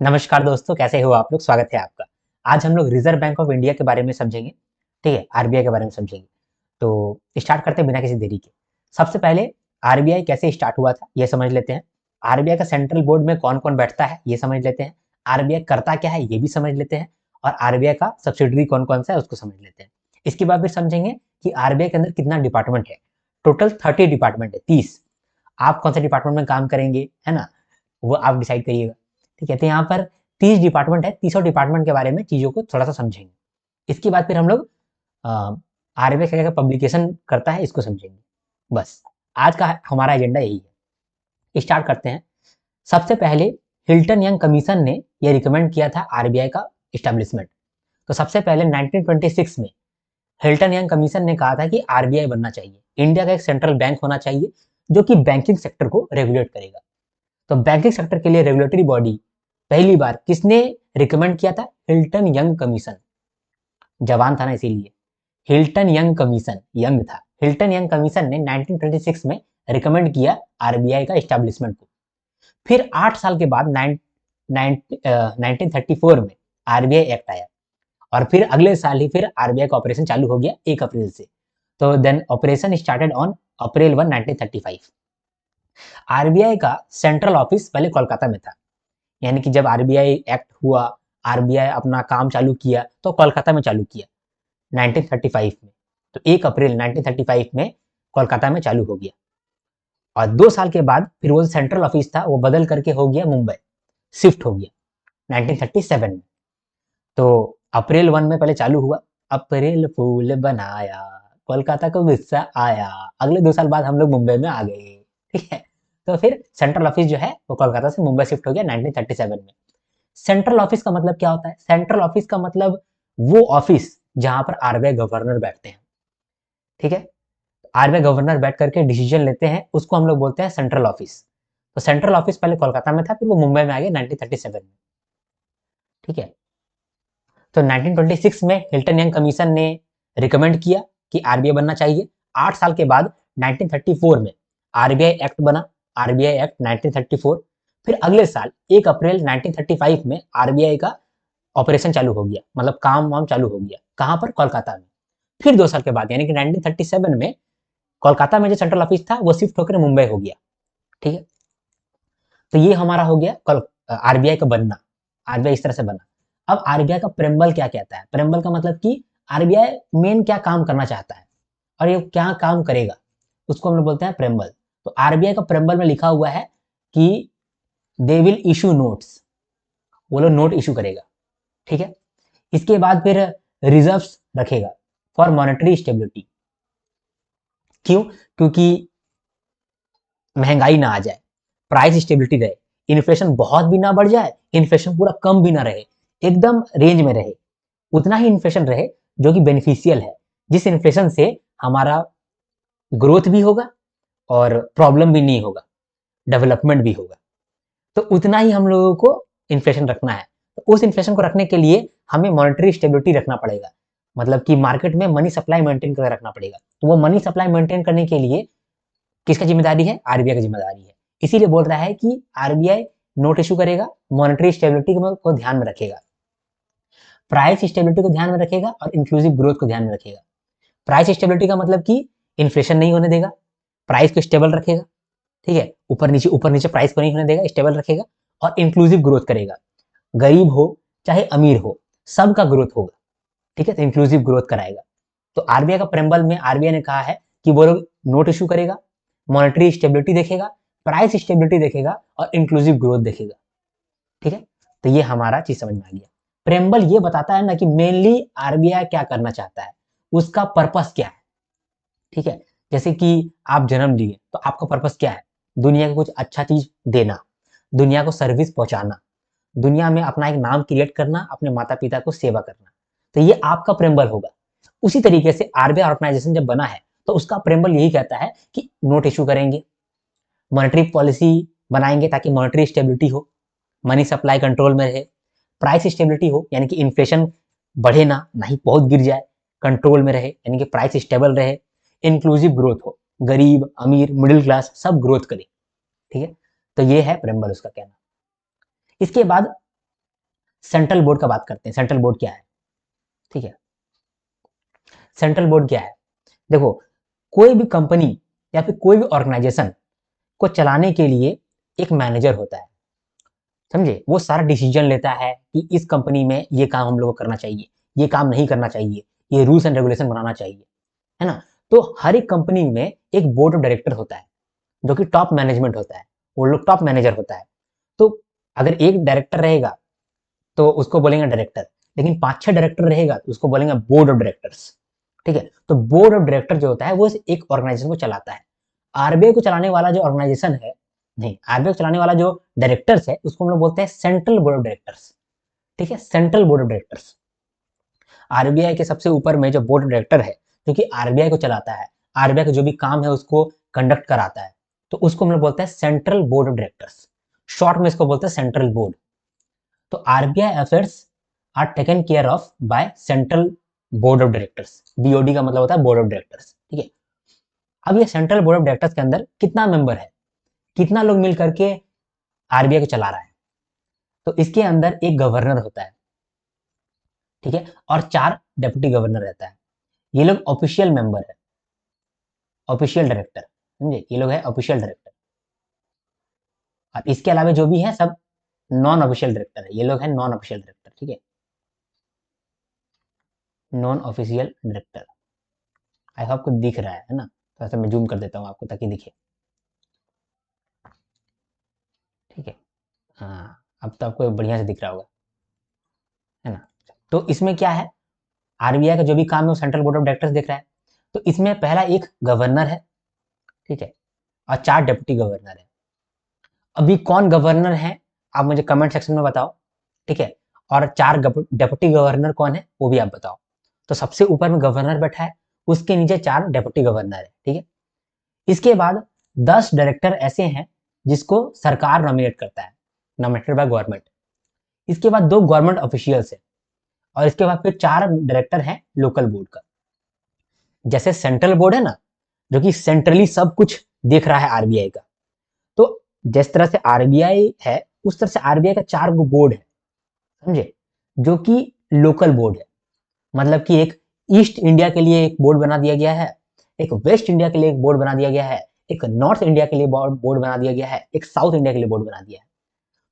नमस्कार दोस्तों, कैसे हो आप लोग? स्वागत है आपका। आज हम लोग रिजर्व बैंक ऑफ इंडिया के बारे में समझेंगे, ठीक है? आरबीआई के बारे में समझेंगे। तो स्टार्ट करते हैं बिना किसी देरी के। सबसे पहले आरबीआई कैसे स्टार्ट हुआ था, ये समझ लेते हैं। आरबीआई का सेंट्रल बोर्ड में कौन-कौन बैठता है, ये समझ लेते हैं। आरबीआई करता क्या है, ये भी समझ लेते हैं। और आरबीआई का सब्सिडियरी कौन-कौन सा है, उसको समझ लेते हैं। इसके बाद फिर समझेंगे कि आरबीआई के अंदर कितना डिपार्टमेंट है। टोटल 30 डिपार्टमेंट है, 30। आप कौन से डिपार्टमेंट में काम करेंगे, है ना? वो आप डिसाइड करिएगा। ठीक है, तो यहाँ पर 30 डिपार्टमेंट है, 30 डिपार्टमेंट के बारे में चीज़ों को थोड़ा-सा समझेंगे। इसके बाद फिर हम लोग आरबीआई क्या-क्या पब्लिकेशन करता है, इसको समझेंगे। बस, आज का हमारा एजेंडा यही है। स्टार्ट करते हैं। सबसे पहले हिल्टन यंग कमीशन ने ये रिकमेंड किया था आरबीआई का एस्टेब्लिशमेंट। तो सबसे पहले 1926 में हिल्टन यंग कमीशन ने कहा था कि आरबीआई बनना चाहिए। इंडिया का एक सेंट्रल बैंक होना चाहिए, जो कि बैंकिंग सेक्टर को रेगुलेट करेगा। तो बैंकिंग सेक्टर के लिए रेगुलेटरी बॉडी पहली बार किसने रिकमेंड किया था? Hilton young commission. जवान था ना इसीलिए। हिल्टन यंग कमीशन, यंग था। हिल्टन यंग कमीशन ने 1926 में रिकमेंड किया आरबीआई का एस्टेब्लिशमेंट को। फिर 8 साल के बाद 1934 में आरबीआई एक्ट आया और फिर अगले साल ही फिर आरबीआई का ऑपरेशन चालू हो गया 1 अप्रैल से। तो then operation started on April 1, 1935। RBI का सेंट्रल ऑफिस पहले कोलकाता में था। यानी कि जब आरबीआई एक्ट हुआ, आरबीआई अपना काम चालू किया, तो कोलकाता में चालू किया 1935 में। तो 1 अप्रैल 1935 में कोलकाता में चालू हो गया और 2 साल के बाद फिर वो सेंट्रल ऑफिस था, वो बदल करके हो गया मुंबई, शिफ्ट हो गया 1937 में। तो अप्रैल 1 में पहले चालू हुआ, अप्रैल फूल बनाया, कोलकाता को गुस्सा आया। अगले 2 साल बाद हम लोग मुंबई में आ गए, ठीक है? तो फिर सेंट्रल ऑफिस जो है वो कोलकाता से मुंबई शिफ्ट हो गया 1937 में। सेंट्रल ऑफिस का मतलब क्या होता है? सेंट्रल ऑफिस का मतलब वो ऑफिस जहां पर आरबीआई गवर्नर बैठते हैं, ठीक है? आरबीआई गवर्नर बैठ करके डिसीजन लेते हैं, उसको हम लोग बोलते हैं सेंट्रल ऑफिस। तो सेंट्रल ऑफिस पहले कोलकाता में था, फिर वो मुंबई में आ गया 1937 में, ठीक है? तो 1926 में हिल्टन यंग कमीशन ने रिकमेंड किया कि आरबीआई बनना चाहिए। 8 साल के बाद 1934 में आरबीआई एक्ट बना, आरबीआई एक्ट 1934। फिर अगले साल 1 अप्रैल 1935 में आरबीआई का ऑपरेशन चालू हो गया, मतलब काम वाम चालू हो गया। कहां पर? कोलकाता में। फिर 2 साल के बाद यानी कि 1937 में कोलकाता में जो सेंट्रल ऑफिस था वो शिफ्ट होकर मुंबई हो गया, ठीक है? तो ये हमारा हो गया आरबीआई का बनना। आरबीआई इस तरह से बना। अब आरबीआई का प्रेम्बल क्या कहता है? प्रेम्बल का मतलब कि आरबीआई मेन क्या काम करना चाहता है और ये क्या काम करेगा, उसको हम लोग बोलते हैं प्रेम्बल। तो आरबीआई का प्रेम्बल में लिखा हुआ है कि दे विल इशू नोट्स, वो लोग नोट इशू करेगा, ठीक है? इसके बाद फिर रिजर्व्स रखेगा फॉर मॉनेटरी स्टेबिलिटी। क्यों? क्योंकि महंगाई ना आ जाए, प्राइस स्टेबिलिटी रहे, इन्फ्लेशन बहुत भी ना बढ़ जाए, इन्फ्लेशन पूरा कम भी ना रहे, एकदम रेंज में रहे। उतना ही इन्फ्लेशन रहे जो कि बेनिफिशियल है, जिस इन्फ्लेशन से हमारा ग्रोथ भी होगा और प्रॉब्लम भी नहीं होगा, डेवलपमेंट भी होगा। तो उतना ही हम लोगों को इन्फ्लेशन रखना है। तो उस इन्फ्लेशन को रखने के लिए हमें मॉनेटरी स्टेबिलिटी रखना पड़ेगा, मतलब कि मार्केट में मनी सप्लाई मेंटेन करके रखना पड़ेगा। तो वो मनी सप्लाई मेंटेन करने के लिए किसका जिम्मेदारी है? आरबीआई की जिम्मेदारी है। इसीलिए बोल रहा है कि आरबीआई नोट इशू करेगा, मॉनेटरी स्टेबिलिटी को ध्यान में रखेगा, प्राइस स्टेबिलिटी को ध्यान में रखेगा और इंक्लूसिव ग्रोथ को ध्यान में रखेगा। प्राइस स्टेबिलिटी का मतलब कि इन्फ्लेशन नहीं होने देगा, प्राइस को स्टेबल रखेगा, ठीक है? ऊपर नीचे प्राइस को नहीं होने देगा, स्टेबल रखेगा और इंक्लूसिव ग्रोथ करेगा। गरीब हो चाहे अमीर हो, सबका ग्रोथ होगा, ठीक है? तो इंक्लूसिव ग्रोथ कराएगा। तो आरबीआई का प्रेम्बल में आरबीआई ने कहा है कि वो लोग नोट इशू करेगा, मॉनेटरी स्टेबिलिटी देखेगा, प्राइस स्टेबिलिटी देखेगा और इंक्लूसिव ग्रोथ देखेगा, ठीक है? तो ये हमारा चीज समझ में आ गया। प्रेम्बल ये बताता है ना कि मेनली आरबीआई क्या करना चाहता है, उसका पर्पस क्या है, ठीक है? जैसे कि आप जन्म लिए तो आपका पर्पस क्या है? दुनिया को कुछ अच्छा चीज देना, दुनिया को सर्विस पहुंचाना, दुनिया में अपना एक नाम क्रिएट करना, अपने माता पिता को सेवा करना। तो ये आपका प्रेम्बल होगा। उसी तरीके से आरबीआई ऑर्गेनाइजेशन जब बना है तो उसका प्रेम्बल यही कहता है कि नोट इशू करेंगे, मॉनेटरी पॉलिसी बनाएंगे ताकि मॉनेटरी स्टेबिलिटी हो, मनी सप्लाई कंट्रोल में रहे, प्राइस स्टेबिलिटी हो यानी कि इन्फ्लेशन बढ़े ना, नहीं बहुत गिर जाए, कंट्रोल में रहे यानी कि प्राइस स्टेबल रहे, इंक्लूसिव ग्रोथ हो, गरीब अमीर मिडिल क्लास सब ग्रोथ करे, ठीक है? तो ये है प्रेम्बल उसका कहना। इसके बाद सेंट्रल बोर्ड का बात करते हैं। सेंट्रल बोर्ड क्या है? ठीक है, सेंट्रल बोर्ड क्या है? देखो, कोई भी कंपनी या फिर कोई भी ऑर्गेनाइजेशन को चलाने के लिए एक मैनेजर होता है, समझे? वो सारा डिसीजन लेता है कि इस कंपनी में ये काम हम लोग को करना चाहिए, ये काम नहीं करना चाहिए, ये रूल्स एंड रेगुलेशन बनाना चाहिए, है ना? तो हर एक कंपनी में एक बोर्ड ऑफ डायरेक्टर होता है, जो कि टॉप मैनेजमेंट होता है, वो लोग टॉप मैनेजर होता है। तो अगर एक डायरेक्टर रहेगा तो उसको बोलेंगे डायरेक्टर, लेकिन 5-6 डायरेक्टर रहेगा तो उसको बोलेंगे बोर्ड ऑफ डायरेक्टर्स। ठीक है, तो बोर्ड ऑफ डायरेक्टर जो होता है वो एक ऑर्गेनाइजेशन को चलाता है। आरबीआई को चलाने वाला जो ऑर्गेनाइजेशन है, नहीं, आरबीआई को चलाने वाला जो डायरेक्टर्स है उसको हम लोग बोलते हैं सेंट्रल बोर्ड ऑफ डायरेक्टर्स। ठीक है, central board of directors. RBI के सबसे ऊपर में जो बोर्ड ऑफ डायरेक्टर है, जो कि आरबीआई को चलाता है, आरबीआई का जो भी काम है उसको कंडक्ट कराता है, तो उसको हम लोग बोलते हैं central board of directors. Short में इसको बोलते हैं सेंट्रल बोर्ड। तो RBI affairs are taken care of by central board of directors. BOD का मतलब होता है बोर्ड ऑफ डायरेक्टर्स। ठीक है, अब ये सेंट्रल बोर्ड ऑफ डायरेक्टर्स के अंदर कितना मेंबर है, कितना लोग मिल करके आरबीआई को चला रहा है? तो इसके अंदर एक गवर्नर होता है, ठीक है, और 4 डेप्यूटी गवर्नर रहता है। ये लोग ऑफिशियल मेंबर है, ऑफिशियल डायरेक्टर, समझे? ये लोग है ऑफिशियल डायरेक्टर। और इसके अलावा जो भी है सब नॉन ऑफिशियल डायरेक्टर है, ये लोग हैं नॉन ऑफिशियल डायरेक्टर। ठीक है, non official director. I hope आपको दिख रहा है ना? थोड़ा सा मैं जूम कर देता हूँ आपको ताकि दिखे। ठीक है, हाँ, अब तो आपको बढ़िया से दिख रहा होगा, है ना? तो इसमें क्या है, आरबीआई का जो भी काम है वो सेंट्रल बोर्ड ऑफ डायरेक्टर्स देख रहा है। तो इसमें पहला एक गवर्नर है, ठीक है, और 4 डिप्टी गवर्नर है। अभी कौन गवर्नर है आप मुझे कमेंट सेक्शन में बताओ, ठीक है, और 4 डिप्टी गवर्नर कौन है वो भी आप बताओ। तो सबसे ऊपर में गवर्नर बैठा है, उसके नीचे 4 डिप्टी गवर्नर है। ठीक है, इसके बाद 10 डायरेक्टर ऐसे हैं जिसको सरकार नॉमिनेट करता है, नॉमिनेटेड बाय गवर्नमेंट। इसके बाद 2 गवर्नमेंट ऑफिशियल्स है, और इसके बाद फिर 4 डायरेक्टर हैं लोकल बोर्ड का। जैसे सेंट्रल बोर्ड है ना, जो कि सेंट्रली सब कुछ देख रहा है आरबीआई का, तो जिस तरह से आरबीआई है उस तरह से आरबीआई का 4 गो बोर्ड है, समझे, जो कि लोकल बोर्ड है। मतलब कि एक ईस्ट इंडिया के लिए एक बोर्ड बना दिया गया है, एक वेस्ट इंडिया के लिए एक बोर्ड बना दिया गया है, एक नॉर्थ इंडिया के लिए बोर्ड बना दिया गया है, एक साउथ इंडिया के लिए बोर्ड बना दिया है।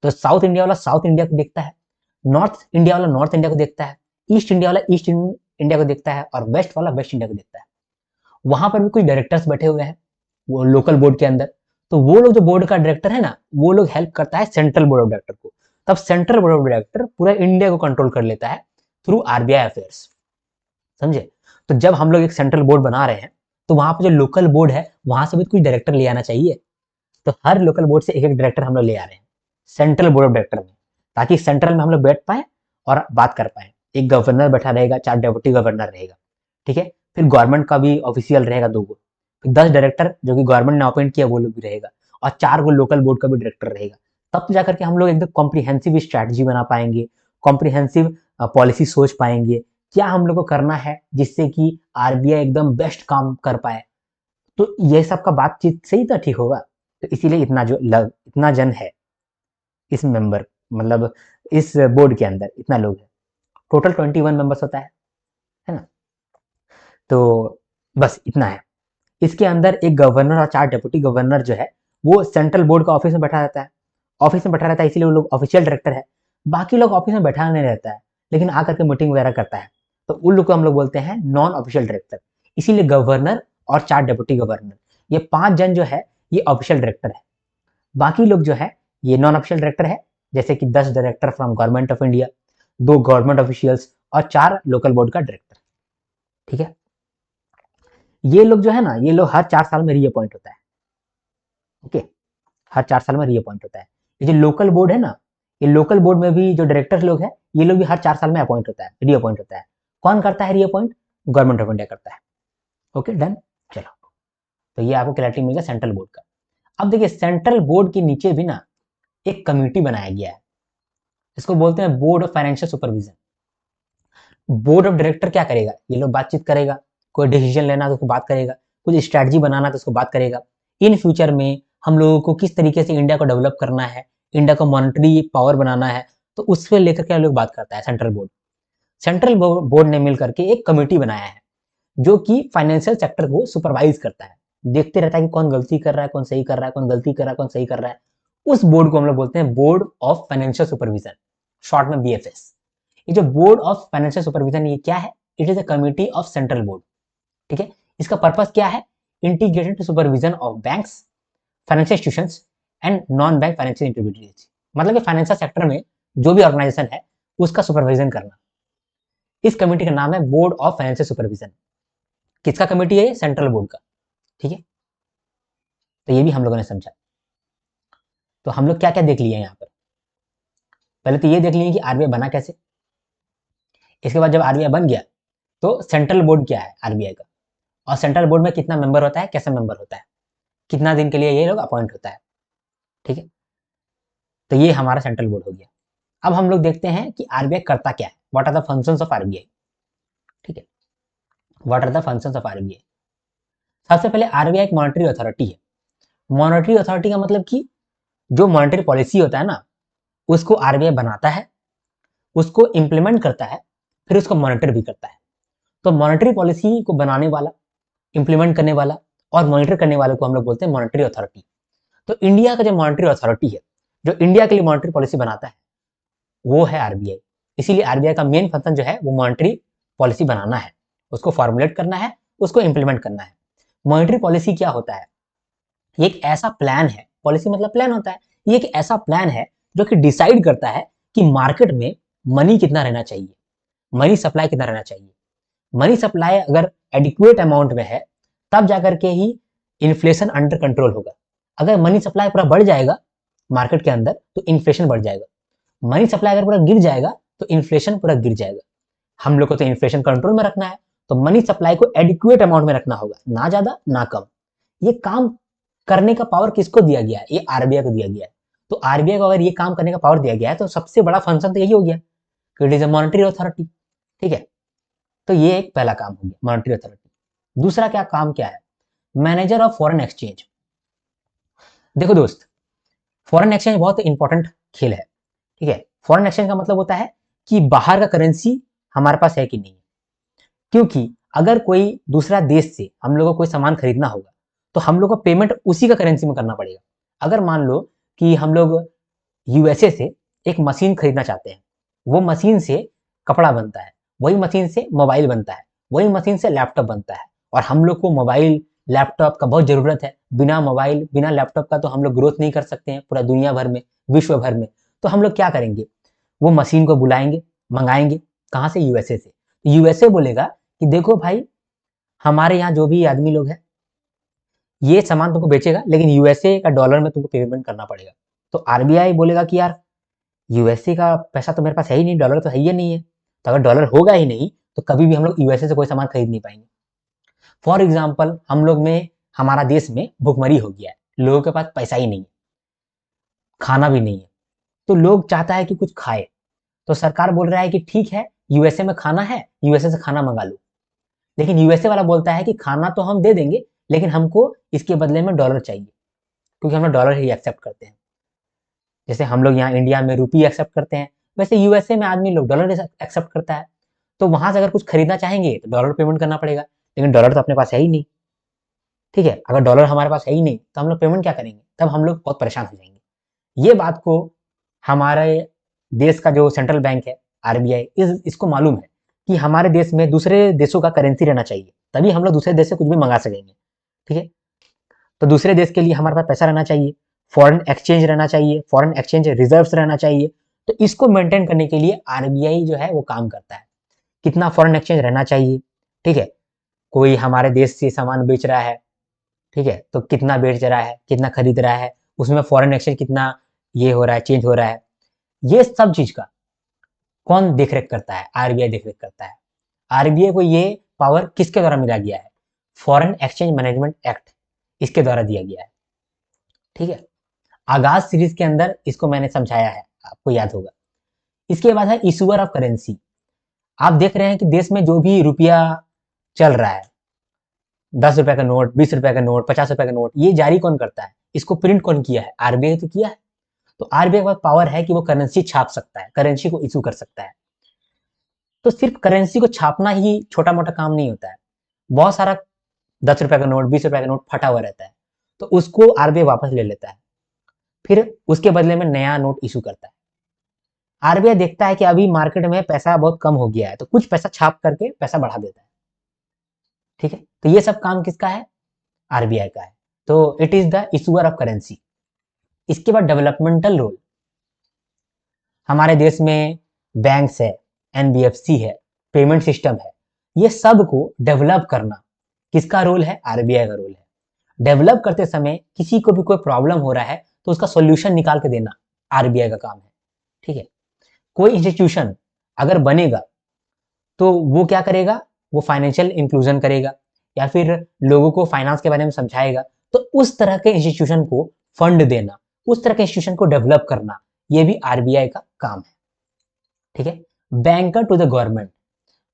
तो साउथ इंडिया वाला साउथ इंडिया को देखता है, नॉर्थ इंडिया वाला नॉर्थ इंडिया को देखता है, ईस्ट इंडिया वाला ईस्ट इंडिया को देखता है, और वेस्ट वाला वेस्ट इंडिया को देखता है। वहां पर भी कुछ डायरेक्टर्स बैठे हुए हैं वो लोकल बोर्ड के अंदर। तो वो लोग जो बोर्ड का डायरेक्टर है ना, वो लोग हेल्प करता है सेंट्रल बोर्ड ऑफ डायरेक्टर को। तब सेंट्रल बोर्ड ऑफ डायरेक्टर पूरा इंडिया को कंट्रोल कर लेता है थ्रू आरबीआई अफेयर्स, समझे? तो जब हम लोग एक सेंट्रल बोर्ड बना रहे हैं तो वहां पर जो लोकल बोर्ड है वहां से भी कुछ डायरेक्टर ले आना चाहिए। तो हर लोकल बोर्ड से एक एक डायरेक्टर हम लोग ले आ रहे हैं सेंट्रल बोर्ड ऑफ डायरेक्टर में, ताकि सेंट्रल में हम लोग बैठ पाए और बात कर पाए। एक गवर्नर बैठा रहेगा, 4 डेप्यूटी गवर्नर रहेगा, ठीक है, फिर गवर्नमेंट का भी ऑफिशियल रहेगा 2 गो, फिर 10 डायरेक्टर जो कि गवर्नमेंट ने अपॉइंट किया वो लोग भी रहेगा, और 4 गो लोकल बोर्ड का भी डायरेक्टर रहेगा। तब जाकर के हम लोग एकदम कॉम्प्रिहेंसिव स्ट्रैटेजी बना पाएंगे, कॉम्प्रिहेंसिव पॉलिसी सोच पाएंगे, क्या हम लोग को करना है जिससे कि आरबीआई एकदम बेस्ट काम कर पाए। तो ये सब का बातचीत सही तो ठीक होगा। तो इसीलिए इतना जन है इस मेंबर, मतलब इस बोर्ड के अंदर इतना लोग है, टोटल 21 मेंबर्स होता है ना? तो बस इतना है। इसके अंदर एक गवर्नर और 4 डेप्यूटी गवर्नर जो है वो सेंट्रल बोर्ड का ऑफिस में बैठा रहता है, ऑफिस में बैठा रहता है, इसीलिए वो लोग ऑफिशियल डायरेक्टर है। बाकी लोग ऑफिस में बैठा नहीं रहता है, लेकिन आकर के मीटिंग वगैरह करता है, तो उन लोग को हम लोग बोलते हैं नॉन ऑफिशियल डायरेक्टर। इसीलिए गवर्नर और 4 डेप्यूटी गवर्नर, ये 5 जन जो है ये ऑफिशियल डायरेक्टर है। बाकी लोग जो है ये नॉन ऑफिशियल डायरेक्टर है, जैसे कि 10 director from government of India, 2 government officials और 4 लोकल बोर्ड का डायरेक्टर। ठीक है, ये लोग जो है ना, ये लोग हर 4 साल में रीअपॉइंट होता है। ओके, हर 4 साल में रीअपॉइंट होता है। ये जो लोकल बोर्ड है ना, ये लोकल बोर्ड में भी जो डायरेक्टर लोग हैं ये लोग भी हर 4 साल में अपॉइंट होता है, रीअपॉइंट होता है। कौन करता है रीअपॉइंट? गवर्नमेंट ऑफ इंडिया करता है। Okay, done. चलो, तो ये आपको क्लैरिटी मिल गया सेंट्रल बोर्ड का। अब देखिए सेंट्रल बोर्ड के नीचे भी ना एक कमेटी बनाया गया है, इसको बोलते हैं board of financial supervision. Board of director क्या करेगा? ये लोग बातचीत करेगा, कोई डिसीजन लेना तो उसको बात करेगा, कुछ स्ट्रैटेजी बनाना तो उसको बात करेगा। इन फ्यूचर में हम लोगों को किस तरीके से इंडिया को डेवलप करना है, इंडिया को मॉनेटरी पावर बनाना है, तो उस पर लेकर के लोग बात करता है सेंट्रल बोर्ड। सेंट्रल बोर्ड ने मिलकर के एक कमेटी बनाया है जो कि फाइनेंशियल सेक्टर को सुपरवाइज करता है, देखते रहता है कि कौन गलती कर रहा है, कौन सही कर रहा है, कौन गलती कर रहा है, कौन सही कर रहा है। उस बोर्ड को हम लोग बोलते हैं board of financial supervision, short में BFS। ये जो बोर्ड ऑफ फाइनेंशियल सुपरविजन ये क्या है? It is a committee of central board. ठीक है, इसका पर्पस क्या है? Integrated supervision of banks, financial institutions and non bank financial intermediates. मतलब कि फाइनेंशियल सेक्टर में जो भी ऑर्गेनाइजेशन है उसका सुपरविजन करना। इस कमेटी का नाम है बोर्ड ऑफ फाइनेंशियल सुपरविजन। किसका कमेटी है? सेंट्रल बोर्ड का। ठीक है, तो ये भी हम लोगों ने समझा। तो हम लोग क्या क्या देख लिए यहाँ पर? पहले तो ये देख लिए कि आरबीआई बना कैसे। इसके बाद जब आरबीआई बन गया तो सेंट्रल बोर्ड क्या है आरबीआई का, और सेंट्रल बोर्ड में कितना मेंबर होता है, कैसे मेंबर होता है, कितना दिन के लिए ये लोग अपॉइंट होता है। ठीक है, तो ये हमारा सेंट्रल बोर्ड हो गया। अब हम लोग देखते हैं कि आरबीआई करता क्या है, what are the functions of RBI. ठीक है, what are the functions of RBI. सबसे पहले आरबीआई एक मॉनेटरी अथॉरिटी है। मॉनेटरी अथॉरिटी का मतलब कि जो मॉनेटरी पॉलिसी होता है ना, उसको आरबीआई बनाता है, उसको इंप्लीमेंट करता है, फिर उसको मॉनिटर भी करता है। तो मॉनेटरी पॉलिसी को बनाने वाला, इंप्लीमेंट करने वाला और मॉनिटर करने वाले को हम लोग बोलते हैं मॉनेटरी अथॉरिटी। तो इंडिया का जो मॉनेटरी अथॉरिटी है, जो इंडिया के लिए मॉनेटरी पॉलिसी बनाता है, वो है आरबीआई। इसीलिए आरबीआई का मेन फंक्शन जो है वो मॉनेटरी पॉलिसी बनाना है, उसको फॉर्मुलेट करना है, उसको इंप्लीमेंट करना है। मॉनेटरी पॉलिसी क्या होता है? ये एक ऐसा प्लान है, पॉलिसी मतलब प्लान होता है, ये एक ऐसा प्लान है जो कि डिसाइड करता है कि मार्केट में मनी कितना रहना चाहिए, मनी सप्लाई कितना रहना चाहिए। मनी सप्लाई अगर एडिक्वेट अमाउंट में है तब जाकर के ही इन्फ्लेशन अंडर कंट्रोल होगा। अगर मनी सप्लाई पूरा बढ़ जाएगा मार्केट के अंदर तो इन्फ्लेशन बढ़ जाएगा, मनी सप्लाई अगर पूरा गिर जाएगा तो इन्फ्लेशन पूरा गिर जाएगा। हम लोग को तो इन्फ्लेशन कंट्रोल में रखना है, तो मनी सप्लाई को एडिक्वेट अमाउंट में रखना होगा, ना ज्यादा ना कम। ये काम करने का पावर किसको दिया गया है? ये आरबीआई को दिया गया है। तो आरबीआई को अगर ये काम करने का पावर दिया गया है तो सबसे बड़ा फंक्शन तो यही हो गया कि it is a monetary authority. ठीक है, तो ये एक पहला काम हो गया मॉनेटरी अथॉरिटी। दूसरा क्या काम क्या है? Manager of foreign exchange. देखो दोस्त, फॉरेन एक्सचेंज बहुत इंपॉर्टेंट खेल है। ठीक है, फॉरेन एक्सचेंज का मतलब होता है कि बाहर का करेंसी हमारे पास है कि नहीं। क्योंकि अगर कोई दूसरा देश से हम लोग को कोई सामान खरीदना होगा तो हम लोग को पेमेंट उसी का करेंसी में करना पड़ेगा। अगर मान लो कि हम लोग यूएसए से एक मशीन खरीदना चाहते हैं, वो मशीन से कपड़ा बनता है, वही मशीन से मोबाइल बनता है, वही मशीन से लैपटॉप बनता है, और हम लोग को मोबाइल लैपटॉप का बहुत जरूरत है। बिना मोबाइल बिना लैपटॉप का तो हम लोग ग्रोथ नहीं कर सकते हैं पूरा दुनिया भर में, विश्व भर में। तो हम लोग क्या करेंगे? वो मशीन को बुलाएंगे, मंगाएंगे। कहाँ से? यूएसए से। यूएसए बोलेगा कि देखो भाई, हमारे यहाँ जो भी आदमी लोग हैं ये सामान तुमको बेचेगा, लेकिन यूएसए का डॉलर में तुमको पेमेंट करना पड़ेगा। तो आरबीआई बोलेगा कि यार यूएसए का पैसा तो मेरे पास है ही नहीं, डॉलर तो है ही नहीं है। तो अगर डॉलर होगा ही नहीं तो कभी भी हम लोग यूएसए से कोई सामान खरीद नहीं पाएंगे। फॉर एग्जाम्पल, हम लोग में, हमारा देश में भुखमरी हो गया है, लोगों के पास पैसा ही नहीं है, खाना भी नहीं है, तो लोग चाहता है कि कुछ खाए। तो सरकार बोल रहा है कि ठीक है, यूएसए में खाना है, यूएसए से खाना मंगा लो। लेकिन यूएसए वाला बोलता है कि खाना तो हम दे देंगे, लेकिन हमको इसके बदले में डॉलर चाहिए, क्योंकि हम लोग डॉलर ही एक्सेप्ट करते हैं। जैसे हम लोग यहाँ इंडिया में रुपी एक्सेप्ट करते हैं, वैसे यूएसए में आदमी लोग डॉलर एक्सेप्ट करता है। तो वहां से अगर कुछ खरीदना चाहेंगे तो डॉलर पेमेंट करना पड़ेगा, लेकिन डॉलर तो अपने पास है ही नहीं। ठीक है, अगर डॉलर हमारे पास है ही नहीं तो हम लोग पेमेंट क्या करेंगे? तब हम लोग बहुत परेशान हो जाएंगे। ये बात को हमारे देश का जो सेंट्रल बैंक है आरबीआई, इसको मालूम है कि हमारे देश में दूसरे देशों का करेंसी रहना चाहिए, तभी हम लोग दूसरे देश से कुछ भी मंगा सकेंगे। ठीक है, तो दूसरे देश के लिए हमारे पास पैसा रहना चाहिए, फॉरेन एक्सचेंज रहना चाहिए, फॉरेन एक्सचेंज रिजर्व्स रहना चाहिए। तो इसको मेंटेन करने के लिए आरबीआई जो है वो काम करता है, कितना फॉरेन एक्सचेंज रहना चाहिए। ठीक है, कोई हमारे देश से सामान बेच रहा है, ठीक है, तो कितना बेच रहा है, कितना खरीद रहा है, उसमें फॉरेन एक्सचेंज कितना ये हो रहा है, चेंज हो रहा है, ये सब चीज का कौन देखरेख करता है? आरबीआई देखरेख करता है। आरबीआई को ये पावर किसके द्वारा मिला गया है? फॉरेन एक्सचेंज मैनेजमेंट एक्ट, इसके द्वारा दिया गया है। ठीक है, आगाज सीरीज के अंदर इसको मैंने समझाया है, आपको याद होगा। इसके बाद है इशूअर ऑफ करेंसी। आप देख रहे हैं कि देश में जो भी रुपया चल रहा है, 10 रुपए का नोट, 20 रुपए का नोट, 50 रुपए का नोट, ये जारी कौन करता है? इसको प्रिंट कौन किया है? आरबीआई तो किया है। तो आरबीआई के पास पावर है कि वो करेंसी छाप सकता है, करेंसी को इशू कर सकता है। तो सिर्फ करेंसी को छापना ही छोटा मोटा काम नहीं होता है, बहुत सारा 10 रुपए का नोट, 20 रुपए का नोट फटा हुआ रहता है, तो उसको आरबीआई वापस ले लेता है, फिर उसके बदले में नया नोट इशू करता है। आरबीआई देखता है कि अभी मार्केट में पैसा बहुत कम हो गया है, तो कुछ पैसा छाप करके पैसा बढ़ा देता है। ठीक है, तो ये सब काम किसका है? आरबीआई का है। तो it is the issuer of currency. इसके बाद डेवलपमेंटल रोल, हमारे देश में बैंक्स है, एनबीएफसी है, पेमेंट सिस्टम है, ये सब को डेवलप करना किसका रोल है? आरबीआई का रोल है। डेवलप करते समय किसी को भी कोई प्रॉब्लम हो रहा है तो उसका सॉल्यूशन निकाल के देना आरबीआई का काम है। ठीक है, कोई इंस्टीट्यूशन अगर बनेगा तो वो क्या करेगा? वो फाइनेंशियल इंक्लूजन करेगा या फिर लोगों को फाइनेंस के बारे में समझाएगा, तो उस तरह के इंस्टीट्यूशन को फंड देना, उस तरह के इंस्टीट्यूशन को डेवलप करना, ये भी आरबीआई का काम है। ठीक है, banker to the government,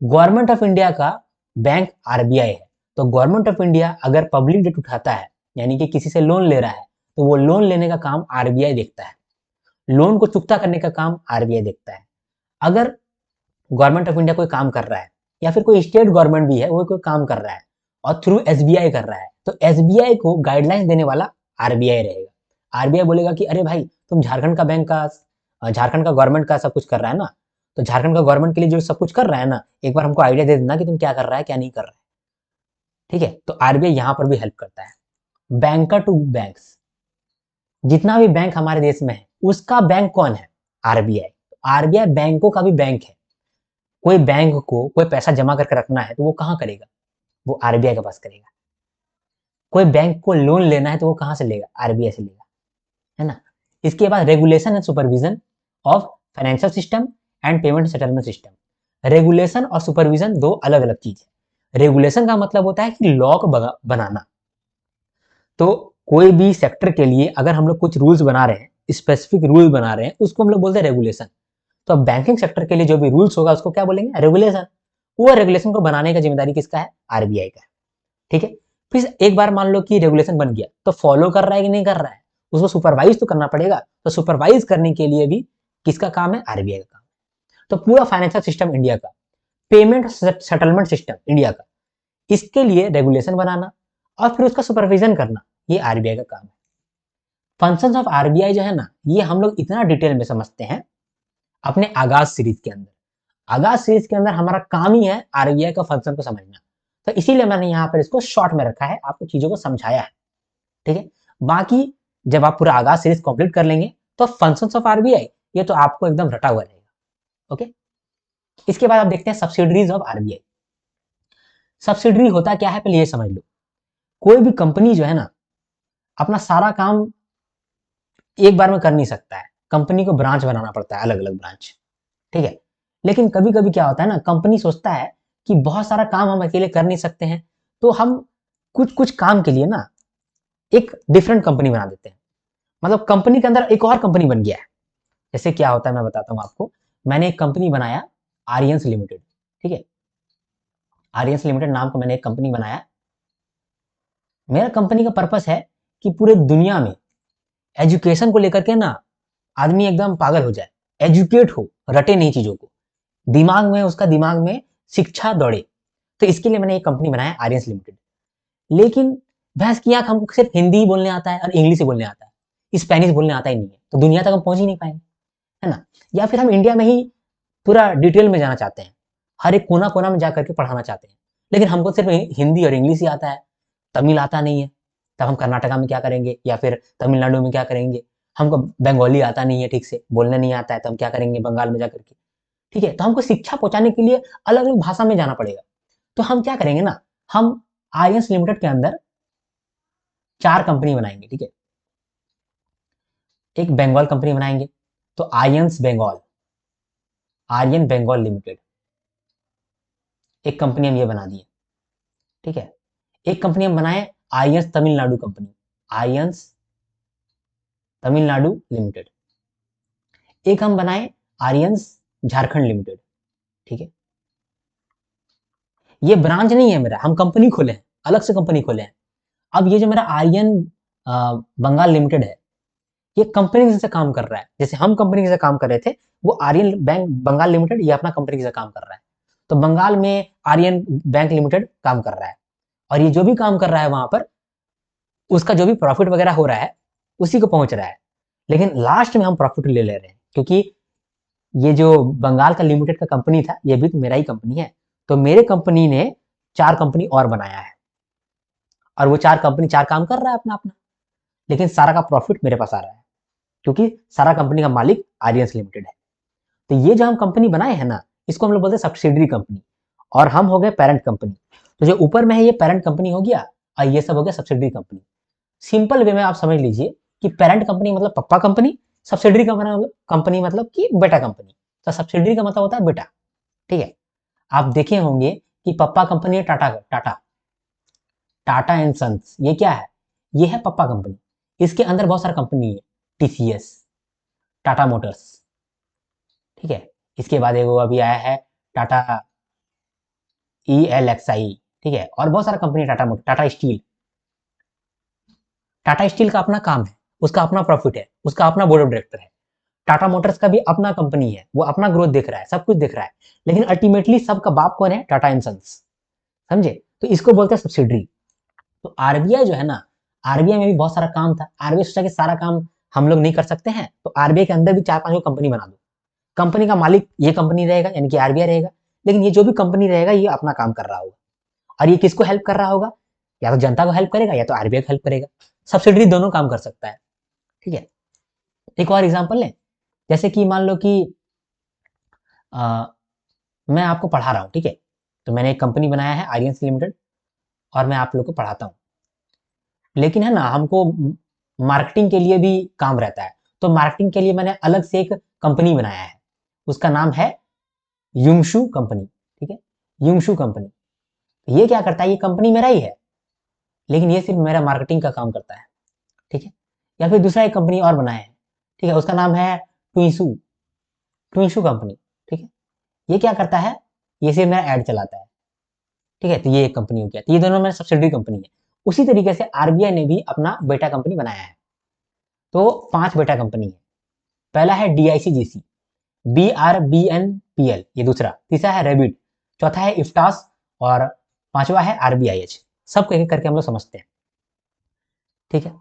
government of India का बैंक आरबीआई है। तो गवर्नमेंट ऑफ इंडिया अगर पब्लिक डेट उठाता है, यानी कि किसी से लोन ले रहा है, तो वो लोन लेने का काम आरबीआई देखता है, लोन को चुकता करने का काम आरबीआई देखता है। अगर गवर्नमेंट ऑफ इंडिया कोई काम कर रहा है या फिर कोई स्टेट गवर्नमेंट भी है वो कोई काम कर रहा है और थ्रू एसबीआई कर रहा है, तो एसबीआई को गाइडलाइंस देने वाला आरबीआई रहेगा। आरबीआई बोलेगा कि अरे भाई, तुम झारखंड का बैंक का, झारखंड का गवर्नमेंट का सब कुछ कर रहा है ना, तो झारखंड का गवर्नमेंट के लिए जो सब कुछ कर रहा है ना, एक बार हमको आइडिया दे देना कि तुम क्या कर रहा है क्या नहीं कर रहा है। ठीक है, तो आरबीआई यहां पर भी हेल्प करता है। बैंकर टू बैंक्स, जितना भी बैंक हमारे देश में है उसका बैंक कौन है? आरबीआई। आरबीआई बैंकों का भी बैंक है। कोई बैंक को कोई पैसा जमा करके रखना है तो वो कहां करेगा? वो आरबीआई के पास करेगा। कोई बैंक को लोन लेना है तो वो कहां से लेगा? आरबीआई से लेगा, है ना। इसके बाद regulation and supervision of financial system and payment settlement system. Regulation और सुपरविजन दो अलग अलग चीज है। रेगुलेशन का मतलब होता है कि लॉ को बनाना। तो कोई भी सेक्टर के लिए अगर हम लोग कुछ रूल्स बना रहे हैं, स्पेसिफिक रूल बना रहे हैं, उसको हम लोग बोलते हैं रेगुलेशन। तो बैंकिंग सेक्टर के लिए जो भी रूल्स होगा उसको क्या बोलेंगे? रेगुलेशन। वो रेगुलेशन को बनाने का जिम्मेदारी किसका है? आरबीआई का है। ठीक है, फिर एक बार मान लो कि रेगुलेशन बन गया, तो फॉलो कर रहा है कि नहीं कर रहा है, उसको सुपरवाइज तो करना पड़ेगा। तो सुपरवाइज करने के लिए भी किसका काम है? आरबीआई का काम। तो पूरा फाइनेंशियल सिस्टम इंडिया का, पेमेंट सेटलमेंट सिस्टम इंडिया का, इसके लिए रेगुलेशन बनाना और फिर उसका सुपरविजन करना, ये आरबीआई का काम है। फंक्शंस ऑफ आरबीआई जो है ना, ये हम लोग इतना डिटेल में समझते हैं अपने आगाज सीरीज के अंदर। आगाज सीरीज के अंदर हमारा काम ही है आरबीआई का फंक्शन को समझना, तो इसीलिए मैंने यहाँ पर इसको शॉर्ट में रखा है, आपको चीजों को समझाया है। ठीक है, बाकी जब आप पूरा आगाज सीरीज कंप्लीट कर लेंगे तो फंक्शंस ऑफ आरबीआई ये तो आपको एकदम रटा हुआ रहेगा। ओके, इसके बाद आप देखते हैं सब्सिडरीज ऑफ आरबीआई। सब्सिडरी होता क्या है पहले ये समझ लो। कोई भी कंपनी जो है ना, अपना सारा काम एक बार में कर नहीं सकता है, कंपनी को ब्रांच बनाना पड़ता है, अलग अलग ब्रांच। ठीक है, लेकिन कभी कभी क्या होता है ना, कंपनी सोचता है कि बहुत सारा काम हम अकेले कर नहीं सकते हैं, तो हम कुछ कुछ काम के लिए ना एक डिफरेंट कंपनी बना देते हैं। मतलब कंपनी के अंदर एक और कंपनी बन गया है। जैसे क्या होता है मैं बताता हूँ आपको। मैंने एक कंपनी बनाया, आर्यंस लिमिटेड। ठीक है, आर्यंस लिमिटेड नाम को मैंने एक कंपनी बनाया। मेरा कंपनी का पर्पस है कि पूरे दुनिया में एजुकेशन को लेकर के ना आदमी एकदम पागल हो जाए, एजुकेट हो, रटे नहीं चीजों को, दिमाग में उसका दिमाग में शिक्षा दौड़े। तो इसके लिए मैंने एक कंपनी बनाया आर्यंस लिमिटेड। लेकिन भैंस की आंख, हमको सिर्फ हिंदी ही बोलने आता है और इंग्लिश ही बोलने आता है, स्पेनिश बोलने आता ही नहीं है, तो दुनिया तक हम पहुंच ही नहीं पाएंगे, है ना। या फिर हम इंडिया में ही पूरा डिटेल में जाना चाहते हैं, हर एक कोना कोना में जा करके पढ़ाना चाहते हैं, लेकिन हमको सिर्फ हिंदी और इंग्लिश ही आता है, तमिल आता नहीं है, तब हम कर्नाटका में क्या करेंगे या फिर तमिलनाडु में क्या करेंगे? हमको बंगाली आता नहीं है, ठीक से बोलने नहीं आता है, तो हम क्या करेंगे बंगाल में जाकर के? ठीक है, तो हमको शिक्षा पहुंचाने के लिए अलग अलग भाषा में जाना पड़ेगा। तो हम क्या करेंगे ना, हम आर्यंस लिमिटेड के अंदर 4 कंपनी बनाएंगे। ठीक है, एक बंगाल कंपनी बनाएंगे, तो आर्यंस बंगाल, आर्यन बंगाल लिमिटेड, एक कंपनी हम ये बना दिए। ठीक है, एक कंपनी हम बनाए Aryans Tamil Nadu company, Aryans Tamil Nadu limited. एक हम बनाए आर्यंस झारखंड लिमिटेड। ठीक है, ये ब्रांच नहीं है मेरा, हम कंपनी खोले हैं, अलग से कंपनी खोले हैं। अब ये जो मेरा आर्यन बंगाल लिमिटेड है, ये कंपनी जैसे काम कर रहा है, जैसे हम कंपनी जैसे काम कर रहे थे, वो आर्यन बैंक बंगाल लिमिटेड ये अपना कंपनी जैसे काम कर रहा है। तो बंगाल में आर्यन बैंक लिमिटेड काम कर रहा है, और ये जो भी काम कर रहा है वहां पर उसका जो भी प्रॉफिट वगैरह हो रहा है उसी को पहुंच रहा है, लेकिन लास्ट में हम प्रॉफिट ले ले रहे हैं, क्योंकि ये जो बंगाल का लिमिटेड का कंपनी था ये भी तो मेरा ही कंपनी है। तो मेरे कंपनी ने 4 कंपनी और बनाया है, और वो 4 कंपनी 4 काम कर रहा है अपना अपना, लेकिन सारा का प्रॉफिट मेरे पास आ रहा है, क्योंकि सारा कंपनी का मालिक आर्यंस लिमिटेड है। तो ये जो हम कंपनी बनाए हैं ना, इसको हम लोग बोलते हैं सब्सिडरी कंपनी, और हम हो गए पेरेंट कंपनी। तो जो ऊपर में है ये पेरेंट कंपनी हो गया, और ये सब हो गया सब्सिडरी कंपनी। सिंपल वे में आप समझ लीजिए कि पेरेंट कंपनी मतलब पप्पा कंपनी, सब्सिडरी कंपनी मतलब कि बेटा कंपनी। तो सब्सिडरी का मतलब होता है बेटा, ठीक है। आप देखे होंगे कि पप्पा कंपनी है टाटा टाटा टाटा एंड सन्स, ये क्या है, ये है पप्पा कंपनी। इसके अंदर बहुत सारा कंपनी है, टीसीएस, टाटा मोटर्स, ठीक है। इसके बाद एक वो अभी आया है टाटा ELXI, ठीक है, और बहुत सारा company, Tata motor, Tata steel. Tata steel का अपना काम है, उसका अपना प्रॉफिट है, उसका अपना बोर्ड ऑफ डायरेक्टर है। टाटा मोटर्स का भी अपना कंपनी है, वो अपना ग्रोथ देख रहा है, सब कुछ देख रहा है, लेकिन अल्टीमेटली सबका बाप कौन है, टाटा एंड सन्स, समझे। तो इसको बोलते हैं सब्सिडरी। तो आरबीआई जो है ना, आरबीआई में भी बहुत सारा काम था, आरबीआई सोचा कि सारा काम हम लोग नहीं कर सकते हैं, तो आरबीआई के अंदर भी 4-5 कंपनी बना दो। कंपनी का मालिक ये कंपनी रहेगा, यानी कि आरबीआई रहेगा, लेकिन ये जो भी कंपनी रहेगा ये अपना काम कर रहा होगा, और ये किसको हेल्प कर रहा होगा, या तो जनता को हेल्प करेगा या तो आरबीआई को हेल्प करेगा। सब्सिडरी दोनों काम कर सकता है, ठीक है। एक और एग्जांपल लें, जैसे कि मान लो कि आ, मैं आपको पढ़ा रहा हूँ, ठीक है, तो मैंने एक कंपनी बनाया है आर्यंस लिमिटेड, और मैं आप लोग को पढ़ाता हूँ, लेकिन है ना हमको मार्केटिंग के लिए भी काम रहता है। तो मार्केटिंग के लिए मैंने अलग से एक कंपनी बनाया है, उसका नाम है युंगशु कंपनी, ठीक है, युंगशु कंपनी। ये क्या करता है, ये कंपनी मेरा ही है, लेकिन ये सिर्फ मेरा मार्केटिंग का काम करता है, ठीक है। या फिर दूसरा एक कंपनी और बनाया है, ठीक है, उसका नाम है ट्विंसू, ट्विंसू कंपनी, ठीक है। ये क्या करता है, ये सिर्फ मेरा एड चलाता है, ठीक है। तो ये एक कंपनी हो गया, तो ये दोनों मेरे सब्सिडरी कंपनी है। उसी तरीके से आरबीआई ने भी अपना बेटा कंपनी बनाया है। तो 5 बेटा कंपनी है। पहला है DICGC, BRBNPL, ये दूसरा, तीसरा है रेबिट, चौथा है इफ्टास, और पांचवा है RBIH। सब एक करके हम लोग समझते हैं, ठीक है।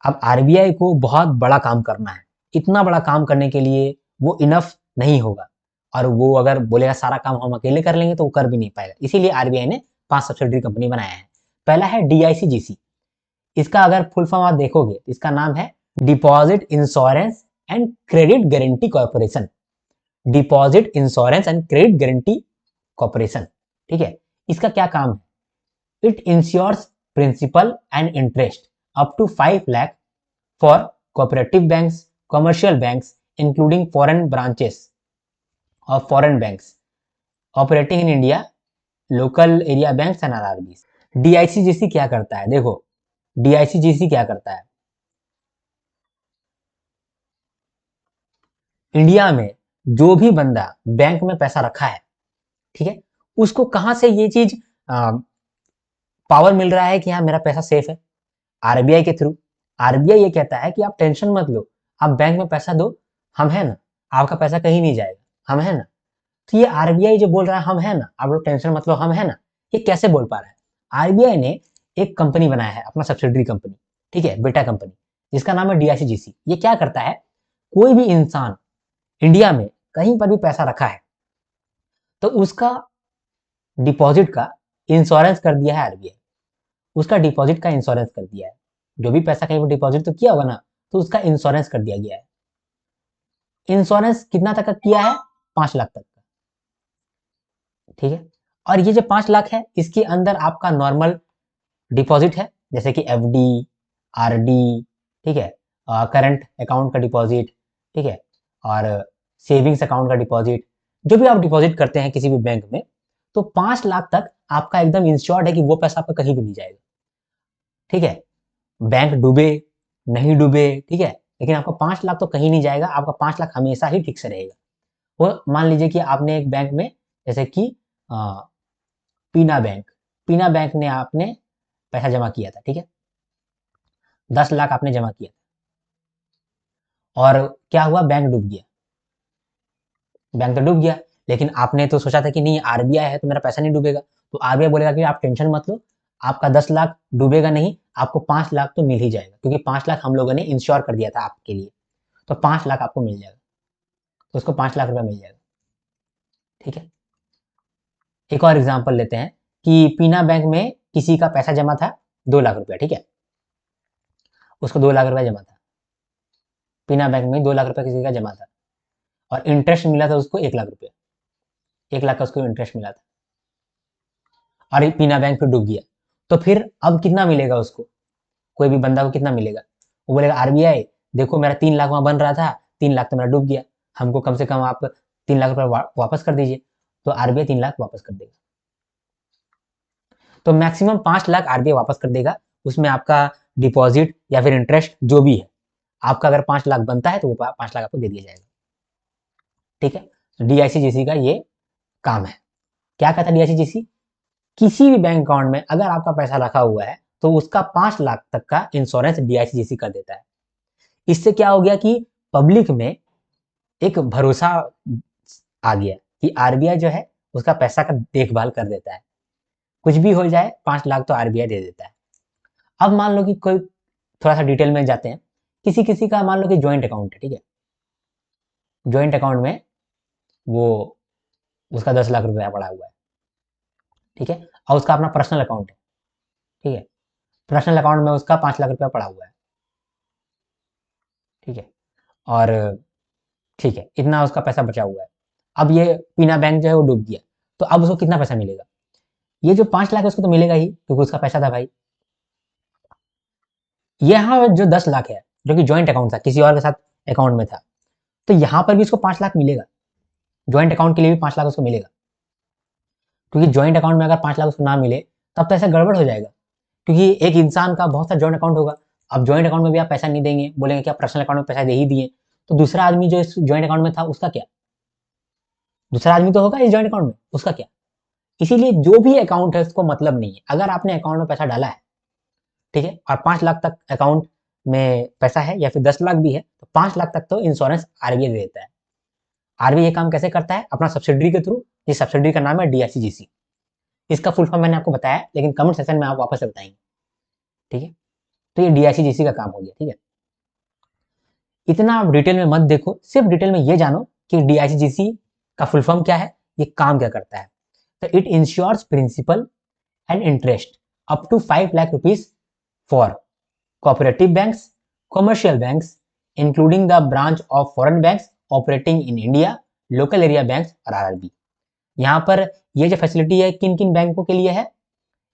अब आरबीआई को बहुत बड़ा काम करना है, इतना बड़ा काम करने के लिए वो इनफ नहीं होगा, और वो अगर बोलेगा सारा काम हम अकेले कर लेंगे तो वो कर भी नहीं पाएगा, इसीलिए आरबीआई ने 5 सब्सिडरी कंपनी बनाया है। पहला है DICGC, इसका अगर फुल फॉर्म आप देखोगे तो इसका नाम है deposit insurance and credit guarantee corporation, deposit insurance and credit guarantee corporation, ठीक है। इसका क्या काम है, it insures principal and interest up to 5 lakh for cooperative banks, commercial banks including foreign branches of foreign banks operating in India, local area banks and RRBs। DICGC क्या करता है, देखो DICGC क्या करता है, इंडिया में जो भी बंदा बैंक में पैसा रखा है, ठीक है, उसको कहां से ये चीज पावर मिल रहा है कि हाँ मेरा पैसा सेफ है, आरबीआई के थ्रू। आरबीआई ये कहता है कि आप टेंशन मत लो, आप बैंक में पैसा दो, हम है ना, आपका पैसा कहीं नहीं जाएगा, हम है ना। तो ये आरबीआई जो बोल रहा है हम है ना, आप लोग टेंशन मत लो, हम है ना, ये कैसे बोल पा रहा है। आरबीआई ने एक कंपनी बनाया है, अपना सब्सिडरी कंपनी, ठीक है, बेटा कंपनी, जिसका नाम है DICGC। ये क्या करता है, कोई भी इंसान इंडिया में कहीं पर भी पैसा रखा है तो उसका डिपॉजिट का इंश्योरेंस कर दिया है आरबीआई, उसका डिपॉजिट का इंश्योरेंस कर दिया है। जो भी पैसा कहीं पर डिपॉजिट तो किया होगा ना, तो उसका इंश्योरेंस कर दिया गया है। इंश्योरेंस कितना तक का किया है, 5 लाख तक का, ठीक है। और ये जो 5 लाख है इसके अंदर आपका नॉर्मल डिपॉजिट है, जैसे कि FD, RD, ठीक है, करंट अकाउंट का डिपॉजिट, ठीक है, और सेविंग्स अकाउंट का डिपॉजिट, जो भी आप डिपॉजिट करते हैं किसी भी बैंक में, तो 5 लाख तक आपका एकदम इंश्योर्ड है कि वो पैसा आपका कहीं भी नहीं जाएगा, ठीक है। बैंक डूबे नहीं डूबे, ठीक है, लेकिन आपका 5 लाख तो कहीं नहीं जाएगा, आपका 5 लाख हमेशा ही ठीक से रहेगा। वो मान लीजिए कि आपने एक बैंक में, जैसे कि पीना बैंक, पीना बैंक ने आपने पैसा जमा किया था, ठीक है, 10 लाख आपने जमा किया, और क्या हुआ, बैंक डूब गया। बैंक तो डूब गया, लेकिन आपने तो सोचा था कि नहीं आरबीआई है तो मेरा पैसा नहीं डूबेगा। तो आरबीआई बोलेगा कि आप टेंशन मत लो, आपका 10 लाख डूबेगा नहीं, आपको 5 लाख तो मिल ही जाएगा, क्योंकि 5 लाख हम लोगों ने इंश्योर कर दिया था आपके लिए। तो 5 लाख आपको मिल जाएगा, तो उसको 5 लाख रुपया मिल जाएगा। ठीक है, एक और एग्जाम्पल लेते हैं कि पीना बैंक में किसी का पैसा जमा था 2 लाख रुपया। ठीक है, उसको 2 लाख रुपया जमा था, पीना बैंक में 2 लाख रुपया किसी का जमा था, और इंटरेस्ट मिला था उसको 1 लाख रुपया, 1 लाख का उसको इंटरेस्ट मिला था, और पीना बैंक फिर डूब गया। तो फिर अब कितना मिलेगा उसको, कोई भी बंदा को कितना मिलेगा? वो बोलेगा आरबीआई देखो मेरा 3 लाख वहां बन रहा था, 3 लाख तो मेरा डूब गया, हमको कम से कम आप 3 लाख रुपया वापस कर दीजिए। तो आरबीआई 3 लाख वापस कर देगा। तो मैक्सिमम 5 लाख आरबीआई वापस कर देगा, उसमें आपका डिपॉजिट या फिर इंटरेस्ट जो भी है, आपका अगर 5 लाख बनता है तो वो 5 लाख आपको दे दिया जाएगा। ठीक है, तो डीआईसीजीसी का ये काम है। क्या कहता है डीआईसीजीसी? किसी भी बैंक अकाउंट में अगर आपका पैसा रखा हुआ है तो उसका 5 लाख तक का इंश्योरेंस डीआईसीजीसी कर देता है। इससे क्या हो गया कि पब्लिक में एक भरोसा आ गया कि आरबीआई जो है उसका पैसा का देखभाल कर देता है, कुछ भी हो जाए 5 लाख तो आरबीआई दे देता है। अब मान लो कि कोई, थोड़ा सा डिटेल में जाते हैं, किसी किसी का मान लो कि ज्वाइंट अकाउंट है। ठीक है, ज्वाइंट अकाउंट में वो उसका 10 लाख रुपया पड़ा हुआ है। ठीक है, और उसका अपना पर्सनल अकाउंट है। ठीक है, पर्सनल अकाउंट में उसका 5 लाख रुपया पड़ा हुआ है। ठीक है, और ठीक है इतना उसका पैसा बचा हुआ है। अब ये पीना बैंक जो है वो डूब गया, तो अब उसको कितना पैसा मिलेगा? ये जो 5 लाख है उसको तो मिलेगा ही, क्योंकि उसका पैसा था भाई। यहाँ जो 10 लाख है जो कि ज्वाइंट अकाउंट था, किसी और के साथ अकाउंट में था, तो यहाँ पर भी उसको 5 लाख मिलेगा, ज्वाइंट अकाउंट के लिए भी 5 लाख उसको मिलेगा। क्योंकि ज्वाइंट अकाउंट में अगर 5 लाख उसको ना मिले तब तो ऐसा गड़बड़ हो जाएगा, क्योंकि एक इंसान का बहुत सा ज्वाइंट अकाउंट होगा। अब ज्वाइंट अकाउंट में भी आप पैसा नहीं देंगे, बोलेंगे कि आप पर्सनल अकाउंट में पैसा दे ही दिए, तो दूसरा आदमी जो इस ज्वाइंट अकाउंट में था उसका क्या? दूसरा आदमी तो होगा इस ज्वाइंट अकाउंट में, उसका क्या? इसीलिए जो भी अकाउंट है उसको मतलब नहीं है, अगर आपने अकाउंट में पैसा डाला है, ठीक है, और 5 लाख तक अकाउंट में पैसा है या फिर 10 लाख भी है, तो 5 लाख तक तो इंश्योरेंस आरबीआई दे देता है। आरबीआई ये काम कैसे करता है? अपना सब्सिडरी के थ्रू। ये सब्सिडरी का नाम है डीआईसीजीसी। इसका फुल फॉर्म मैंने आपको बताया, लेकिन कमेंट सेक्शन में आप वापस से बताएंगे। ठीक है, तो ये डीआईसीजीसी का काम हो गया। ठीक है, इतना आप डिटेल में मत देखो, सिर्फ डिटेल में ये जानो कि डीआईसीजीसी का फुल फॉर्म क्या है, ये काम क्या करता है। तो it insures principal and interest up to 5 lakh rupees for cooperative banks, commercial banks, including the branch of foreign banks operating in India, local area banks और आरआरबी। यहाँ पर ये जो फैसिलिटी है किन किन बैंकों के लिए है?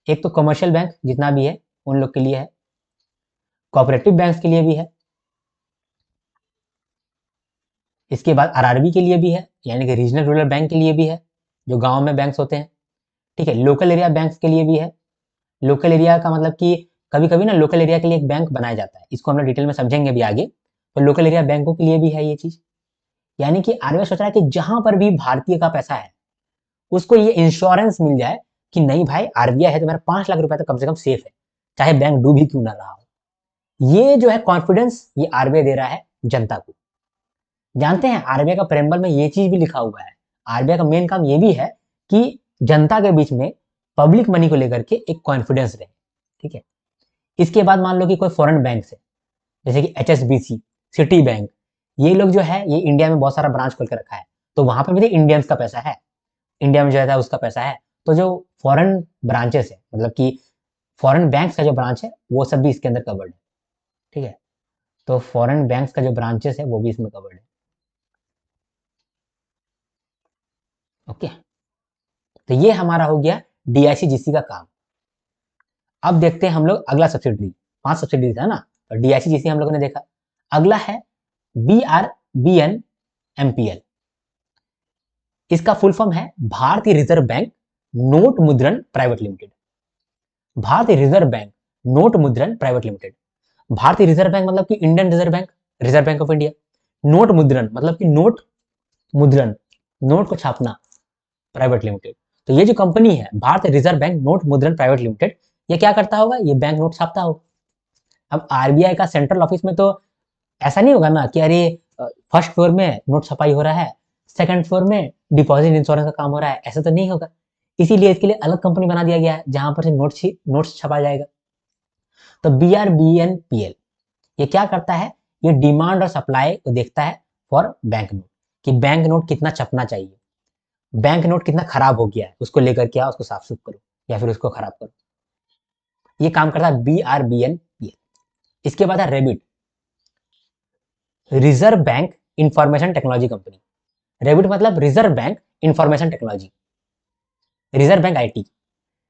एक तो कमर्शियल बैंक जितना भी है उन लोग के लिए है, कोऑपरेटिव बैंक्स के लिए भी है, इसके बाद आरआरबी के लिए भी है, यानी कि रीजनल रूरल बैंक के लिए भी है, जो गांव में बैंक्स होते हैं। ठीक है, लोकल एरिया बैंक्स के लिए भी है। लोकल एरिया का मतलब कि कभी कभी ना लोकल एरिया के लिए एक बैंक बनाया जाता है, इसको हम लोग डिटेल में समझेंगे भी आगे। तो लोकल एरिया बैंकों के लिए भी है ये चीज, यानी कि आरबीआई सोच रहा है कि जहां पर भी भारतीय का पैसा है उसको ये इंश्योरेंस मिल जाए कि नहीं भाई आरबीआई है तो मेरा 5 लाख रुपया तो कम से कम सेफ है, चाहे बैंक डूब ही क्यों ना रहा हो। ये जो है कॉन्फिडेंस ये आरबीआई दे रहा है जनता को। जानते हैं आरबीआई का प्रेम्बल में ये चीज भी लिखा हुआ है, आरबीआई का मेन काम ये भी है कि जनता के बीच में पब्लिक मनी को लेकर के एक कॉन्फिडेंस रहे। ठीक है, इसके बाद मान लो कि कोई फॉरेन बैंक है, जैसे कि एचएसबीसी, सिटी बैंक, ये लोग जो है ये इंडिया में बहुत सारा ब्रांच खोल के रखा है, तो वहां पर भी तो इंडियंस का पैसा है, इंडिया में जो है उसका पैसा है। तो जो फॉरेन ब्रांचेस है, मतलब कि फॉरेन बैंक्स का जो ब्रांच है वो सब भी इसके अंदर कवर्ड है। ठीक है, तो फॉरेन बैंक्स का जो ब्रांचेस है वो भी इसमें कवर्ड है। ओके, तो ये हमारा हो गया डीआईसीजीसी का काम। अब देखते हैं हम लोग अगला सब्सिडी, 5 सब्सिडी है ना, तो डीआईसीजीसी हम लोगों ने देखा। अगला है बीआरबीएन एमपीएल। इसका फुल फॉर्म है भारतीय रिजर्व बैंक नोट मुद्रण प्राइवेट लिमिटेड। भारतीय रिजर्व बैंक नोट मुद्रण प्राइवेट लिमिटेड। भारतीय रिजर्व बैंक मतलब कि Indian reserve bank, reserve bank of India. Note मुद्रण मतलब कि नोट मुद्रण, नोट को छापना, प्राइवेट लिमिटेड। तो ये जो कंपनी है भारतीय रिजर्व बैंक नोट मुद्रण प्राइवेट लिमिटेड, ये क्या करता होगा? ये बैंक नोट छापता होगा। अब आरबीआई का सेंट्रल ऑफिस में तो ऐसा नहीं होगा ना कि अरे फर्स्ट फ्लोर में नोट छपाई हो रहा है, सेकंड फ्लोर में डिपॉजिट इंश्योरेंस का काम हो रहा है, ऐसा तो नहीं होगा। इसीलिए इसके लिए अलग कंपनी बना दिया गया है जहां पर से नोट्स छपा जाएगा। तो BRBNPL ये क्या करता है, ये डिमांड और सप्लाई को देखता है फॉर बैंक नोट, कि बैंक नोट कितना छपना चाहिए, बैंक नोट कितना खराब हो गया है, उसको लेकर क्या उसको साफ सुफ करो या फिर उसको खराब करो। ये काम करता है BRBNPL। इसके बाद है ReBIT, reserve bank information technology company. ReBIT मतलब reserve bank information technology, reserve bank IT,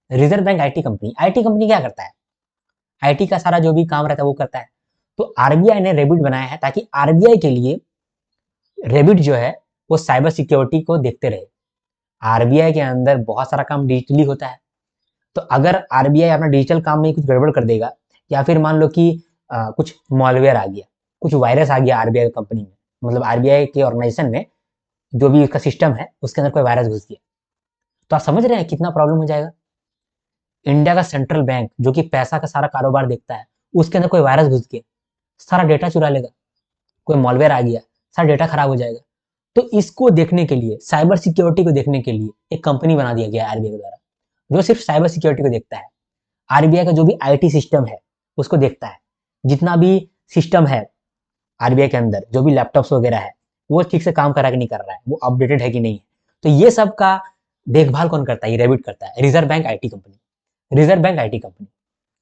reserve bank IT company. IT company क्या करता है, आईटी का सारा जो भी काम रहता है वो करता है। तो आरबीआई ने रेबिट बनाया है ताकि आरबीआई के लिए रेबिट जो है वो साइबर सिक्योरिटी को देखते रहे। आरबीआई के अंदर बहुत सारा काम डिजिटली होता है, तो अगर आरबीआई अपना डिजिटल काम में कुछ गड़बड़ कर देगा, या फिर मान लो कि कुछ मॉलवेयर आ गया, कुछ वायरस आ गया आरबीआई कंपनी में, मतलब आरबीआई के ऑर्गेनाइजेशन में जो भी उसका सिस्टम है उसके अंदर कोई वायरस घुस गया, तो आप समझ रहे हैं कितना प्रॉब्लम हो जाएगा। इंडिया का सेंट्रल बैंक जो कि पैसा का सारा कारोबार देखता है, उसके अंदर कोई वायरस घुस गया, सारा डेटा चुरा लेगा, कोई मॉलवेयर आ गया, सारा डेटा खराब हो जाएगा। तो इसको देखने के लिए, साइबर सिक्योरिटी को देखने के लिए एक कंपनी बना दिया गया है आरबीआई के द्वारा, जो सिर्फ साइबर सिक्योरिटी को देखता है। आरबीआई का जो भी आईटी सिस्टम है उसको देखता है, जितना भी सिस्टम है आरबीआई के अंदर, जो भी लैपटॉप्स वगैरह है वो ठीक से काम कर रहा है कि नहीं कर रहा है, वो अपडेटेड है कि नहीं है, तो ये सब का देखभाल कौन करता है, ये रेबिट करता है, reserve bank IT company, reserve bank IT company.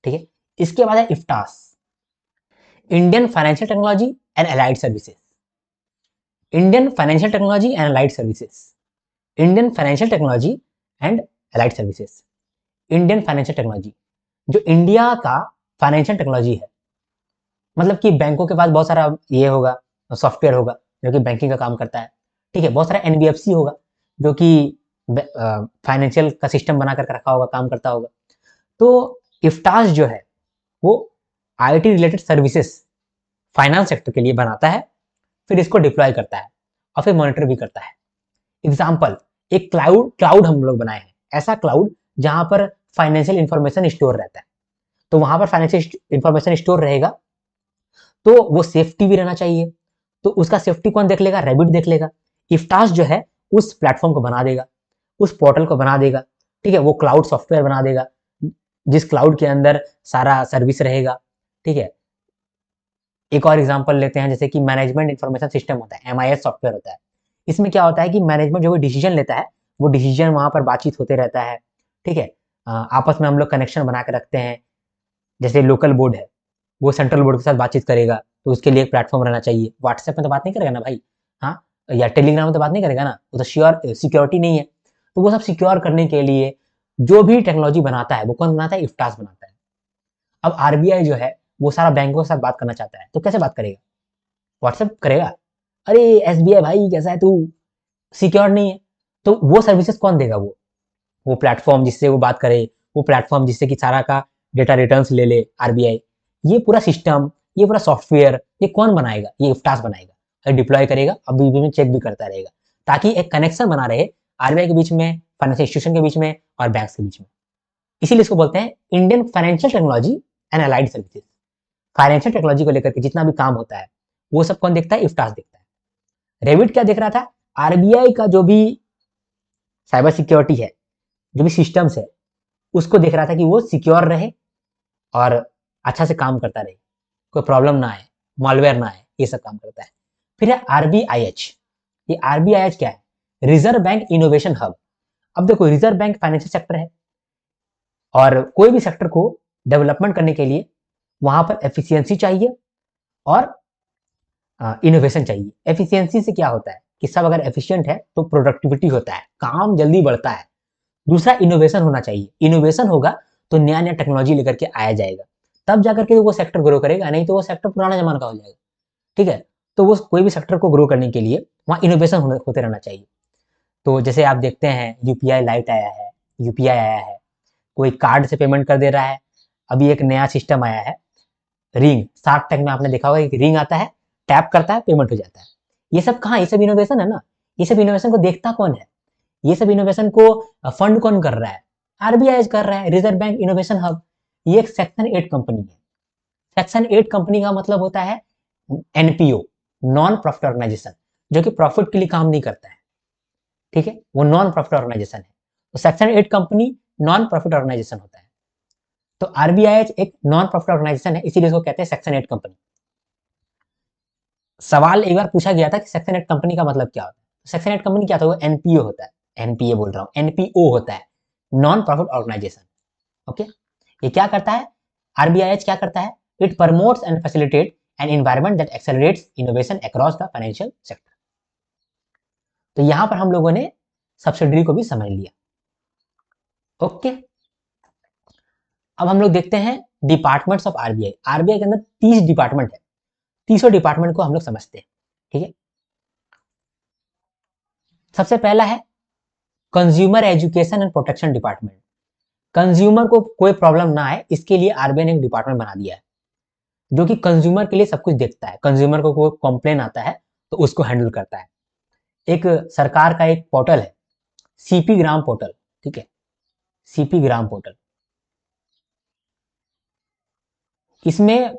ठीक है। इसके बाद है IFTAS, Indian financial technology and allied services, Indian financial technology and allied services, Indian financial technology and allied services. Indian financial technology, जो इंडिया का फाइनेंशियल टेक्नोलॉजी है, मतलब कि बैंकों के पास बहुत सारा ये होगा, सॉफ्टवेयर होगा जो कि बैंकिंग का काम करता है। ठीक है, बहुत सारा एनबीएफसी होगा जो कि फाइनेंशियल का सिस्टम बना कर रखा होगा, काम करता होगा। तो इफ्टास जो है वो IT related services finance sector के लिए बनाता है, फिर इसको डिप्लॉय करता है और फिर मॉनिटर भी करता है। एग्जाम्पल, एक क्लाउड क्लाउड हम लोग बनाए हैं, ऐसा क्लाउड जहां पर फाइनेंशियल इंफॉर्मेशन स्टोर रहता है। तो वहां पर फाइनेंशियल इंफॉर्मेशन स्टोर रहेगा, तो वो सेफ्टी भी रहना चाहिए। तो उसका सेफ्टी कौन देख लेगा, रेबिट देख लेगा। इफ्टास जो है उस प्लेटफॉर्म को बना देगा, उस पोर्टल को बना देगा। ठीक है, वो क्लाउड सॉफ्टवेयर बना देगा जिस क्लाउड के अंदर सारा सर्विस रहेगा। ठीक है, एक और एग्जांपल लेते हैं, जैसे कि मैनेजमेंट इंफॉर्मेशन सिस्टम होता है, एमआईएस सॉफ्टवेयर होता है। इसमें क्या होता है कि मैनेजमेंट जो भी डिसीजन लेता है, वो डिसीजन वहां पर बातचीत होते रहता है। ठीक है, आपस में हम लोग कनेक्शन बना के रखते हैं। जैसे लोकल बोर्ड है, वो सेंट्रल बोर्ड के साथ बातचीत करेगा, तो उसके लिए एक प्लेटफॉर्म रहना चाहिए। व्हाट्सएप में तो बात नहीं करेगा ना भाई, हाँ, या टेलीग्राम में तो बात नहीं करेगा ना, वो तो श्योर सिक्योरिटी नहीं है। तो वो सब सिक्योर करने के लिए जो भी टेक्नोलॉजी बनाता है वो कौन बनाता है, इफ्टास बनाता है। अब आरबीआई जो है वो सारा बैंकों के साथ बात करना चाहता है, तो कैसे बात करेगा, व्हाट्सएप करेगा, अरे एसबीआई भाई कैसा है तू, सिक्योर नहीं है। तो वो सर्विसेज कौन देगा, वो प्लेटफॉर्म जिससे वो बात करे, वो प्लेटफॉर्म जिससे कि सारा का डेटा रिटर्न्स ले ले आरबीआई, ये पूरा सिस्टम, ये पूरा सॉफ्टवेयर, ये कौन बनाएगा, ये इफ्टास बनाएगा और डिप्लॉय करेगा, अब बीच में चेक भी करता रहेगा, ताकि एक कनेक्शन बना रहे आरबीआई के बीच में, फाइनेंशियल इंस्टीट्यूशन के बीच में और बैंक के बीच में। इसीलिए इसको बोलते हैं Indian financial technology and allied services. Financial technology को लेकर के जितना भी काम होता है वो सब कौन देखता है, इफ्टास देखता है। रेविट क्या देख रहा था, आरबीआई का जो भी साइबर सिक्योरिटी है, जो भी सिस्टम्स है, उसको देख रहा था कि वो सिक्योर रहे और अच्छा से काम करता रहे, कोई प्रॉब्लम ना आए, मॉलवेयर ना आए, ये सब काम करता है। फिर है आरबीआईएच। ये आरबीआईएच क्या है, रिजर्व बैंक इनोवेशन हब। अब देखो, रिजर्व बैंक फाइनेंशियल सेक्टर है और कोई भी सेक्टर को डेवलपमेंट करने के लिए वहां पर एफिशिएंसी चाहिए और इनोवेशन चाहिए। एफिशिएंसी से क्या होता है कि सब अगर एफिशिएंट है तो प्रोडक्टिविटी होता है, काम जल्दी बढ़ता है। दूसरा, इनोवेशन होना चाहिए, इनोवेशन होगा तो नया नया टेक्नोलॉजी लेकर के आया जाएगा, तब जाकर के वो सेक्टर ग्रो करेगा, नहीं तो वो सेक्टर पुराना जमाना का हो जाएगा। ठीक है, तो वो कोई भी सेक्टर को ग्रो करने के लिए वहाँ इनोवेशन होते रहना चाहिए। तो जैसे आप देखते हैं यूपीआई लाइट आया है, यूपीआई आया है, कोई कार्ड से पेमेंट कर दे रहा है। अभी एक नया सिस्टम आया है रिंग, शार्क टैंक में आपने देखा होगा, एक रिंग आता है, टैप करता है, पेमेंट हो जाता है। ये सब कहाँ, ये सब इनोवेशन है ना। ये सब इनोवेशन को देखता कौन है, ये सब इनोवेशन को फंड कौन कर रहा है, आरबीआई कर रहा है, रिजर्व बैंक इनोवेशन हब। ये एक सेक्शन 8 कंपनी है। सेक्शन 8 कंपनी का मतलब होता है एनपीओ, नॉन प्रॉफिट ऑर्गेनाइजेशन, जो कि प्रॉफिट के लिए काम नहीं करता है, ठीक है, वो नॉन प्रॉफिट ऑर्गेनाइजेशन है। तो section 8 company non profit organisation होता है। तो आरबीआईएच एक नॉन प्रॉफिट ऑर्गेनाइजेशन है, इसीलिए इसको कहते हैं सेक्शन 8 कंपनी। सवाल एक बार पूछा गया था कि सेक्शन 8 कंपनी का मतलब क्या होता है। सेक्शन 8 कंपनी क्या होता है? वो एनपीओ होता है, एनपीए बोल रहा हूं, एनपीओ होता है, नॉन प्रॉफिट ऑर्गेनाइजेशन। ओके, ये क्या करता है? आरबीआईएच क्या करता है? It promotes and facilitate an environment that accelerates innovation across the financial sector. तो यहां पर हम लोगों ने सब्सिडरी को भी समझ लिया। ओके, अब हम लोग देखते हैं डिपार्टमेंट्स ऑफ आरबीआई। आरबीआई के अंदर 30 डिपार्टमेंट है, 30 डिपार्टमेंट को हम लोग समझते हैं, ठीक है। सबसे पहला है consumer education and protection department. Consumer को कोई प्रॉब्लम ना आए इसके लिए आरबीआई ने एक डिपार्टमेंट बना दिया है, जो कि कंज्यूमर के लिए सब कुछ देखता है। कंज्यूमर को कोई कंप्लेन आता है तो उसको हैंडल करता है। एक सरकार का एक पोर्टल है, सीपी ग्राम पोर्टल, ठीक है, सीपी ग्राम पोर्टल। इसमें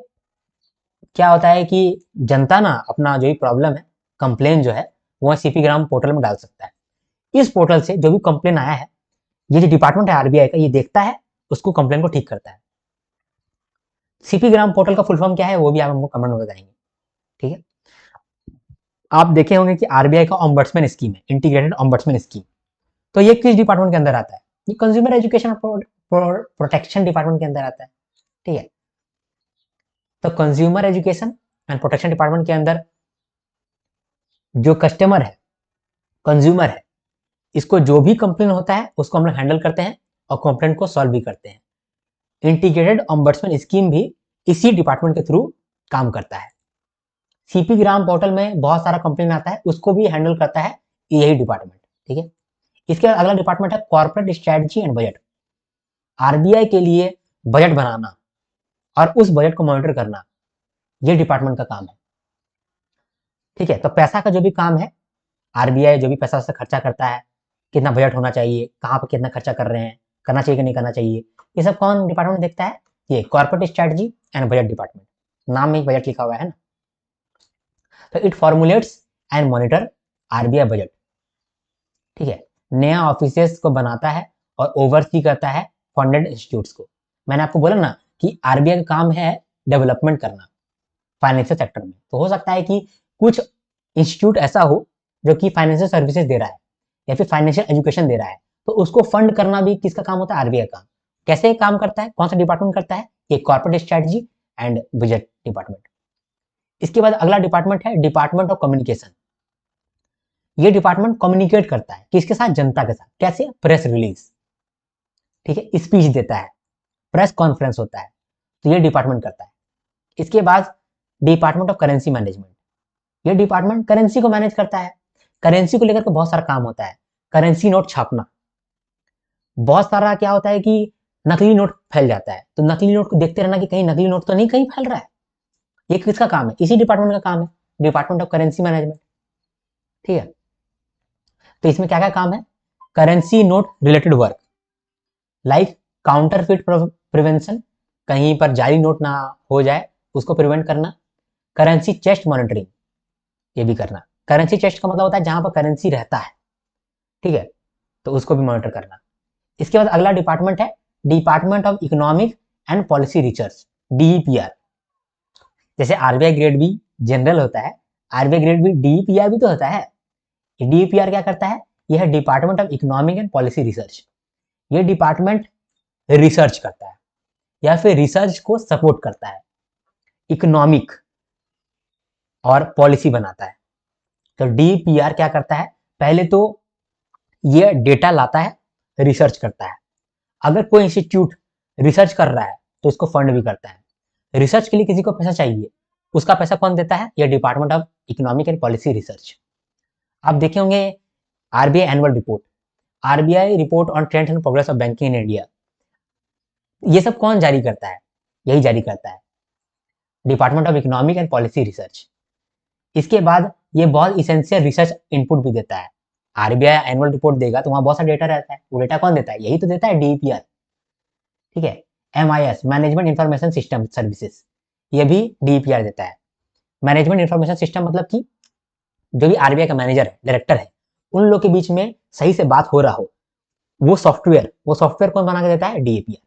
क्या होता है कि जनता ना अपना जो भी प्रॉब्लम है, कंप्लेन जो है, वो सीपी ग्राम पोर्टल में डाल सकता है। इस पोर्टल से जो भी कंप्लेन आया है, ये जो डिपार्टमेंट है आरबीआई का, ये देखता है, उसको कंप्लेन को ठीक करता है। सीपी ग्राम पोर्टल का फुल फॉर्म क्या है वो भी आप हमको कमेंट में बताएंगे, ठीक है। आप देखे होंगे कि आरबीआई का ऑम्बड्समैन स्कीम है, इंटीग्रेटेड ऑम्बड्समैन स्कीम। तो ये किस डिपार्टमेंट के अंदर आता है? ये कंज्यूमर एजुकेशन प्रोटेक्शन डिपार्टमेंट के अंदर आता है, ठीक है। तो consumer education and protection department के अंदर जो कस्टमर है, कंज्यूमर है, इसको जो भी कंप्लेन होता है उसको हम लोग हैंडल करते हैं और कंप्लेन को सॉल्व भी करते हैं। इंटीग्रेटेड ऑम्बड्समैन स्कीम भी इसी डिपार्टमेंट के थ्रू काम करता है। सीपी ग्राम पोर्टल में बहुत सारा कंप्लेन आता है, उसको भी हैंडल करता है यही डिपार्टमेंट, ठीक है। इसके बाद अगला डिपार्टमेंट है corporate strategy and budget. RBI के लिए बजट बनाना और उस बजट को मॉनिटर करना, ये डिपार्टमेंट का काम है, ठीक है। तो पैसा का जो भी काम है, आरबीआई जो भी पैसा से खर्चा करता है, कितना बजट होना चाहिए, कहाँ पर कितना खर्चा कर रहे हैं, करना चाहिए कि नहीं करना चाहिए, ये सब कौन डिपार्टमेंट देखता है? ये corporate strategy and budget department. नाम में ही बजट लिखा हुआ है ना। तो it formulates and monitor RBI budget, ठीक है। नया ऑफिसेस को बनाता है और ओवरसी करता है फंडेड इंस्टीट्यूट्स को। मैंने आपको बोला ना कि आरबीआई का काम है डेवलपमेंट करना फाइनेंशियल सेक्टर में। तो हो सकता है कि कुछ इंस्टीट्यूट ऐसा हो जो कि फाइनेंशियल सर्विसेज दे रहा है या फिर फाइनेंशियल एजुकेशन दे रहा है, तो उसको फंड करना भी किसका काम होता है? आरबीआई का। कैसे काम करता है, कौन सा डिपार्टमेंट करता है? ये corporate strategy and budget department. इसके बाद अगला डिपार्टमेंट है डिपार्टमेंट ऑफ कम्युनिकेशन। ये डिपार्टमेंट कम्युनिकेट करता है किसके साथ? जनता के साथ। कैसे? प्रेस रिलीज, ठीक है, स्पीच देता है, प्रेस कॉन्फ्रेंस होता है, तो ये डिपार्टमेंट करता है। इसके बाद डिपार्टमेंट ऑफ करेंसी मैनेजमेंट। ये डिपार्टमेंट करेंसी को मैनेज करता है। करेंसी को लेकर के बहुत सारा काम होता है। करेंसी नोट छापना, बहुत सारा क्या होता है कि नकली नोट फैल जाता है, तो नकली नोट को देखते रहना कि कहीं नकली नोट तो नहीं कहीं फैल रहा है। ये किसका काम है? इसी डिपार्टमेंट का काम है, डिपार्टमेंट ऑफ करेंसी मैनेजमेंट, ठीक है। तो इसमें क्या क्या काम है? Currency note related work, like counterfeit prevention, कहीं पर जाली नोट ना हो जाए उसको प्रिवेंट करना। करेंसी चेस्ट मॉनिटरिंग, ये भी करना। करेंसी चेस्ट का मतलब होता है जहां पर करेंसी रहता है, ठीक है, तो उसको भी मॉनिटर करना। इसके बाद अगला डिपार्टमेंट है department of economic and policy research, DEPR. जैसे आरबीआई ग्रेड बी जनरल होता है, आरबीआई ग्रेड बी डीईपीआर भी तो होता है। डीईपीआर क्या करता है? यह है department of economic and policy research. ये डिपार्टमेंट रिसर्च करता है या फिर रिसर्च को सपोर्ट करता है, इकोनॉमिक और पॉलिसी बनाता है। तो डीपीआर क्या करता है? पहले तो ये डेटा लाता है, रिसर्च करता है। अगर कोई इंस्टीट्यूट रिसर्च कर रहा है तो इसको फंड भी करता है। रिसर्च के लिए किसी को पैसा चाहिए, उसका पैसा कौन देता है? ये department of economic and policy research. आप देखे होंगे RBI annual report, RBI report on trends and progress of banking in India, ये सब कौन जारी करता है? यही जारी करता है, department of economic and policy research. इसके बाद ये बहुत इसेंशियल रिसर्च इनपुट भी देता है। आरबीआई एनुअल रिपोर्ट देगा तो वहां बहुत सारा डेटा रहता है, वो डेटा कौन देता है? यही तो देता है, डीपीआर, ठीक है। MIS, management information system services, ये भी डीपीआर देता है। मैनेजमेंट इंफॉर्मेशन सिस्टम मतलब कि जो भी आरबीआई का मैनेजर है, डायरेक्टर है, उन लोग के बीच में सही से बात हो रहा हो, वो सॉफ्टवेयर कौन बना के देता है? डीएपीआर।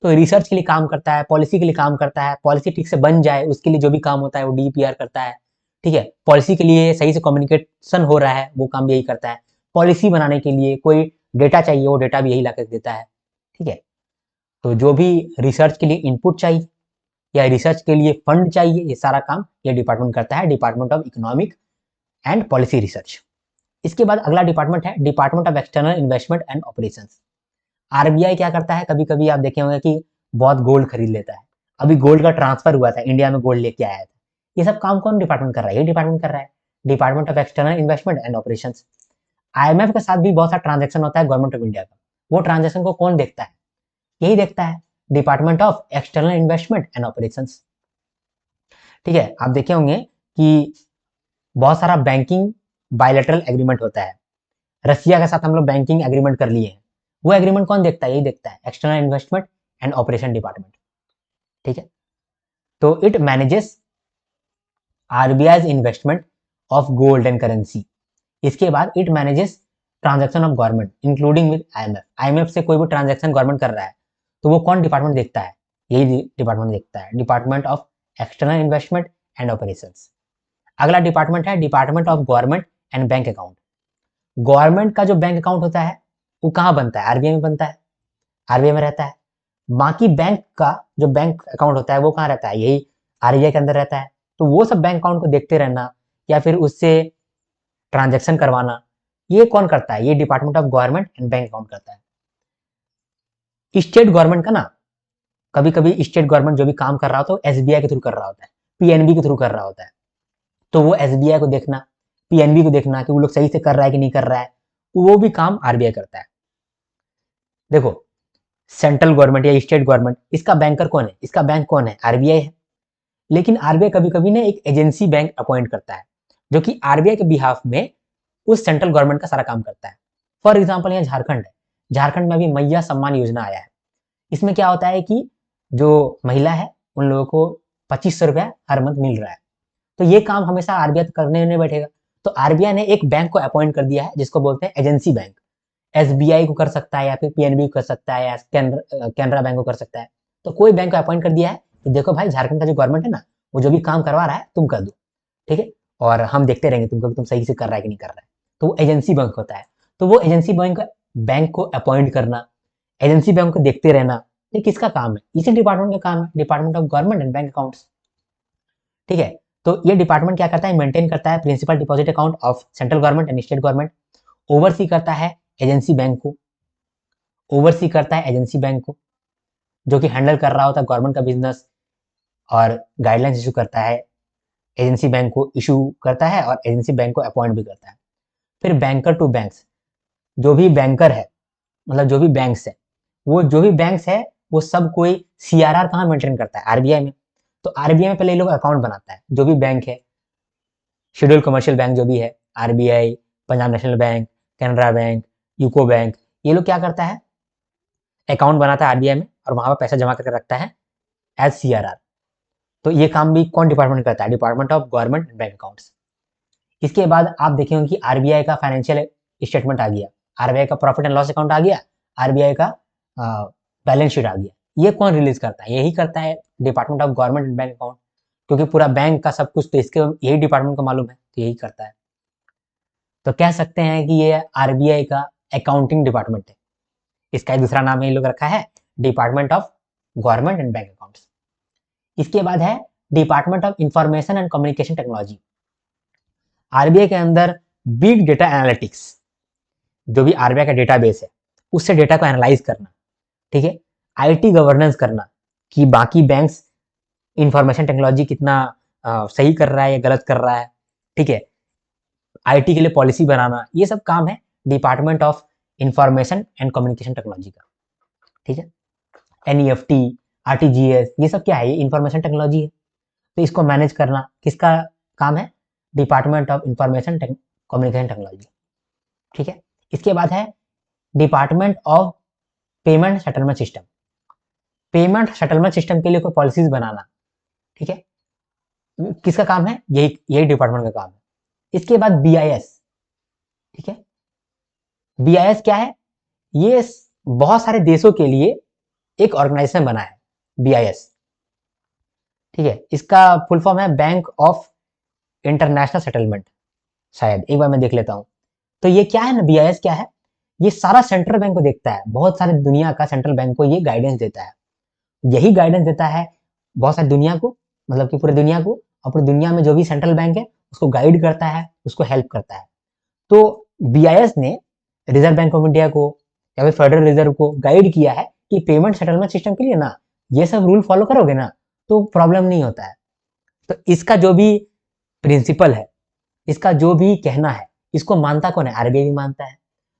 तो रिसर्च के लिए काम करता है, पॉलिसी के लिए काम करता है, पॉलिसी ठीक से बन जाए उसके लिए जो भी काम होता है वो डीपीआर करता है। ठीक है, पॉलिसी के लिए सही से कम्युनिकेशन हो रहा है, वो काम भी यही करता है। पॉलिसी बनाने के लिए कोई डेटा चाहिए, वो डेटा भी यही ला कर देता है। ठीक है, तो जो भी रिसर्च के लिए इनपुट चाहिए या रिसर्च के लिए फंड चाहिए, ये सारा काम ये डिपार्टमेंट करता है, department of economic and policy research. इसके बाद अगला डिपार्टमेंट है department of external investment and operations. RBI क्या करता है, कभी कभी आप देखे होंगे कि बहुत गोल्ड खरीद लेता है। अभी गोल्ड का ट्रांसफर हुआ था, इंडिया में गोल्ड लेके आया था। ये सब काम कौन डिपार्टमेंट कर रहा है? ये डिपार्टमेंट कर रहा है, department of external investment and operations. IMF के साथ भी बहुत सारा ट्रांजेक्शन होता है गवर्नमेंट ऑफ इंडिया का, वो ट्रांजेक्शन को कौन देखता है? यही देखता है, department of external investment and operations. ठीक है, आप देखे होंगे कि बहुत सारा बैंकिंग बायलैटरल एग्रीमेंट होता है। रसिया के साथ हम लोग बैंकिंग एग्रीमेंट कर लिए हैं, वो एग्रीमेंट कौन देखता है? यही देखता है, external investment and operation department. ठीक है, तो it manages RBI investment of gold and currency. इसके बाद it manages transaction of government including with IMF. IMF से कोई भी ट्रांजैक्शन गवर्नमेंट कर रहा है तो वो कौन डिपार्टमेंट देखता है? यही डिपार्टमेंट देखता है, department of external investment and operations. अगला डिपार्टमेंट है department of government and bank account. Government का जो बैंक अकाउंट होता है वो कहाँ बनता है? आरबीआई में बनता है, आरबीआई में रहता है। बाकी बैंक का जो बैंक अकाउंट होता है वो कहाँ रहता है? यही आरबीआई के अंदर रहता है। तो वो सब बैंक अकाउंट को देखते रहना या फिर उससे ट्रांजेक्शन करवाना, ये कौन करता है? ये department of government and bank account करता है। स्टेट गवर्नमेंट का ना, कभी कभी स्टेट गवर्नमेंट जो भी काम कर रहा होता है एसबीआई के थ्रू कर रहा होता है, पीएनबी के थ्रू कर रहा होता है। तो वो एसबीआई को देखना, पीएनबी को देखना कि वो लोग सही से कर रहा है कि नहीं कर रहा है, वो भी काम आरबीआई करता है। देखो, सेंट्रल गवर्नमेंट या स्टेट गवर्नमेंट, इसका बैंकर कौन है? इसका बैंक कौन है? आरबीआई है। लेकिन आरबीआई कभी कभी ना एक एजेंसी बैंक अपॉइंट करता है जो कि आरबीआई के बिहाफ में उस सेंट्रल गवर्नमेंट का सारा काम करता है। फॉर एग्जाम्पल यहाँ झारखंड है, झारखंड में अभी मैया सम्मान योजना आया है। इसमें क्या होता है कि जो महिला है उन लोगों को 2500 रुपया हर मंथ मिल रहा है। तो ये काम हमेशा आरबीआई करने नहीं बैठेगा, तो आरबीआई ने एक बैंक को अपॉइंट कर दिया है जिसको बोलते हैं एजेंसी बैंक। एसबीआई को कर सकता है या फिर पीएनबी को कर सकता है या कैनरा बैंक को कर सकता है। तो कोई बैंक को अपॉइंट कर दिया है कि देखो भाई, झारखंड का जो गवर्नमेंट है ना, वो जो भी काम करवा रहा है तुम कर दो, ठीक है, और हम देखते रहेंगे तुमको कि तुम सही से कर रहा है कि नहीं कर रहा है। तो वो एजेंसी बैंक होता है। तो वो एजेंसी बैंक को अपॉइंट करना, एजेंसी बैंक को देखते रहना, ये किसका काम है? इसी डिपार्टमेंट का काम है, department of government and bank accounts. ठीक है, तो ये डिपार्टमेंट क्या करता है? मेंटेन करता है principal deposit account of central government and state government. Oversee करता है एजेंसी बैंक को, ओवरसी करता है एजेंसी बैंक को, जो कि हैंडल कर रहा होता है गवर्नमेंट का बिजनेस और गाइडलाइंस इशू करता है, एजेंसी बैंक को इशू करता है और एजेंसी बैंक को अपॉइंट भी करता है। फिर बैंकर टू बैंक्स, जो भी बैंकर है मतलब जो भी बैंक्स है, वो जो भी बैंक्स है वो सब कोई सीआरआर कहाँ मेंटेन करता है? आरबीआई में। तो आरबीआई में पहले ये लोग अकाउंट बनाता है, जो भी बैंक है, शेड्यूल कमर्शियल बैंक जो भी है, RBI, Punjab national bank, Canara bank, UCO bank, ये लोग क्या करता है? अकाउंट बनाता है आरबीआई में और वहां पर पैसा जमा करके रखता है एज सीआरआर। तो ये काम भी कौन डिपार्टमेंट करता है? Department of government bank accounts. इसके बाद आप देखेंगे कि आरबीआई का फाइनेंशियल स्टेटमेंट आ गया, आरबीआई का प्रॉफिट एंड लॉस अकाउंट आ गया, आरबीआई का बैलेंस शीट आ गया। ये कौन रिलीज करता है? यही करता है department of government and bank account, क्योंकि पूरा बैंक का सब कुछ तो इसके यही डिपार्टमेंट को मालूम है, तो यही करता है। तो कह सकते हैं कि ये आरबीआई का अकाउंटिंग डिपार्टमेंट है। इसका एक दूसरा नाम इन लोग रखा है, department of government and bank accounts. इसके बाद है department of information and communication technology. RBI के अंदर बिग डेटा एनालिटिक्स, जो भी आरबीआई का डेटाबेस है उससे डेटा को एनालाइज करना, ठीक है, आईटी गवर्नेंस करना कि बाकी बैंक्स इंफॉर्मेशन टेक्नोलॉजी कितना सही कर रहा है या गलत कर रहा है, ठीक है, आईटी के लिए पॉलिसी बनाना, ये सब काम है department of information and communication technology का। ठीक है, एनईएफटी, आरटीजीएस, ये सब क्या है? ये इंफॉर्मेशन टेक्नोलॉजी है। तो इसको मैनेज करना किसका काम है? Department of information communication technology. ठीक है, इसके बाद है department of payment settlement system. Payment settlement system के लिए कोई पॉलिसीज बनाना, ठीक है, किसका काम है, यही यही डिपार्टमेंट का काम है। इसके बाद बीआईएस, ठीक है, बीआईएस क्या है, ये बहुत सारे देशों के लिए एक ऑर्गेनाइजेशन बना है बीआईएस, ठीक है। इसका फुल फॉर्म है बैंक ऑफ इंटरनेशनल सेटलमेंट, शायद एक बार मैं देख लेता हूँ। तो ये क्या है ना, बीआईएस क्या है, ये सारा सेंट्रल बैंक को देखता है, बहुत सारे दुनिया का सेंट्रल बैंक को ये गाइडेंस देता है, यही गाइडेंस देता है बहुत सारी दुनिया को, मतलब कि पूरी दुनिया को, और पूरी दुनिया में जो भी सेंट्रल बैंक है उसको गाइड करता है, उसको हेल्प करता है। तो बीआईएस ने रिजर्व बैंक ऑफ इंडिया को या फिर फेडरल रिजर्व को गाइड किया है कि पेमेंट सेटलमेंट सिस्टम के लिए ना ये सब रूल फॉलो करोगे ना तो प्रॉब्लम नहीं होता है। तो इसका जो भी प्रिंसिपल है, इसका जो भी कहना है, इसको मानता कौन है, आरबीआई भी मानता है।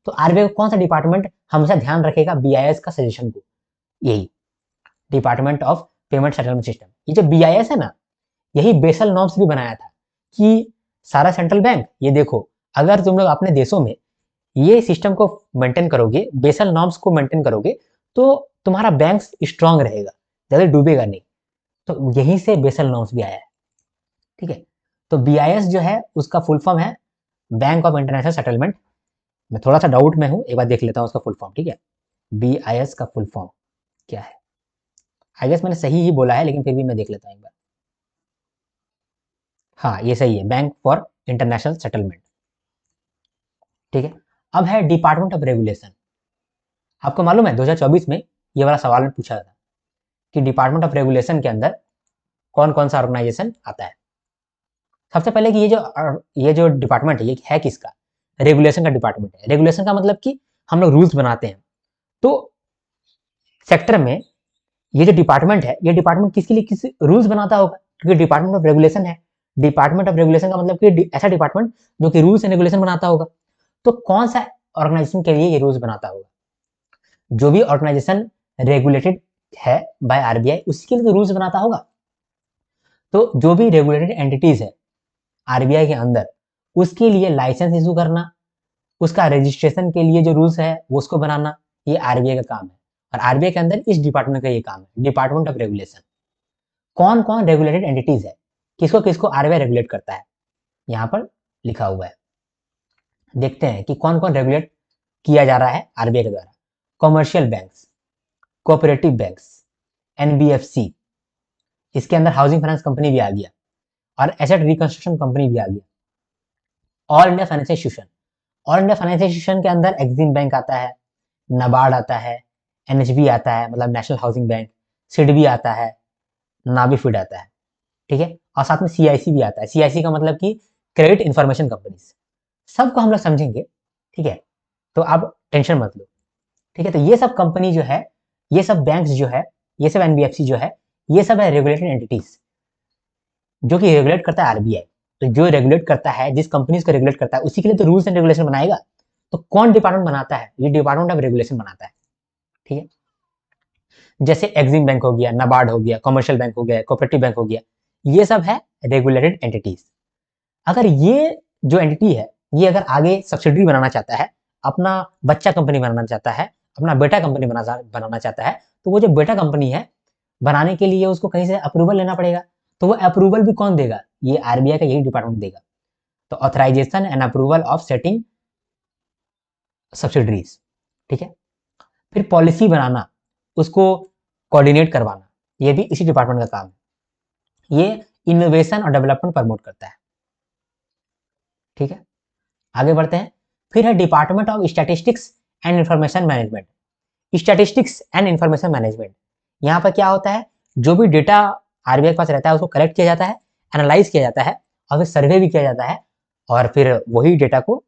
तो आरबीआई को कौन सा डिपार्टमेंट हमेशा ध्यान रखेगा, बीआईएस का सजेशन को, यही department of payment settlement system. ये जो बीआईएस है ना, यही बेसल नॉर्म्स भी बनाया था कि सारा सेंट्रल बैंक, ये देखो अगर तुम लोग अपने देशों में ये सिस्टम को मेंटेन करोगे, बेसल नॉर्म्स को मेंटेन करोगे, तो तुम्हारा बैंक स्ट्रांग रहेगा, ज्यादा डूबेगा नहीं। तो यहीं से बेसल नॉर्म्स भी आया है, ठीक है। तो बीआईएस जो है उसका फुल फॉर्म है बैंक ऑफ इंटरनेशनल सेटलमेंट। मैं थोड़ा सा डाउट में हूं, एक बार देख लेता हूं उसका फुल फॉर्म, ठीक है। बीआईएस का फुल फॉर्म क्या है, आई गेस मैंने सही ही बोला है, लेकिन फिर भी मैं देख लेता हूं एक बार। हाँ ये सही है, बैंक फॉर इंटरनेशनल सेटलमेंट, ठीक है। अब है डिपार्टमेंट ऑफ रेगुलेशन। आपको मालूम है 2024 में ये वाला सवाल पूछा था कि डिपार्टमेंट ऑफ रेगुलेशन के अंदर कौन कौन सा ऑर्गेनाइजेशन आता है। सबसे पहले कि ये जो डिपार्टमेंट है ये है किसका, रेगुलेशन का डिपार्टमेंट है। रेगुलेशन का मतलब कि हम लोग रूल्स बनाते हैं। तो सेक्टर में ये जो डिपार्टमेंट है, ये डिपार्टमेंट किसके लिए किस रूल्स बनाता होगा, क्योंकि डिपार्टमेंट ऑफ रेगुलेशन है। डिपार्टमेंट ऑफ रेगुलेशन का मतलब कि ऐसा डिपार्टमेंट जो कि रूल्स एंड रेगुलेशन बनाता होगा। तो कौन सा ऑर्गेनाइजेशन के लिए ये रूल्स बनाता होगा, जो भी ऑर्गेनाइजेशन रेगुलेटेड है बाय आरबीआई उसके लिए तो रूल्स बनाता होगा। तो जो भी रेगुलेटेड एंटिटीज है आरबीआई के अंदर, उसके लिए लाइसेंस इशू करना, उसका रजिस्ट्रेशन के लिए जो रूल्स है वो उसको बनाना, ये आरबीआई का काम है। और आरबीआई के अंदर इस डिपार्टमेंट का ये काम है, डिपार्टमेंट ऑफ रेगुलेशन। कौन कौन रेगुलेटेड एंटिटीज है, किसको किसको आरबीआई रेगुलेट करता है, यहाँ पर लिखा हुआ है। देखते हैं कि कौन कौन रेगुलेट किया जा रहा है आरबीआई के द्वारा। Commercial banks, cooperative banks, NBFC, इसके अंदर हाउसिंग फाइनेंस कंपनी भी आ गया, और एसेट रिकंस्ट्रक्शन कंपनी भी आ गया। All India financial institution, all India financial institution के अंदर एक्सिम बैंक आता है, नाबार्ड आता है, एनएचबी आता है मतलब नेशनल हाउसिंग बैंक, सिडबी आता है, नाबीफिड आता है, ठीक है। और साथ में सीआईसी भी आता है। सीआईसी का मतलब कि क्रेडिट इंफॉर्मेशन कंपनीज। सबको हम लोग समझेंगे, ठीक है। तो आप टेंशन मत लो, ठीक है। तो ये सब कंपनी जो है, ये सब बैंक्स जो है, ये सब एनबीएफसी जो है, ये सब है रेगुलेटेड एंटिटीज जो कि रेगुलेट करता है आरबीआई। तो जो रेगुलेट करता है, जिस कंपनीज को रेगुलेट करता है, उसी के लिए तो रूल्स एंड रेगुलेशन बनाएगा। तो कौन डिपार्टमेंट बनाता है, ये डिपार्टमेंट ऑफ रेगुलेशन बनाता है, ठीक है। जैसे एक्सिम बैंक हो गया, नाबार्ड हो गया, कमर्शियल बैंक हो गया, कोऑपरेटिव बैंक हो गया, ये सब है रेगुलेटेड एंटिटीज। अगर ये जो एंटिटी है, ये अगर आगे सब्सिडरी बनाना चाहता है, अपना बच्चा कंपनी बनाना चाहता है, अपना बेटा कंपनी बनाना चाहता है, तो वो जो बेटा कंपनी है बनाने के लिए उसको कहीं से अप्रूवल लेना पड़ेगा। तो वो अप्रूवल भी कौन देगा, ये आरबीआई का यही डिपार्टमेंट देगा। तो authorisation and approval of setting subsidiaries, ठीक है। फिर पॉलिसी बनाना, उसको कोऑर्डिनेट करवाना, ये भी इसी डिपार्टमेंट का काम है। ये इनोवेशन और डेवलपमेंट प्रमोट करता है, ठीक है। आगे बढ़ते हैं। फिर है department of statistics and information management. Statistics and information management, यहाँ पर क्या होता है, जो भी डेटा आरबीआई के पास रहता है उसको कलेक्ट किया जाता है, एनालाइज किया जाता है, और फिर सर्वे भी किया जाता है, और फिर वही डेटा को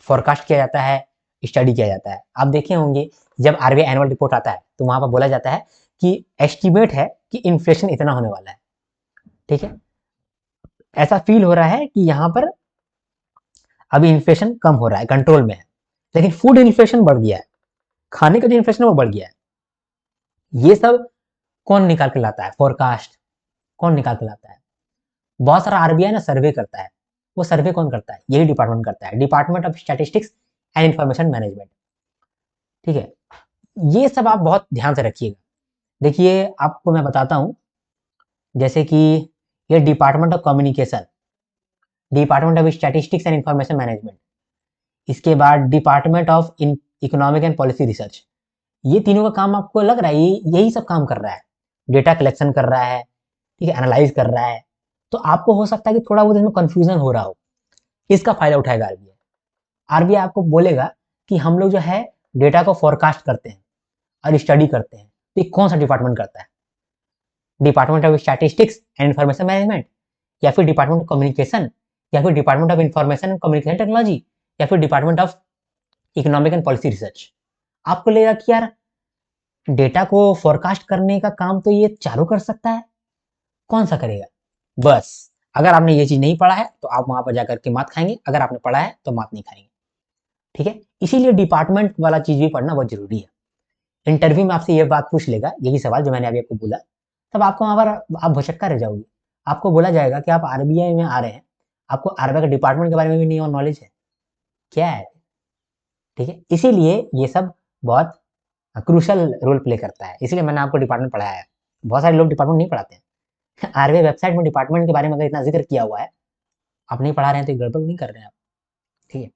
फोरकास्ट किया जाता है, स्टडी किया जाता है। आप देखे होंगे जब आरबीआई एनुअल रिपोर्ट आता है तो वहां पर बोला जाता है कि एस्टिमेट है कि इन्फ्लेशन इतना होने वाला है, ठीक है। ऐसा फील हो रहा है कि यहाँ पर अभी इन्फ्लेशन कम हो रहा है, कंट्रोल में है, लेकिन फूड इन्फ्लेशन बढ़ गया है, खाने का जो इन्फ्लेशन है वो बढ़ गया है। ये सब कौन निकाल के लाता है, फोरकास्ट कौन निकाल के लाता है, बहुत सारा आरबीआई ना सर्वे करता है। वो सर्वे कौन करता है, यही डिपार्टमेंट करता है, department of statistics and information management, ठीक है। ये सब आप बहुत ध्यान से रखिएगा। देखिए आपको मैं बताता हूँ, जैसे कि ये department of communication, department of statistics and information management, इसके बाद department of economic and policy research. ये तीनों का काम आपको लग रहा है यही सब काम कर रहा है, डेटा कलेक्शन कर रहा है, ठीक है, एनालाइज कर रहा है। तो आपको हो सकता है कि थोड़ा बहुत इसमें कंफ्यूजन हो रहा हो, इसका फायदा उठाएगा आरबीआई। आरबीआई आपको बोलेगा कि हम लोग जो है डेटा को फोरकास्ट करते हैं और स्टडी करते हैं, तो ये कौन सा डिपार्टमेंट करता है, department of statistics and information management, या फिर डिपार्टमेंट ऑफ कम्युनिकेशन, या फिर department of information and communication technology, या फिर department of economic and policy research. आपको लगेगा कि यार डेटा को फोरकास्ट करने का काम तो ये चालू कर सकता है, कौन सा करेगा। बस अगर आपने ये चीज नहीं पढ़ा है तो आप वहां पर जाकर के मात खाएंगे, अगर आपने पढ़ा है तो मात नहीं खाएंगे, ठीक है। इसीलिए डिपार्टमेंट वाला चीज भी पढ़ना बहुत जरूरी है। इंटरव्यू में आपसे ये बात पूछ लेगा, यही सवाल जो मैंने अभी आपको बोला, तब आपको वहां पर आप भुचक्का रह जाओगे। आपको बोला जाएगा कि आप आरबीआई में आ रहे हैं, आपको आरबीआई के डिपार्टमेंट के बारे में भी नहीं नॉलेज है, क्या है, ठीक है। इसीलिए ये सब बहुत क्रूशल रोल प्ले करता है, इसलिए मैंने आपको डिपार्टमेंट पढ़ाया है। बहुत सारे लोग डिपार्टमेंट नहीं पढ़ाते हैं। आरबीआई वेबसाइट में डिपार्टमेंट के बारे में अगर इतना जिक्र किया हुआ है, आप नहीं पढ़ा रहे हैं तो गड़बड़ नहीं कर रहे हैं आप, ठीक है।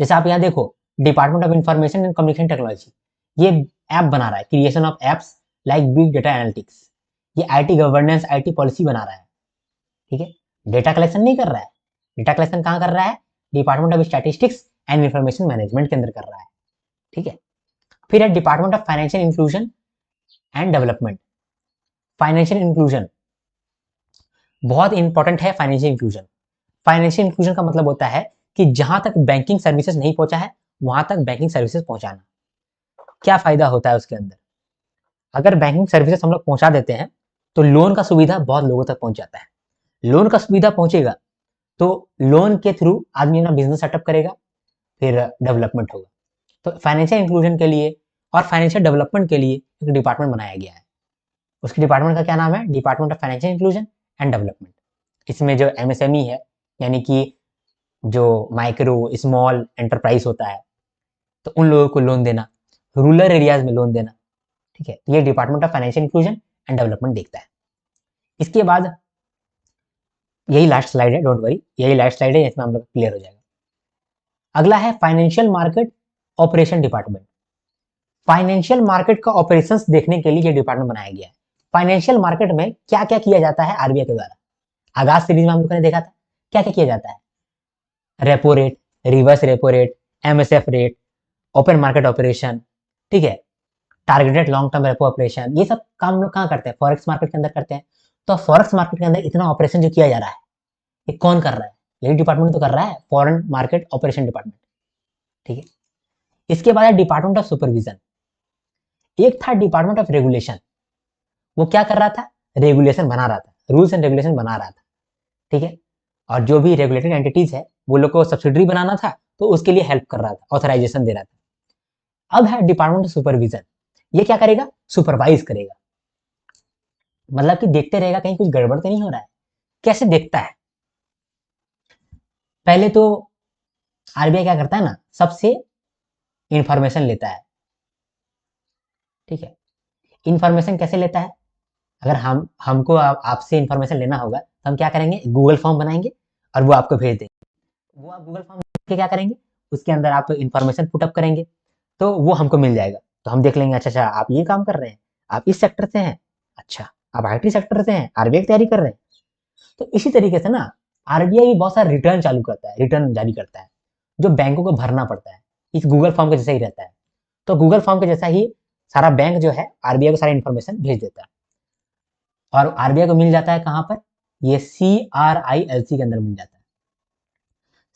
जैसे आप यहाँ देखो, department of information and communication technology, ये ऐप बना रहा है, creation of apps like big data analytics, ये आईटी गवर्नेंस, आईटी पॉलिसी बना रहा है, ठीक है। डेटा कलेक्शन नहीं कर रहा है, डेटा कलेक्शन कहाँ कर रहा है, department of statistics and information management के अंदर कर रहा है, ठीक है। फिर है department of financial inclusion and development. Financial inclusion बहुत इंपॉर्टेंट है। फाइनेंशियल इंक्लूजन, फाइनेंशियल इंक्लूजन का मतलब होता है कि जहां तक बैंकिंग सर्विसेज नहीं पहुंचा है वहां तक बैंकिंग सर्विसेज पहुंचाना। क्या फायदा होता है उसके अंदर, अगर बैंकिंग सर्विसेज हम लोग पहुंचा देते हैं तो लोन का सुविधा बहुत लोगों तक पहुंच जाता है। लोन का सुविधा पहुंचेगा तो लोन के थ्रू आदमी अपना बिजनेस सेटअप करेगा, फिर डेवलपमेंट होगा। तो फाइनेंशियल इंक्लूजन के लिए और फाइनेंशियल डेवलपमेंट के लिए एक डिपार्टमेंट बनाया गया है। उसके डिपार्टमेंट का क्या नाम है, department of financial inclusion and development. इसमें जो एमएसएमई है, यानी कि जो माइक्रो स्मॉल एंटरप्राइज होता है, तो उन लोगों को लोन देना, रूरल एरियाज में लोन देना, ठीक है। ये department of financial inclusion and development देखता है। इसके बाद यही लास्ट स्लाइड है, डोंट वरी, यही लास्ट स्लाइड है, इसमें हम लोग क्लियर हो जाएगा। अगला है financial market operation department. Financial market का ऑपरेशंस देखने के लिए ये डिपार्टमेंट बनाया गया है। फाइनेंशियल मार्केट में क्या क्या किया जाता है आरबीआई के द्वारा, आगाज सीरीज में हम लोगों ने देखा था क्या क्या किया जाता है, repo rate, reverse repo rate, MSF rate, open market operation, ठीक है, targeted long term repo operation, ये सब काम लोग कहाँ करते हैं, फॉरेक्स मार्केट के अंदर करते हैं। तो फॉरेक्स मार्केट के अंदर इतना ऑपरेशन जो किया जा रहा है, ये कौन कर रहा है, यही डिपार्टमेंट तो कर रहा है, फॉरेन मार्केट ऑपरेशन डिपार्टमेंट, ठीक है। इसके बाद है डिपार्टमेंट ऑफ सुपरविजन। एक था डिपार्टमेंट ऑफ रेगुलेशन, वो क्या कर रहा था, रेगुलेशन बना रहा था, रूल्स एंड रेगुलेशन बना रहा था, ठीक है। और जो भी रेगुलेटेड एंटिटीज है वो लोग को सब्सिडरी बनाना था, तो उसके लिए हेल्प कर रहा था, ऑथराइजेशन दे रहा था। अब है डिपार्टमेंट ऑफ सुपरविजन, ये क्या करेगा, सुपरवाइज करेगा, मतलब कि देखते रहेगा कहीं कुछ गड़बड़ तो नहीं हो रहा है। कैसे देखता है, पहले तो आरबीआई क्या करता है ना, सबसे इंफॉर्मेशन लेता है, ठीक है। इंफॉर्मेशन कैसे लेता है, अगर हमको आपसे इंफॉर्मेशन लेना होगा तो हम क्या करेंगे, गूगल फॉर्म बनाएंगे और वो आपको भेज देंगे। वो आप गूगल फॉर्म के क्या करेंगे, उसके अंदर आप इंफॉर्मेशन पुटअप करेंगे तो वो हमको मिल जाएगा, तो हम देख लेंगे अच्छा अच्छा आप ये काम कर रहे हैं, आप इस सेक्टर से हैं, अच्छा आप आईटी सेक्टर से हैं, आरबीआई की तैयारी कर रहे हैं। तो इसी तरीके से ना आरबीआई भी बहुत सारा रिटर्न चालू करता है, रिटर्न जारी करता है जो बैंकों को भरना पड़ता है, इस गूगल फॉर्म के जैसा ही रहता है। तो गूगल फॉर्म के जैसा ही सारा बैंक जो है आरबीआई को सारा इन्फॉर्मेशन भेज देता है, और आरबीआई को मिल जाता है कहां पर, ये CRILC के अंदर मिल जाता है,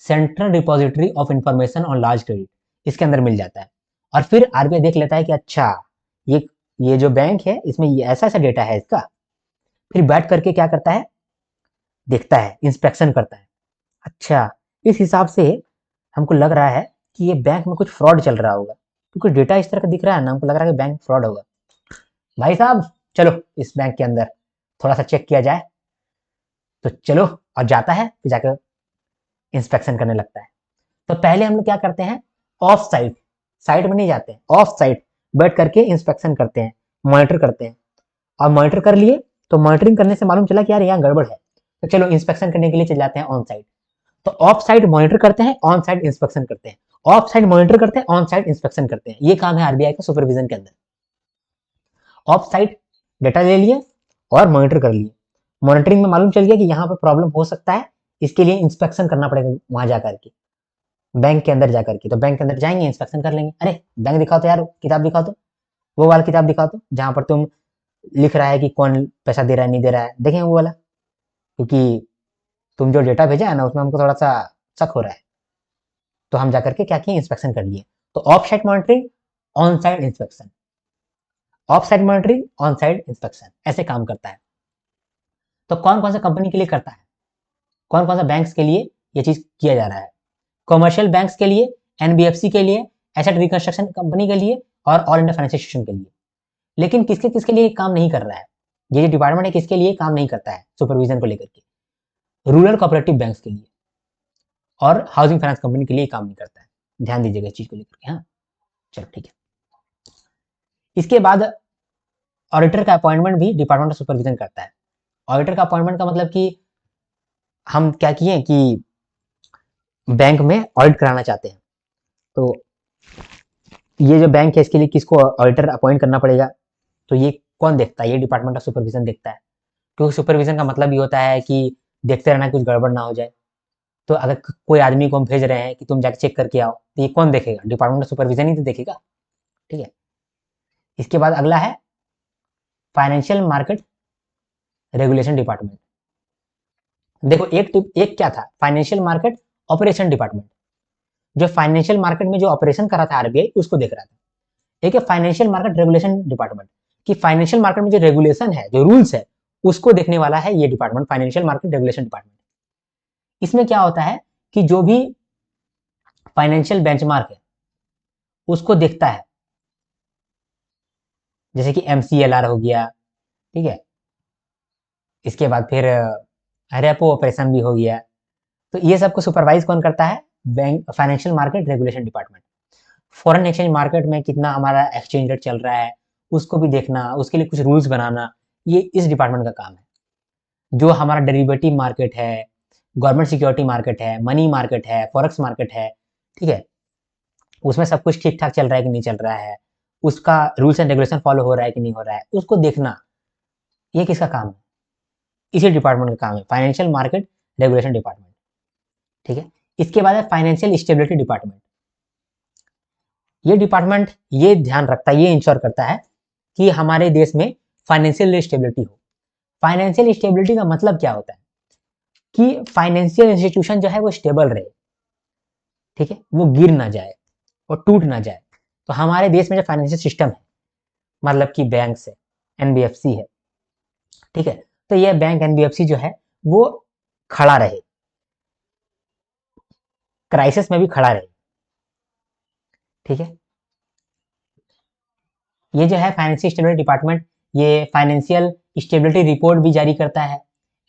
central depository of information on large credit, इसके अंदर मिल जाता है। और फिर आरबीआई देख लेता है कि अच्छा ये जो बैंक है इसमें ये ऐसा ऐसा डेटा है इसका, फिर बैठ करके क्या करता है, देखता है, इंस्पेक्शन करता है, अच्छा इस हिसाब से हमको लग रहा है कि ये बैंक में कुछ फ्रॉड चल रहा होगा, क्योंकि डेटा इस तरह का दिख रहा है ना, हमको लग रहा है कि बैंक फ्रॉड होगा, भाई साहब चलो इस बैंक के अंदर थोड़ा सा चेक किया जाए। तो चलो, और जाता है, फिर जाकर इंस्पेक्शन करने लगता है। तो पहले हम लोग क्या करते हैं, ऑफ साइट, साइट में नहीं जाते हैं, ऑफ साइट बैठ करके इंस्पेक्शन करते हैं, मॉनिटर करते हैं, और मॉनिटर कर लिए तो मॉनिटरिंग करने से मालूम चला कि यार यहाँ गड़बड़ है, तो चलो इंस्पेक्शन करने के लिए चले जाते हैं ऑन साइट। तो ऑफ साइट मॉनिटर करते हैं, ऑन साइट इंस्पेक्शन करते हैं, ऑफ साइट मॉनिटर करते हैं, ऑन साइट इंस्पेक्शन करते हैं। ये काम है आरबीआई का सुपरविजन के अंदर। ऑफ साइट डेटा ले लिए और मॉनिटर कर लिए। मॉनिटरिंग में मालूम चल गया कि यहाँ पे प्रॉब्लम हो सकता है, इसके लिए इंस्पेक्शन करना पड़ेगा वहां जाकर के, बैंक के अंदर जाकर के। तो बैंक के अंदर जाएंगे, इंस्पेक्शन कर लेंगे। अरे बैंक दिखाओ तो यार, किताब दिखाओ तो, वो वाला किताब दिखाओ तो जहां पर तुम लिख रहा है कि कौन पैसा दे रहा है नहीं दे रहा है, देखें वो वाला, क्योंकि तुम जो डेटा भेजा है ना उसमें हमको थोड़ा सा शक हो रहा है। तो हम जाकर के क्या किए, इंस्पेक्शन कर लिए। तो of site monitoring, on site inspection, of site monitoring, on site inspection, ऐसे काम करता है। तो कौन कौन सा कंपनी के लिए करता है, कौन कौन सा बैंक्स के लिए ये चीज किया जा रहा है? कमर्शियल बैंक्स के लिए, एनबीएफसी के लिए, एसेट रिकंस्ट्रक्शन कंपनी के लिए और ऑल इंडिया फाइनेंशियल इंस्टीट्यूशन के लिए। लेकिन किसके किसके लिए काम नहीं कर रहा है, ये जो डिपार्टमेंट है किसके लिए काम नहीं करता है सुपरविजन को लेकर के? रूरल कोऑपरेटिव बैंक्स के लिए और हाउसिंग फाइनेंस कंपनी के लिए काम नहीं करता है। ध्यान दीजिएगा इस चीज को लेकर के। हाँ, चलो ठीक है। इसके बाद ऑडिटर का अपॉइंटमेंट भी डिपार्टमेंट ऑफ सुपरविजन करता है। ऑडिटर का अपॉइंटमेंट का मतलब कि हम क्या किए कि बैंक में ऑडिट कराना चाहते हैं, तो ये जो बैंक है इसके लिए किसको ऑडिटर अपॉइंट करना पड़ेगा? तो ये कौन देखता है? ये डिपार्टमेंट ऑफ सुपरविजन देखता है। क्योंकि सुपरविजन का मतलब ये होता है कि देखते रहना कुछ गड़बड़ ना हो जाए। तो अगर कोई आदमी को हम भेज रहे हैं कि तुम जाके चेक करके आओ, तो ये कौन देखेगा? डिपार्टमेंट ऑफ सुपरविजन ही तो देखेगा। ठीक है। इसके बाद अगला है फाइनेंशियल मार्केट रेगुलेशन डिपार्टमेंट। देखो एक क्या था, फाइनेंशियल मार्केट ऑपरेशन डिपार्टमेंट, जो फाइनेंशियल मार्केट में जो ऑपरेशन कर रहा था आरबीआई उसको देख रहा था। एक है फाइनेंशियल मार्केट रेगुलेशन डिपार्टमेंट, कि फाइनेंशियल मार्केट में जो रेगुलेशन है, जो रूल्स है, उसको देखने वाला है ये department, financial market regulation department. इसमें क्या होता है कि जो भी फाइनेंशियल बेंचमार्क है उसको देखता है, जैसे कि एमसीएलआर हो गया, ठीक है, इसके बाद फिर रेपो ऑपरेशन भी हो गया। तो ये सबको सुपरवाइज कौन करता है? Bank financial market regulation department. Foreign exchange market में कितना हमारा एक्सचेंज रेट चल रहा है उसको भी देखना, उसके लिए कुछ रूल्स बनाना, ये इस डिपार्टमेंट का काम है। जो हमारा डेरिवेटिव मार्केट है, गवर्नमेंट सिक्योरिटी मार्केट है, मनी मार्केट है, फॉरेक्स मार्केट है, ठीक है, उसमें सब कुछ ठीक ठाक चल रहा है कि नहीं चल रहा है, उसका रूल्स एंड रेगुलेशन फॉलो हो रहा है कि नहीं हो रहा है, उसको देखना, ये किसका काम है? इसी डिपार्टमेंट का काम है, फाइनेंशियल मार्केट रेगुलेशन डिपार्टमेंट। ठीक है। इसके बाद है फाइनेंशियल स्टेबिलिटी डिपार्टमेंट। ये डिपार्टमेंट ये ध्यान रखता है, ये इंश्योर करता है कि हमारे देश में फाइनेंशियल स्टेबिलिटी हो। फाइनेंशियल स्टेबिलिटी का मतलब क्या होता है कि फाइनेंशियल इंस्टीट्यूशन जो है वो स्टेबल रहे, ठीक है, वो गिर ना जाए और टूट ना जाए। तो हमारे देश में जो फाइनेंशियल सिस्टम है, मतलब कि बैंक है, एनबीएफसी है, ठीक है, तो ये बैंक एनबीएफसी जो है वो खड़ा रहे, क्राइसिस में भी खड़ा रहे। ठीक है। ये जो है फाइनेंशियल स्टेबिलिटी डिपार्टमेंट, ये फाइनेंशियल स्टेबिलिटी रिपोर्ट भी जारी करता है।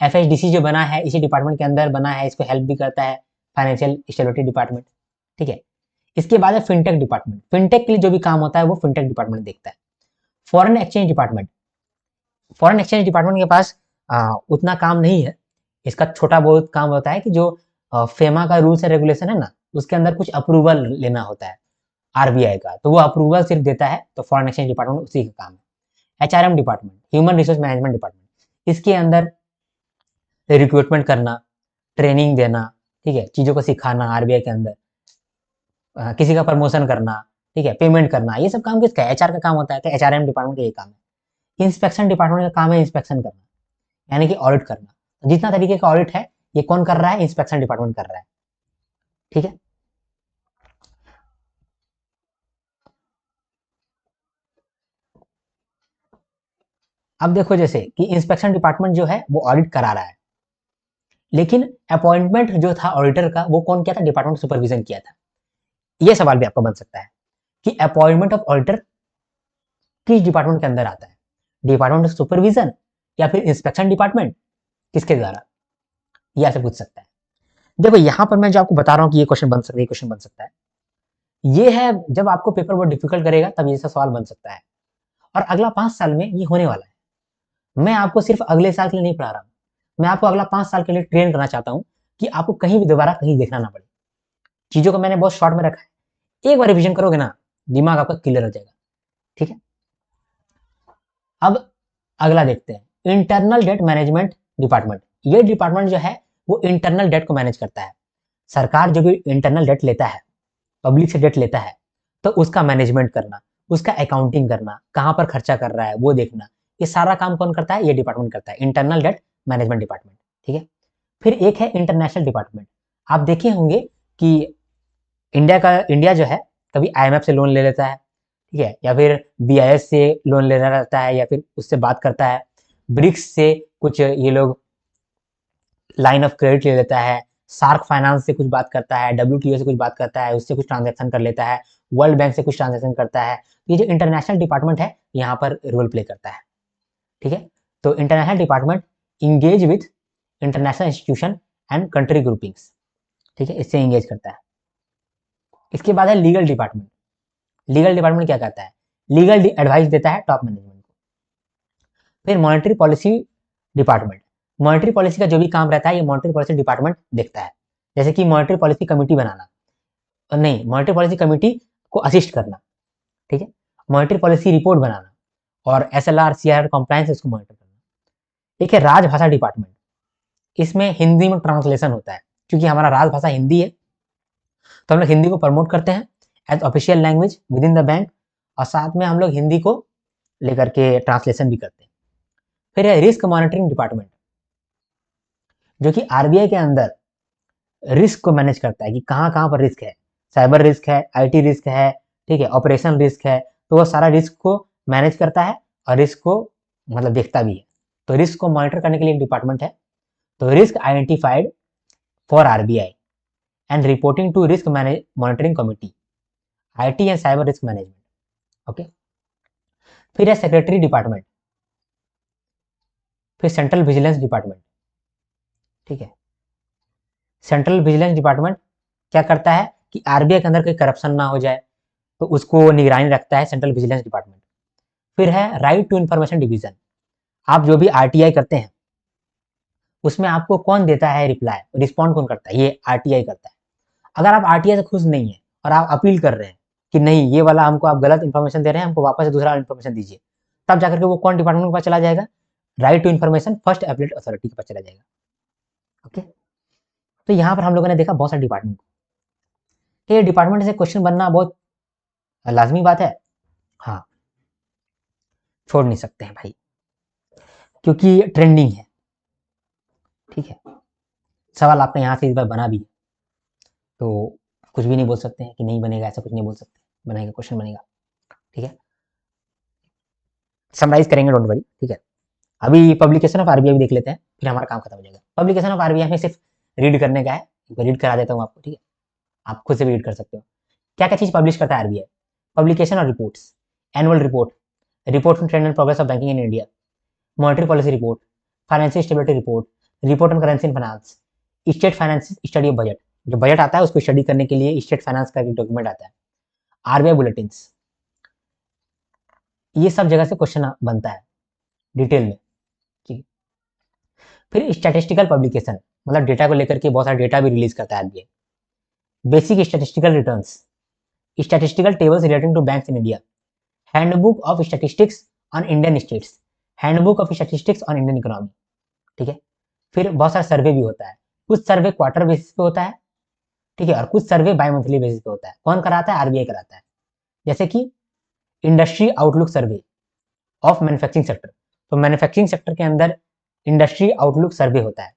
एफएसडीसी जो बना है इसी डिपार्टमेंट के अंदर बना है, इसको हेल्प भी करता है फाइनेंशियल स्टेबिलिटी डिपार्टमेंट। ठीक है। इसके बाद है फिनटेक डिपार्टमेंट। फिनटेक के लिए जो भी काम होता है वो फिनटेक डिपार्टमेंट देखता है। Foreign exchange department, foreign exchange department के पास उतना काम नहीं है। इसका छोटा बहुत काम होता है कि जो फेमा का रूल्स एंड रेगुलेशन है ना, उसके अंदर कुछ अप्रूवल लेना होता है आरबीआई का, तो वो अप्रूवल सिर्फ देता है। तो फॉरेन एक्सचेंज डिपार्टमेंट उसी का काम है। HRM department, human resource management department, इसके अंदर रिक्रूटमेंट करना, ट्रेनिंग देना, ठीक है, चीज़ों को सिखाना आरबीआई के अंदर, किसी का प्रमोशन करना, ठीक है, पेमेंट करना, ये सब काम किसका है? एचआर का काम होता है। तो एचआरएम डिपार्टमेंट का ये काम है। इंस्पेक्शन डिपार्टमेंट का काम है इंस्पेक्शन करना, यानी कि ऑडिट करना। जितना तरीके का ऑडिट है ये कौन कर रहा है? इंस्पेक्शन डिपार्टमेंट कर रहा है। ठीक है। अब देखो जैसे कि इंस्पेक्शन डिपार्टमेंट जो है वो ऑडिट करा रहा है, लेकिन अपॉइंटमेंट जो था ऑडिटर का वो कौन किया था? डिपार्टमेंट सुपरविजन किया था। ये सवाल भी आपका बन सकता है कि अपॉइंटमेंट ऑफ ऑडिटर किस डिपार्टमेंट के अंदर आता है? डिपार्टमेंट ऑफ सुपरविजन या फिर इंस्पेक्शन डिपार्टमेंट, किसके द्वारा? ये आपसे पूछ सकता है। देखो यहां पर मैं जो आपको बता रहा हूं कि ये क्वेश्चन बन सकता है, ये क्वेश्चन बन सकता है, ये है जब आपको पेपर बहुत डिफिकल्ट करेगा तब ये सवाल बन सकता है। और अगला 5 साल में ये होने वाला है। मैं आपको सिर्फ अगले साल के लिए नहीं पढ़ा रहा हूँ, मैं आपको अगला 5 साल के लिए ट्रेन करना चाहता हूँ कि आपको कहीं भी दोबारा कहीं देखना ना पड़े। चीज़ों को मैंने बहुत शॉर्ट में रखा है, एक बार रिविजन करोगे ना दिमाग आपका क्लियर हो जाएगा। ठीक है, अब अगला देखते हैं, इंटरनल डेट मैनेजमेंट डिपार्टमेंट। ये डिपार्टमेंट जो है वो इंटरनल डेट को मैनेज करता है। सरकार जो भी इंटरनल डेट लेता है, पब्लिक से डेट लेता है, तो उसका मैनेजमेंट करना, उसका अकाउंटिंग करना, कहाँ पर खर्चा कर रहा है वो देखना, ये सारा काम कौन करता है? ये डिपार्टमेंट करता है, इंटरनल डेट मैनेजमेंट डिपार्टमेंट। ठीक है, फिर एक है इंटरनेशनल डिपार्टमेंट। आप देखे होंगे कि इंडिया जो है कभी आईएमएफ से लोन ले लेता है, ठीक है, या फिर बीआईएस से लोन लेना रहता है, या फिर उससे बात करता है, ब्रिक्स से कुछ ये लोग लाइन ऑफ क्रेडिट ले लेता है, सार्क फाइनेंस से कुछ बात करता है, डब्ल्यूटीओ से कुछ बात करता है, उससे कुछ ट्रांजैक्शन कर लेता है, वर्ल्ड बैंक से कुछ ट्रांजैक्शन करता है। ये जो इंटरनेशनल डिपार्टमेंट है यहाँ पर रोल प्ले करता है। ठीक है, तो international department engage with international institution and country groupings. ठीक है, इससे इंगेज करता है। इसके बाद है लीगल डिपार्टमेंट। लीगल डिपार्टमेंट क्या करता है? लीगल एडवाइस देता है टॉप मैनेजमेंट को। फिर monetary policy department, monetary policy का जो भी काम रहता है ये मॉनेटरी पॉलिसी डिपार्टमेंट देखता है। जैसे कि मॉनेटरी पॉलिसी कमेटी बनाना, और नहीं, मॉनेटरी पॉलिसी कमेटी को असिस्ट करना। ठीक है, मॉनेटरी पॉलिसी रिपोर्ट बनाना, और एसएलआर सीआर कंप्लायंस इसको मॉनिटर करना। एक है राजभाषा डिपार्टमेंट, इसमें हिंदी में ट्रांसलेशन होता है, क्योंकि हमारा राजभाषा हिंदी है तो हम लोग हिंदी को प्रमोट करते हैं as official language within the bank, और साथ में हम लोग हिंदी को लेकर के ट्रांसलेशन भी करते हैं। फिर है रिस्क मॉनिटरिंग डिपार्टमेंट, जो कि आरबीआई के अंदर रिस्क को मैनेज करता है कि कहाँ कहाँ पर रिस्क है, साइबर रिस्क है, आईटी रिस्क है, ठीक है, ऑपरेशन रिस्क है, तो वो सारा रिस्क को मैनेज करता है और रिस्क को मतलब देखता भी है। तो रिस्क को मॉनिटर करने के लिए एक डिपार्टमेंट है। तो risk identified for RBI and reporting to risk monitoring committee, IT and cyber risk management. Okay, फिर है सेक्रेटरी डिपार्टमेंट, फिर सेंट्रल विजिलेंस डिपार्टमेंट। ठीक है, सेंट्रल विजिलेंस डिपार्टमेंट क्या करता है कि आरबीआई के अंदर कोई करप्शन ना हो जाए, तो उसको निगरानी रखता है सेंट्रल विजिलेंस डिपार्टमेंट। फिर है राइट टू इन्फॉर्मेशन डिवीजन, आप जो भी आरटीआई करते हैं उसमें आपको कौन देता है रिप्लाई, रिस्पॉन्ड कौन करता है? ये आरटीआई करता है। अगर आप आरटीआई से खुश नहीं है और आप अपील कर रहे हैं कि नहीं ये वाला हमको आप गलत इन्फॉर्मेशन दे रहे हैं, हमको वापस से दूसरा इन्फॉर्मेशन दीजिए, तब जाकर के वो कौन डिपार्टमेंट के पास चला जाएगा? Right to information first appellate authority के पास चला जाएगा। ओके, तो यहाँ पर हम लोगों ने देखा बहुत सारे डिपार्टमेंट को। ये डिपार्टमेंट से क्वेश्चन बनना बहुत लाजमी बात है, हाँ, छोड़ नहीं सकते हैं भाई, क्योंकि ट्रेंडिंग है। ठीक है, सवाल आपका यहाँ से इस बार बना भी है, तो कुछ भी नहीं बोल सकते हैं कि नहीं बनेगा, ऐसा कुछ नहीं बोल सकते, बनेगा, क्वेश्चन बनेगा। ठीक है, समराइज करेंगे, डोंट वरी। ठीक है, अभी पब्लिकेशन ऑफ आरबीआई भी देख लेते हैं, फिर हमारा काम खत्म हो जाएगा। पब्लिकेशन ऑफ आरबीआई में सिर्फ रीड करने का है, रीड करा देता हूँ आपको। ठीक है, आप खुद से भी रीड कर सकते हो। क्या क्या चीज़ पब्लिश करता है आरबीआई? पब्लिकेशन और reports, annual report, report on trend and progress of banking in India, monetary policy report, financial stability report, report on currency and finance, state finance study of budget, जो budget आता है उसको study करने के लिए state finance का एक document आता है, आरबीआई बुलेटिन्स, ये सब जगह से क्वेश्चन बनता है डिटेल में। ठीक है, फिर स्टैटिस्टिकल पब्लिकेशन, मतलब डेटा को लेकर के बहुत सारा डेटा भी रिलीज करता है RBI. Basic statistical returns, statistical tables relating to banks in India, handbook of statistics on Indian states, handbook of statistics on Indian economy. ठीक है, फिर बहुत सारा सर्वे भी होता है, कुछ सर्वे क्वार्टर बेसिस पे होता है, ठीक है, और कुछ सर्वे बाई मंथली बेसिस पे होता है। कौन कराता है? आरबीआई कराता है। जैसे कि industry outlook survey of manufacturing sector, तो मैन्युफैक्चरिंग सेक्टर के अंदर इंडस्ट्री आउटलुक सर्वे होता है।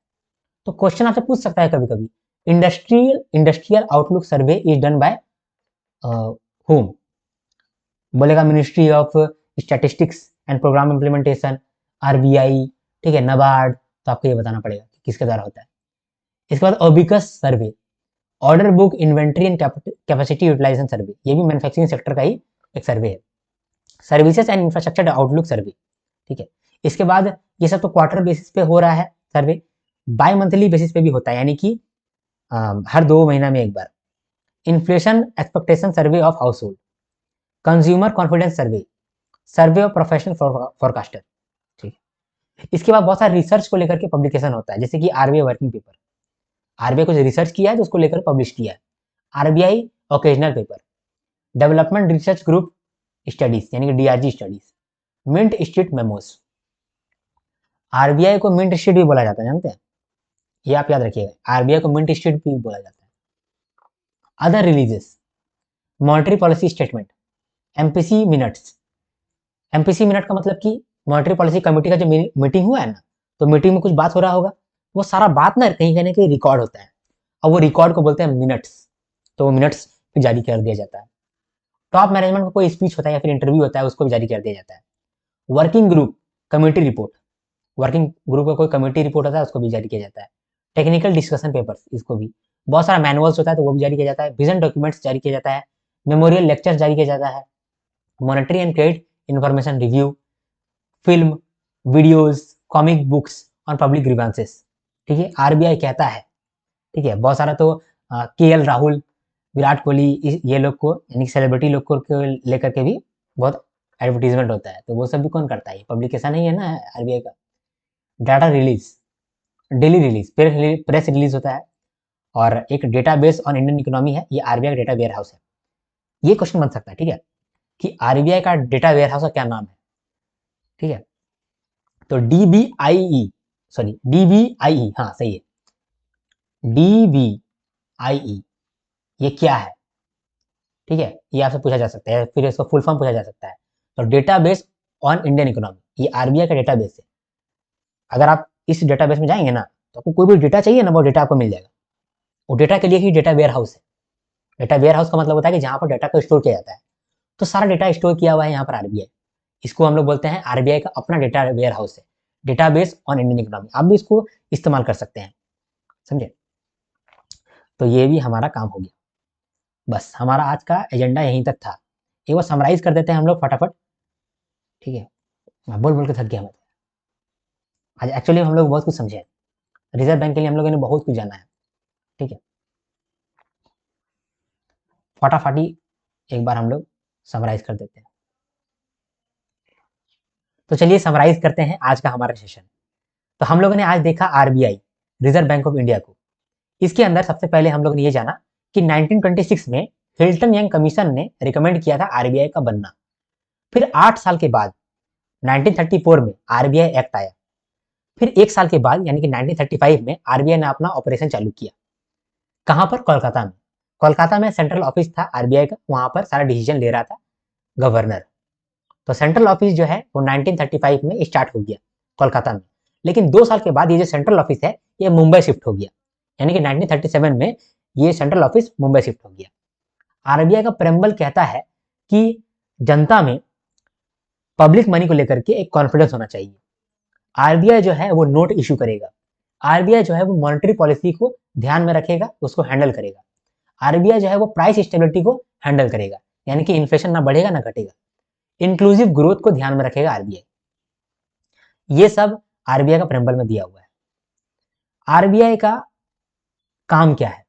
तो क्वेश्चन आपसे पूछ सकता है कभी कभी, industrial outlook survey is done by whom? बोलेगा ministry of statistics and programme implementation, RBI, ठीक है, नबार्ड, तो आपको ये बताना पड़ेगा कि किसके द्वारा होता है। इसके बाद OBICUS survey, order book inventory and capacity utilisation survey, ये भी मैन्युफैक्चरिंग सेक्टर का ही एक सर्वे है। Services and infrastructure outlook survey, ठीक है। इसके बाद ये सब तो क्वार्टर बेसिस पे हो रहा है सर्वे, बाई मंथली बेसिस पे भी होता है, यानी कि हर 2 महीना में एक बार। Inflation expectation survey of household, consumer confidence survey, survey of professional forecaster, ठीक है। इसके बाद बहुत सारे रिसर्च को लेकर के पब्लिकेशन होता है, जैसे कि आरबीआई वर्किंग पेपर, आरबीआई कुछ रिसर्च किया है तो उसको लेकर पब्लिश किया है, RBI occasional paper, development research group studies यानी कि DRG studies, mint street memos. RBI को मिंट स्ट्रीट भी बोला जाता है, जानते हैं, ये आप याद रखिएगा, आरबीआई को मिंट स्ट्रीट भी बोला जाता है। Other releases, monetary policy statement, MPC minutes. MPC minute का मतलब कि मॉनेटरी पॉलिसी कमेटी का जो मीटिंग हुआ है ना, तो मीटिंग में कुछ बात हो रहा होगा, वो सारा बात ना कहीं ना कहीं रिकॉर्ड होता है, और वो रिकॉर्ड को बोलते हैं मिनट्स, तो वो मिनट्स जारी कर दिया जाता है। टॉप मैनेजमेंट का कोई स्पीच होता है या फिर इंटरव्यू होता है, उसको भी जारी कर दिया जाता है। Working group committee report, working group का कोई कमेटी रिपोर्ट होता है, उसको भी जारी किया जाता है। टेक्निकल डिस्कशन पेपर्स, इसको भी बहुत सारा मैनुअल्स होता है तो वो भी जारी किया जाता है। विजन डॉक्यूमेंट्स जारी किया जाता है। मेमोरियल लेक्चर जारी किया जाता है। Monetary and credit information review, film, videos, comic books और पब्लिक ग्रीवेंसेस। ठीक है, आरबीआई कहता है, ठीक है, बहुत सारा तो के एल राहुल, विराट कोहली, ये लोग को यानी सेलिब्रिटी लोग को लेकर के भी बहुत एडवर्टीजमेंट होता है, तो वो सब भी कौन करता है, पब्लिकेशन ही है ना आरबीआई का। Data release, daily release, press release होता है। और एक डेटाबेस ऑन इंडियन इकोनॉमी है, ये आरबीआई का डेटा वेयर हाउस है। ये क्वेश्चन बन सकता है, ठीक है, कि आरबीआई का डेटा वेयर हाउस का क्या नाम है, ठीक है, तो डीबीआईई, सॉरी डीबीआईई, हाँ सही है, डीबीआईई, ये क्या है, ठीक है, ये आपसे पूछा जा सकता है, फिर इसका फुल फॉर्म पूछा जा सकता है। तो डेटाबेस ऑन इंडियन इकोनॉमी, ये आरबीआई का डेटाबेस है। अगर आप इस डेटाबेस में जाएंगे ना, तो आपको कोई भी डेटा चाहिए ना, वो डेटा आपको मिल जाएगा। वो डेटा के लिए ही डेटा वेयर हाउस है। डेटा वेयर हाउस का मतलब होता है कि जहां पर डेटा को स्टोर किया जाता है, तो सारा डेटा स्टोर किया हुआ है यहाँ पर आरबीआई, इसको हम लोग बोलते हैं आरबीआई का अपना डेटा वेयर हाउस है, डेटाबेस ऑन इंडियन इकोनॉमी, आप भी इसको इस्तेमाल कर सकते हैं, समझे। तो ये भी हमारा काम हो गया। बस हमारा आज का एजेंडा यहीं तक था। एक बार समराइज कर देते हैं हम लोग फटाफट, ठीक है, मैं बोल बोल के थक गया मैं। आज एक्चुअली हम लोग बहुत कुछ समझे, रिजर्व बैंक के लिए हम लोगों ने बहुत कुछ जाना है, ठीक है, फटाफटी एक बार हम लोग समराइज कर देते हैं। तो चलिए समराइज करते हैं आज का हमारा सेशन। तो हम लोगों ने आज देखा RBI, reserve bank of India को। इसके अंदर सबसे पहले हम लोग ने ये जाना कि 1926 में हिल्टन यंग कमीशन ने रिकमेंड किया था आरबीआई का बनना। फिर 8 साल के बाद 1934 में आरबीआई एक्ट आया। फिर 1 साल के बाद यानी कि 1935 में आरबीआई ने अपना ऑपरेशन चालू किया। कहां पर, कोलकाता में। कोलकाता में सेंट्रल ऑफिस था आरबीआई का, वहां पर सारा डिसीजन ले रहा था गवर्नर। तो सेंट्रल ऑफिस जो है वो 1935 में स्टार्ट हो गया कोलकाता में, लेकिन 2 साल के बाद ये जो सेंट्रल ऑफिस है ये मुंबई शिफ्ट हो गया, यानी कि 1937 में ये सेंट्रल ऑफिस मुंबई शिफ्ट हो गया। आरबीआई का प्रेम्बल कहता है कि जनता में पब्लिक मनी को लेकर के एक कॉन्फिडेंस होना चाहिए। आरबीआई जो है वो नोट इशू करेगा, आरबीआई जो है वो मॉनेटरी पॉलिसी को ध्यान में रखेगा, उसको हैंडल करेगा। आरबीआई जो है वो प्राइस स्टेबिलिटी को हैंडल करेगा, यानी कि इन्फ्लेशन ना बढ़ेगा ना घटेगा। इंक्लूसिव ग्रोथ को ध्यान में रखेगा आरबीआई। ये सब आरबीआई का प्रेम्बल में दिया हुआ है। आरबीआई का काम क्या है,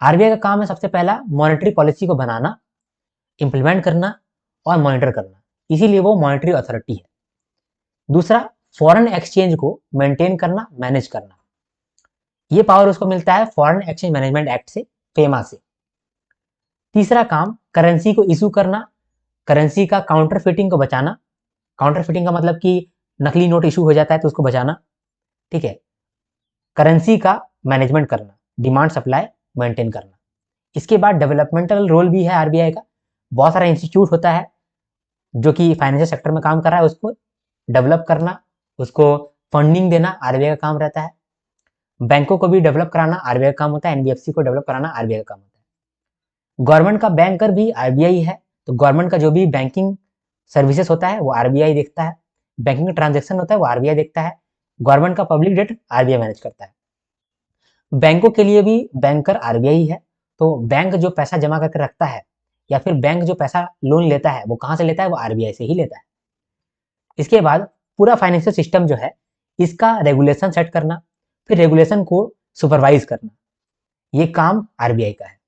आरबीआई का काम है सबसे पहला मॉनेटरी पॉलिसी को बनाना, इंप्लीमेंट करना और मॉनिटर करना, इसीलिए वो मॉनेटरी अथॉरिटी है। दूसरा, फॉरेन एक्सचेंज को मेंटेन करना, मैनेज करना, ये पावर उसको मिलता है फॉरेन एक्सचेंज मैनेजमेंट एक्ट से, फेमा से। तीसरा काम, करेंसी को इशू करना, करेंसी का काउंटर फिटिंग को बचाना, काउंटर फिटिंग का मतलब कि नकली नोट इशू हो जाता है तो उसको बचाना, ठीक है। करेंसी का मैनेजमेंट करना, डिमांड सप्लाई मेंटेन करना। इसके बाद डेवलपमेंटल रोल भी है आरबीआई का। बहुत सारा इंस्टीट्यूट होता है जो कि फाइनेंशियल सेक्टर में काम कर रहा है, उसको डेवलप करना, उसको फंडिंग देना आरबीआई का काम रहता है। बैंकों को भी डेवलप कराना आरबीआई का काम होता है, एनबीएफसी को डेवलप कराना आरबीआई का काम होता है। गवर्नमेंट का बैंकर भी आरबीआई है, तो गवर्नमेंट का जो भी बैंकिंग सर्विसेज होता है वो आरबीआई देखता है, बैंकिंग ट्रांजेक्शन होता है वो आरबीआई देखता है, गवर्नमेंट का पब्लिक डेट आरबीआई मैनेज करता है। बैंकों के लिए भी बैंकर आरबीआई है, तो बैंक जो पैसा जमा करके रखता है या फिर बैंक जो पैसा लोन लेता है वो कहाँ से लेता है, वो आरबीआई से ही लेता है। इसके बाद पूरा फाइनेंशियल सिस्टम जो है इसका रेगुलेशन सेट करना, फिर रेगुलेशन को सुपरवाइज करना, ये काम आरबीआई का है।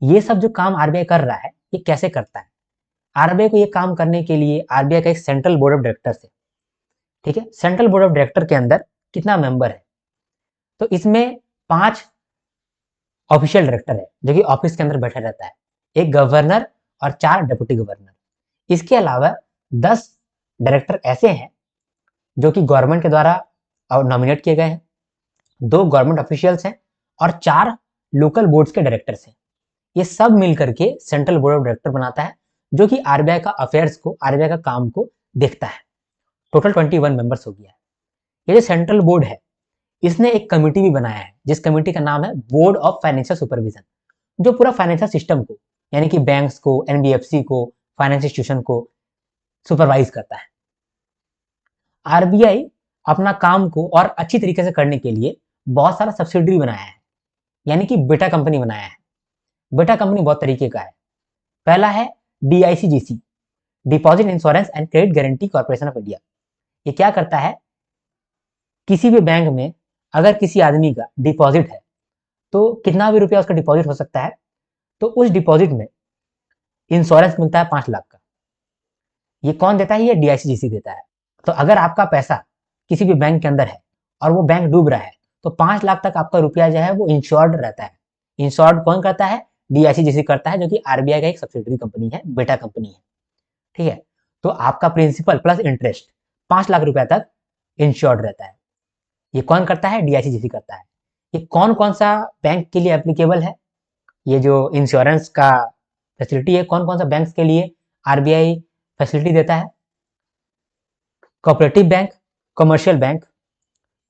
ये सब जो काम आरबीआई कर रहा है ये कैसे करता है, आरबीआई को ये काम करने के लिए आरबीआई का एक सेंट्रल बोर्ड ऑफ डायरेक्टर्स है। ठीक है। सेंट्रल बोर्ड ऑफ डायरेक्टर के अंदर कितना मेंबर है? तो इसमें 5 ऑफिशियल डायरेक्टर है जो कि ऑफिस के अंदर बैठा रहता है, एक गवर्नर और 4 डिप्टी गवर्नर। इसके अलावा 10 डायरेक्टर ऐसे हैं जो कि गवर्नमेंट के द्वारा नॉमिनेट किए गए हैं, 2 गवर्नमेंट ऑफिशियल्स हैं और 4 लोकल बोर्ड्स के डायरेक्टर्स हैं। ये सब मिलकर के सेंट्रल बोर्ड ऑफ डायरेक्टर बनाता है जो कि आरबीआई का अफेयर्स को, आरबीआई का काम को देखता है। टोटल 21 मेंबर्स हो गया है। ये जो सेंट्रल बोर्ड है इसने एक कमिटी भी बनाया है जिस कमिटी का नाम है बोर्ड ऑफ फाइनेंशियल सुपरविजन, जो पूरा फाइनेंशियल सिस्टम को यानी कि बैंक्स को, एनबीएफसी को, फाइनेंस इंस्टीट्यूशन को सुपरवाइज करता है। आरबीआई अपना काम को और अच्छी तरीके से करने के लिए बहुत सारा सब्सिडरी बनाया है, यानी कि बेटा कंपनी बनाया है। बेटा कंपनी बहुत तरीके का है। पहला है DICGC, deposit insurance and credit guarantee corporation of India. ये क्या करता है, किसी भी बैंक में अगर किसी आदमी का डिपॉजिट है तो कितना भी रुपया उसका डिपॉजिट हो सकता है, तो उस डिपॉजिट में इंश्योरेंस मिलता है 5 लाख का। ये कौन देता है? ये डीआईसीजीसी देता है। तो अगर आपका पैसा किसी भी बैंक के अंदर है और वो बैंक डूब रहा है तो 5 लाख तक आपका रुपया जो है वो इंश्योर्ड रहता है। इंश्योर्ड कौन करता है? डीआईसीजीसी करता है, जो कि आरबीआई का एक सब्सिडरी कंपनी है, बेटा कंपनी है। ठीक है। तो आपका प्रिंसिपल प्लस इंटरेस्ट 5 लाख रुपया तक इंश्योर्ड रहता है। ये कौन करता है? डीआईसीजीसी करता है। ये कौन कौन सा बैंक के लिए एप्लीकेबल है? ये जो इंश्योरेंस का फैसिलिटी है, कौन कौन सा बैंक के लिए आरबीआई फैसिलिटी देता है? कोऑपरेटिव बैंक, कमर्शियल बैंक,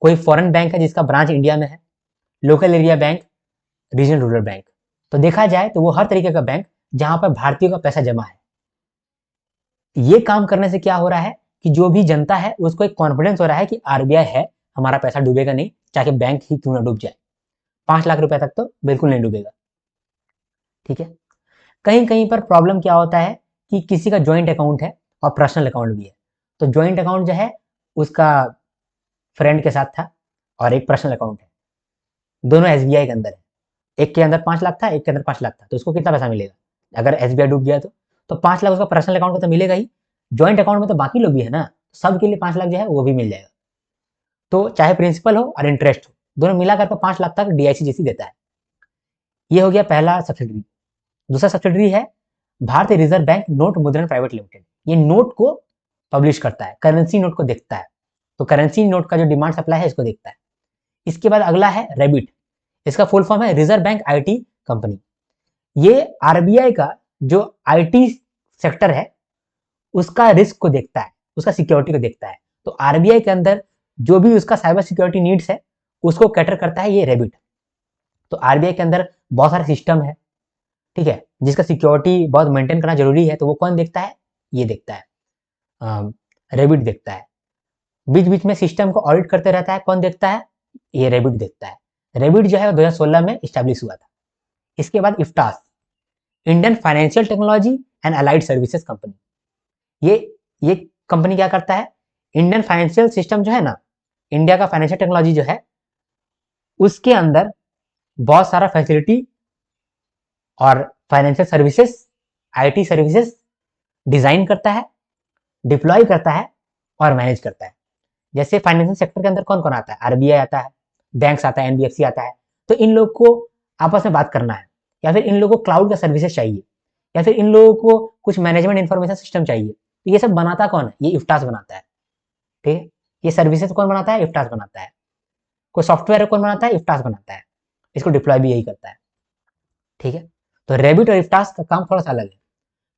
कोई फॉरेन बैंक है जिसका ब्रांच इंडिया में है, local area bank, regional rural bank. तो देखा जाए तो वो हर तरीके का बैंक जहां पर भारतीयों का पैसा जमा है। ये काम करने से क्या हो रहा है कि जो भी जनता है उसको एक कॉन्फिडेंस हो रहा है कि आरबीआई है, हमारा पैसा डूबेगा नहीं, चाहे बैंक ही क्यों ना डूब जाए। 5 लाख रुपए तक तो बिल्कुल नहीं डूबेगा। ठीक है। कहीं कहीं पर प्रॉब्लम क्या होता है कि किसी का ज्वाइंट अकाउंट है और पर्सनल अकाउंट भी है। तो ज्वाइंट अकाउंट जो है उसका फ्रेंड के साथ था और एक पर्सनल अकाउंट है, दोनों एसबीआई के अंदर है। एक के अंदर 5 लाख था, एक के अंदर 5 लाख था, तो उसको कितना पैसा मिलेगा? अगर एसबीआई डूब गया तो 5 लाख उसका पर्सनल अकाउंट में तो मिलेगा ही, ज्वाइंट अकाउंट में तो बाकी लोग भी है ना, सबके लिए 5 लाख जो है वो भी मिल जाएगा। तो चाहे प्रिंसिपल हो और इंटरेस्ट हो, दोनों मिलाकर के 5 लाख तक डीआईसीजीसी देता है। ये हो गया पहला सब्सिडरी। दूसरा सब्सिडरी है भारतीय रिजर्व बैंक नोट मुद्रण प्राइवेट लिमिटेड। ये नोट को पब्लिश करता है, करेंसी नोट को देखता है। तो करेंसी नोट का जो डिमांड सप्लाई है इसको देखता है। इसके बाद अगला है रेबिट, इसका फुल फॉर्म है रिजर्व बैंक आईटी कंपनी। ये आरबीआई का जो आईटी सेक्टर है उसका रिस्क को देखता है, उसका सिक्योरिटी को देखता है। तो आरबीआई के अंदर जो भी उसका साइबर सिक्योरिटी नीड्स है उसको कैटर करता है ये रेबिट। तो आरबीआई के अंदर बहुत सारे सिस्टम है, ठीक है, जिसका सिक्योरिटी बहुत मेंटेन करना जरूरी है। तो वो कौन देखता है? ये देखता है, रेबिट देखता है। बीच बीच में सिस्टम को ऑडिट करते रहता है, कौन देखता है? ये रेबिट देखता है। रेबिट जो है 2016 में स्टैब्लिश हुआ था। इसके बाद IFTAS, Indian financial technology and allied services company. ये कंपनी क्या करता है? इंडियन फाइनेंशियल सिस्टम जो है ना, इंडिया का फाइनेंशियल टेक्नोलॉजी जो है उसके अंदर बहुत सारा फैसिलिटी और financial services, IT services design करता है, डिप्लॉय करता है और मैनेज करता है। जैसे फाइनेंशियल सेक्टर के अंदर कौन कौन आता है? आरबीआई आता है, बैंक्स आता है, एनबीएफसी आता है। तो इन लोग को आपस में बात करना है, या फिर इन लोगों को क्लाउड का सर्विसेज चाहिए, या फिर इन लोगों को कुछ मैनेजमेंट इंफॉर्मेशन सिस्टम चाहिए। तो ये सब बनाता कौन है? ये इफ्टास बनाता है। ठीक है। ये सर्विसेज कौन बनाता है? इफ्टास बनाता है। कोई सॉफ्टवेयर कौन बनाता है? इफ्टास बनाता है। इसको डिप्लॉय भी यही करता है। ठीक है। तो रेबिट और इफ्टास का काम थोड़ा सा अलग है।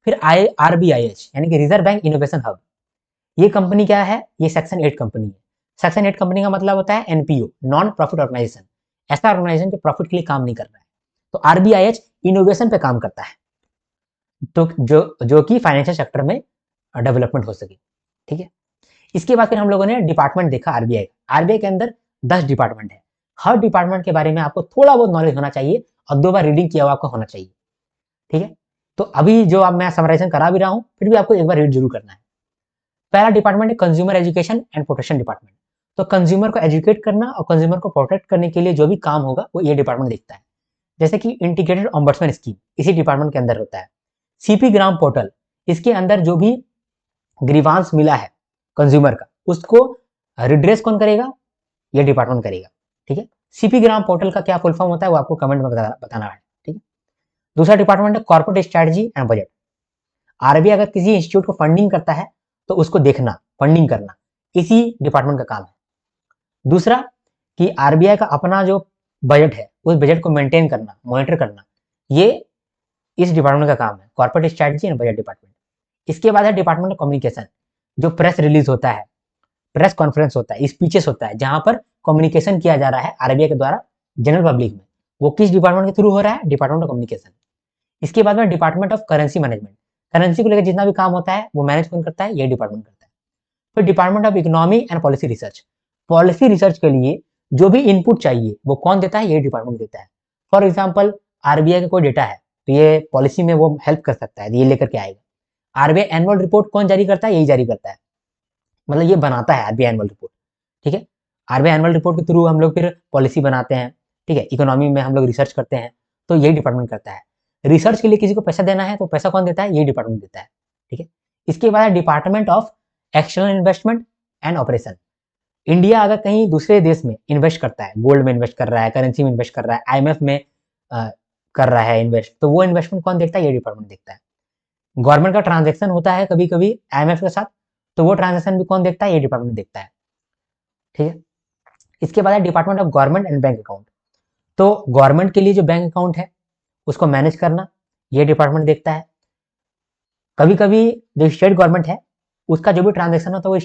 फिर आरबीआईएच यानी कि रिजर्व बैंक इनोवेशन हब। ये कंपनी क्या है? ये सेक्शन 8 कंपनी है। सेक्शन 8 कंपनी का मतलब होता है एनपीओ, नॉन प्रॉफिट ऑर्गेनाइजेशन, ऐसा ऑर्गेनाइजेशन जो प्रॉफिट के लिए काम नहीं कर रहा है। तो आरबीआईएच इनोवेशन पे काम करता है, तो जो कि फाइनेंशियल सेक्टर में डेवलपमेंट हो सके। ठीक है। इसके बाद फिर हम लोगों ने डिपार्टमेंट देखा आरबीआई। आरबीआई के अंदर 10 डिपार्टमेंट है। हर डिपार्टमेंट के बारे में आपको थोड़ा बहुत नॉलेज होना चाहिए और 2 बार रीडिंग किया हुआ आपको होना चाहिए। ठीक है। तो अभी जो अब मैं समराइजेशन करा भी रहा हूं, फिर भी आपको एक बार रीड जरूर करना है। पहला डिपार्टमेंट है consumer education and protection department. तो कंज्यूमर को एजुकेट करना और कंज्यूमर को प्रोटेक्ट करने के लिए जो भी काम होगा वो ये डिपार्टमेंट देखता है। जैसे कि इंटीग्रेटेड ऑम्बड्समैन स्कीम इसी डिपार्टमेंट के अंदर होता है। सीपी ग्राम पोर्टल, इसके अंदर जो भी ग्रीवांस मिला है कंज्यूमर का उसको रिड्रेस कौन करेगा? ये डिपार्टमेंट करेगा। ठीक है, सीपी ग्राम पोर्टल का क्या फुल फॉर्म होता है वो आपको कमेंट में बताना है। ठीक है, दूसरा डिपार्टमेंट है corporate strategy and budget. RBI अगर किसी इंस्टीट्यूट को फंडिंग करता है तो उसको देखना, फंडिंग करना इसी डिपार्टमेंट का काम है। दूसरा कि आरबीआई का अपना जो बजट है उस बजट को मेंटेन करना, मॉनिटर करना, ये इस डिपार्टमेंट का काम है, corporate strategy and budget department. इसके बाद है डिपार्टमेंट ऑफ कम्युनिकेशन, जो प्रेस रिलीज होता है, प्रेस कॉन्फ्रेंस होता है, स्पीचेस होता है, जहां पर कम्युनिकेशन किया जा रहा है आरबीआई के द्वारा जनरल पब्लिक में, वो किस डिपार्टमेंट के थ्रू हो रहा है? Department of communication. इसके बाद में department of currency management, currency को लेकर जितना भी काम होता है वो मैनेज कौन करता है? ये डिपार्टमेंट करता है। फिर department of economy and policy research, policy research के लिए जो भी इनपुट चाहिए वो कौन देता है? ये डिपार्टमेंट देता है। फॉर एग्जाम्पल आरबीआई का कोई डेटा है तो ये पॉलिसी में वो हेल्प कर सकता है, ये लेकर के आएगा। आरबीआई एनुअल रिपोर्ट कौन जारी करता है? यही जारी करता है, मतलब ये बनाता है आरबीआई एनुअल रिपोर्ट। ठीक है, आरबीआई एनुअल रिपोर्ट के थ्रू हम लोग फिर पॉलिसी बनाते हैं। ठीक है, इकोनॉमी में हम लोग रिसर्च करते हैं, तो यही डिपार्टमेंट करता है। रिसर्च के लिए किसी को पैसा देना है तो पैसा कौन देता है? यही डिपार्टमेंट देता है। ठीक है, इसके बाद है department of external investment and operation. India अगर कहीं दूसरे देश में इन्वेस्ट करता है, गोल्ड में इन्वेस्ट कर रहा है, करेंसी में इन्वेस्ट कर रहा है, आईएमएफ में कर रहा है इन्वेस्ट, तो वो इन्वेस्टमेंट कौन देखता है? ये डिपार्टमेंट देखता है। गवर्नमेंट का ट्रांजेक्शन होता है कभी कभी आईएमएफ के साथ, तो वो ट्रांजेक्शन भी कौन देखता है? ये डिपार्टमेंट देखता है। ठीक है, इसके बाद है department of government and bank account, तो गवर्नमेंट के लिए जो बैंक अकाउंट है उसको मैनेज करना ये डिपार्टमेंट देखता है। कभी कभी जो स्टेट गवर्नमेंट है उसका जो भी ट्रांजेक्शन होता है वो